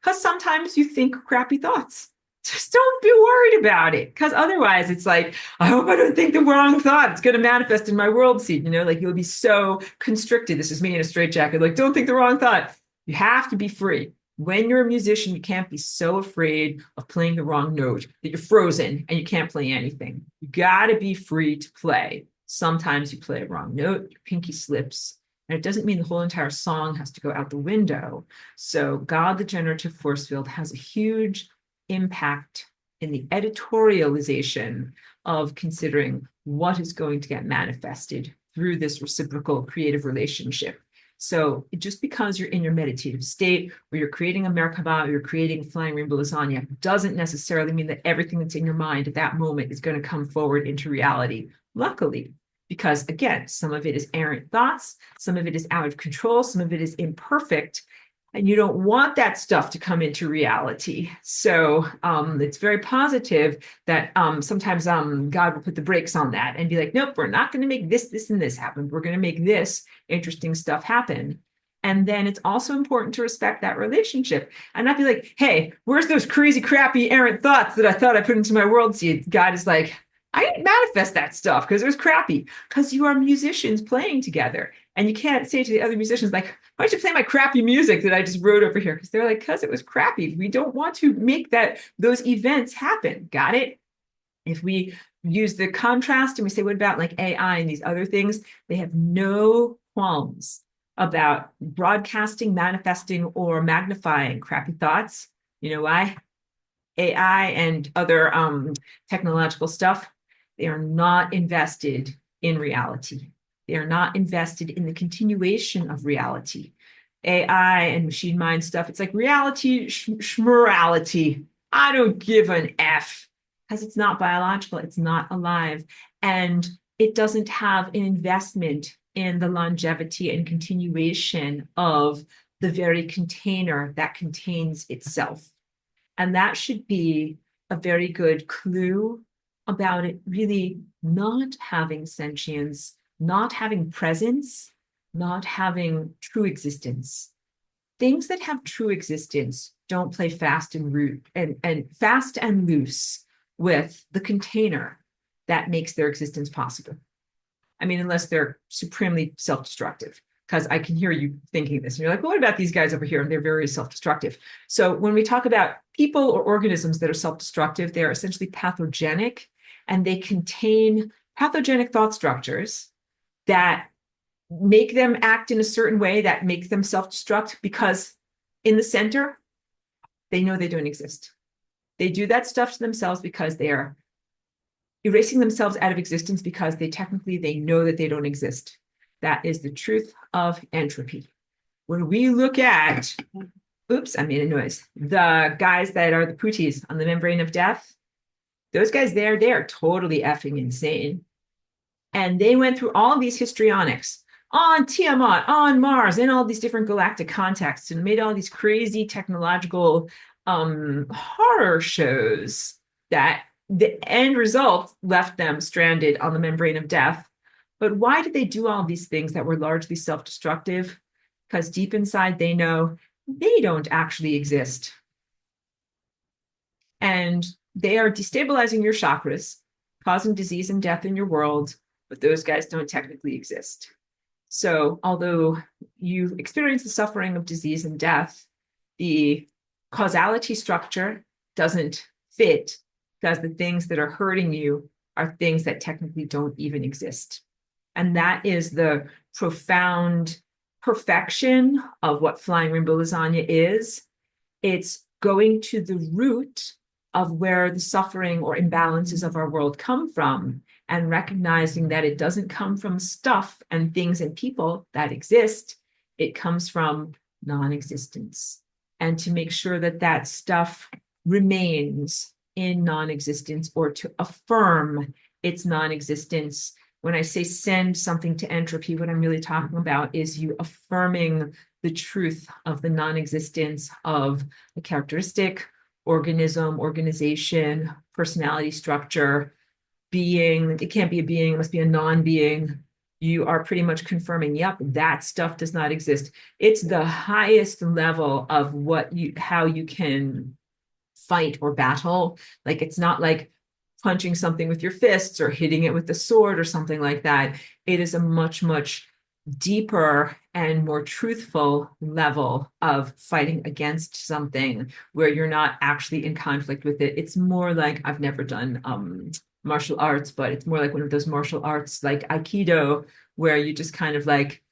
Because sometimes you think crappy thoughts. Just don't be worried about it. Because otherwise it's like, I hope I don't think the wrong thought. It's going to manifest in my world seed. Like you'll be so constricted. This is me in a straitjacket. Like, don't think the wrong thought. You have to be free. When you're a musician, you can't be so afraid of playing the wrong note that you're frozen and you can't play anything. You got to be free to play. Sometimes you play a wrong note, your pinky slips, and it doesn't mean the whole entire song has to go out the window. So God, the generative force field, has a huge impact in the editorialization of considering what is going to get manifested through this reciprocal creative relationship. So just because you're in your meditative state or you're creating a Merkaba or you're creating flying rainbow lasagna doesn't necessarily mean that everything that's in your mind at that moment is going to come forward into reality. Luckily, because again, some of it is errant thoughts, some of it is out of control, some of it is imperfect, and you don't want that stuff to come into reality. So it's very positive that sometimes God will put the brakes on that and be like, nope, we're not going to make this, and this happen. We're going to make this interesting stuff happen. And then it's also important to respect that relationship and not be like, hey, where's those crazy, crappy, errant thoughts that I thought I put into my world seed? God is like, I didn't manifest that stuff because it was crappy, because you are musicians playing together. And you can't say to the other musicians, like, why don't you play my crappy music that I just wrote over here? Because they're like, because it was crappy. We don't want to make those events happen. Got it? If we use the contrast and we say, what about like AI and these other things? They have no qualms about broadcasting, manifesting, or magnifying crappy thoughts. You know why? AI and other technological stuff, they are not invested in reality. They are not invested in the continuation of reality. AI and machine mind stuff, it's like reality, schmorality. I don't give an F because it's not biological, it's not alive, and it doesn't have an investment in the longevity and continuation of the very container that contains itself. And that should be a very good clue about it really not having sentience, not having presence, not having true existence. Things that have true existence don't play fast and root and fast and loose with the container that makes their existence possible. I mean, unless they're supremely self-destructive, because I can hear you thinking this. And you're like, well, what about these guys over here? And they're very self-destructive. So when we talk about people or organisms that are self-destructive, they're essentially pathogenic, and they contain pathogenic thought structures that make them act in a certain way that makes them self-destruct, because in the center, they know they don't exist. They do that stuff to themselves because they are erasing themselves out of existence because they know that they don't exist. That is the truth of entropy. When we look at, oops, I made a noise, the guys that are the pooties on the membrane of death, those guys there, they are totally effing insane. And they went through all of these histrionics on Tiamat, on Mars, in all these different galactic contexts, and made all these crazy technological horror shows that the end result left them stranded on the membrane of death. But why did they do all these things that were largely self-destructive? Because deep inside they know they don't actually exist. And they are destabilizing your chakras, causing disease and death in your world, but those guys don't technically exist. So although you experience the suffering of disease and death, the causality structure doesn't fit because the things that are hurting you are things that technically don't even exist. And that is the profound perfection of what flying rainbow lasagna is. It's going to the root of where the suffering or imbalances of our world come from, and recognizing that it doesn't come from stuff and things and people that exist. It comes from non-existence. And to make sure that that stuff remains in non-existence, or to affirm its non-existence. When I say send something to entropy, what I'm really talking about is you affirming the truth of the non-existence of a characteristic, organism, organization, personality structure, being. It can't be a being, it must be a non-being. You are pretty much confirming, yep, that stuff does not exist. It's the highest level of how you can fight or battle. Like, it's not like punching something with your fists or hitting it with the sword or something like that. It is a much, much deeper and more truthful level of fighting against something where you're not actually in conflict with it. It's more like, I've never done martial arts, but it's more like one of those martial arts like Aikido, where you just kind of like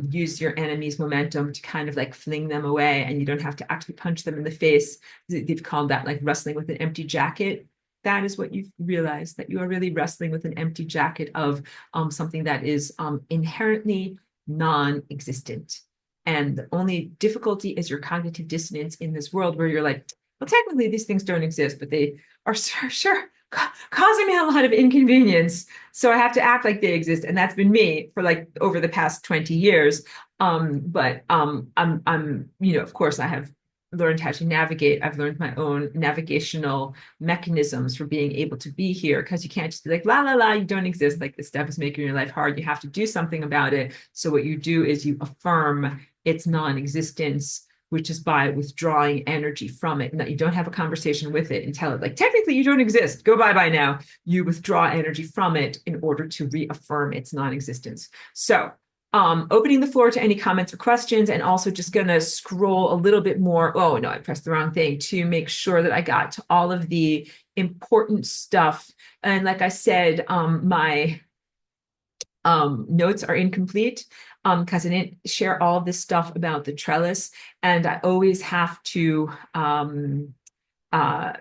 use your enemy's momentum to kind of like fling them away, and you don't have to actually punch them in the face. They've called that like wrestling with an empty jacket. That is what you've realized, that you are really wrestling with an empty jacket of something that is inherently non-existent. And the only difficulty is your cognitive dissonance in this world, where you're like, well, technically these things don't exist, but they are sure causing me a lot of inconvenience. So I have to act like they exist. And that's been me for like over the past 20 years. But I'm, of course I have learned how to navigate. I've learned my own navigational mechanisms for being able to be here, because you can't just be like, la, la, la, you don't exist. Like, this stuff is making your life hard. You have to do something about it. So what you do is you affirm its non-existence, which is by withdrawing energy from it. No, you don't have a conversation with it and tell it, like, technically you don't exist. Go bye-bye now. You withdraw energy from it in order to reaffirm its non-existence. So opening the floor to any comments or questions, and also just going to scroll a little bit more. Oh, no, I pressed the wrong thing, to make sure that I got to all of the important stuff. And like I said, my notes are incomplete because I didn't share all this stuff about the trellis. And I always have to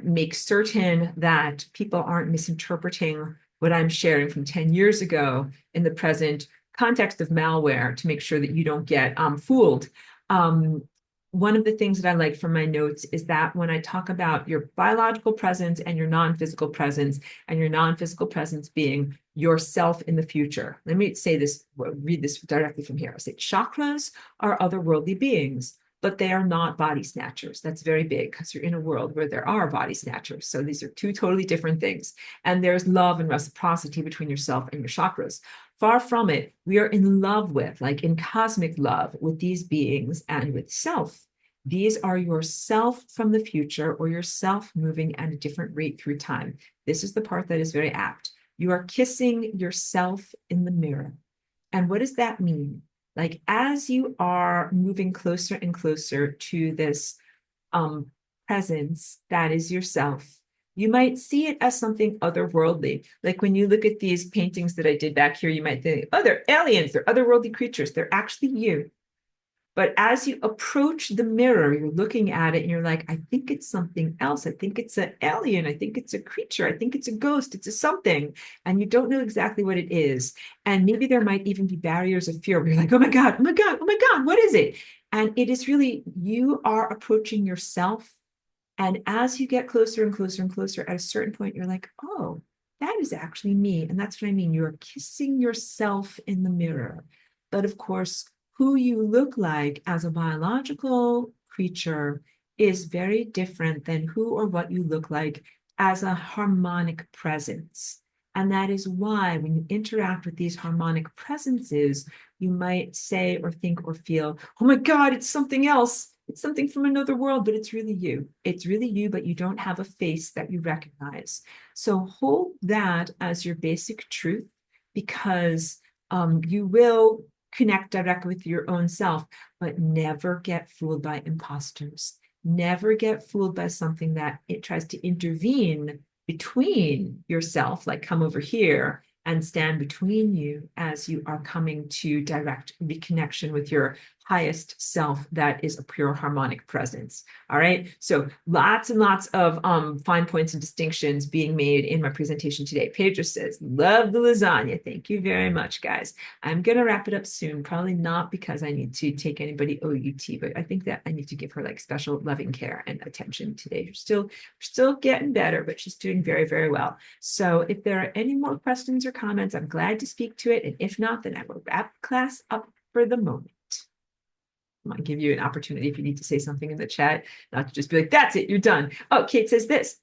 make certain that people aren't misinterpreting what I'm sharing from 10 years ago in the present context of malware, to make sure that you don't get fooled. One of the things that I like from my notes is that when I talk about your biological presence and your non-physical presence, and your non-physical presence being yourself in the future. Let me say this, read this directly from here. I say chakras are otherworldly beings, but they are not body snatchers. That's very big, because you're in a world where there are body snatchers. So these are two totally different things. And there's love and reciprocity between yourself and your chakras. Far from it. We are in love with, like in cosmic love, with these beings and with self. These are yourself from the future, or yourself moving at a different rate through time. This is the part that is very apt. You are kissing yourself in the mirror. And what does that mean? Like, as you are moving closer and closer to this presence that is yourself, you might see it as something otherworldly. Like when you look at these paintings that I did back here, you might think, oh, they're aliens, they're otherworldly creatures. They're actually you. But as you approach the mirror, you're looking at it and you're like, I think it's something else. I think it's an alien. I think it's a creature. I think it's a ghost. It's a something. And you don't know exactly what it is. And maybe there might even be barriers of fear where you're like, oh my God, oh my God, oh my God, what is it? And it is really, you are approaching yourself. And as you get closer and closer and closer, at a certain point, you're like, oh, that is actually me. And that's what I mean. You're kissing yourself in the mirror. But of course, who you look like as a biological creature is very different than who or what you look like as a harmonic presence. And that is why when you interact with these harmonic presences, you might say or think or feel, oh my God, it's something else. It's something from another world, but it's really you. It's really you, but you don't have a face that you recognize. So hold that as your basic truth, because you will connect directly with your own self, but never get fooled by imposters. Never get fooled by something that it tries to intervene between yourself, like come over here and stand between you as you are coming to direct reconnection with your highest self that is a pure harmonic presence. All right. So lots and lots of fine points and distinctions being made in my presentation today. Pedro says, love the lasagna. Thank you very much, guys. I'm going to wrap it up soon. Probably not because I need to take anybody OUT, but I think that I need to give her like special loving care and attention today. We're still getting better, but she's doing very, very well. So if there are any more questions or comments, I'm glad to speak to it. And if not, then I will wrap class up for the moment. I might give you an opportunity if you need to say something in the chat, not to just be like, that's it, you're done. Oh, Kate says this.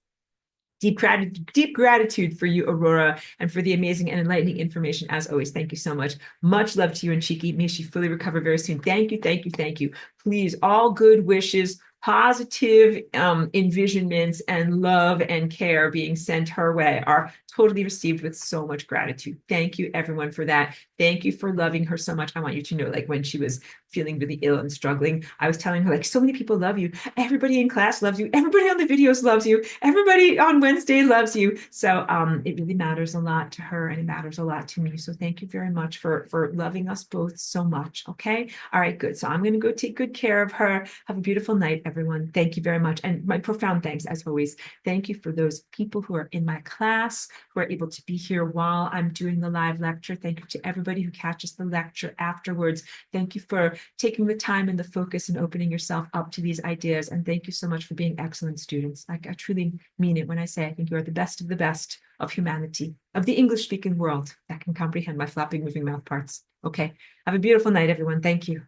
Deep gratitude for you, Aurora, and for the amazing and enlightening information as always. Thank you so much. Much love to you and Chiki. May she fully recover very soon. Thank you, thank you, thank you. Please, all good wishes, positive envisionments, and love and care being sent her way are totally received with so much gratitude. Thank you, everyone, for that. Thank you for loving her so much. I want you to know, like when she was feeling really ill and struggling, I was telling her, like, so many people love you. Everybody in class loves you. Everybody on the videos loves you. Everybody on Wednesday loves you. So it really matters a lot to her, and it matters a lot to me. So thank you very much for loving us both so much. Okay. All right, good. So I'm going to go take good care of her. Have a beautiful night, everyone. Thank you very much. And my profound thanks, as always. Thank you for those people who are in my class, who are able to be here while I'm doing the live lecture. Thank you to everybody who catches the lecture afterwards. Thank you for taking the time and the focus and opening yourself up to these ideas. And thank you so much for being excellent students. Like, I truly mean it when I say I think you are the best of humanity, of the English-speaking world that can comprehend my flapping, moving mouth parts. Okay. Have a beautiful night, everyone. Thank you.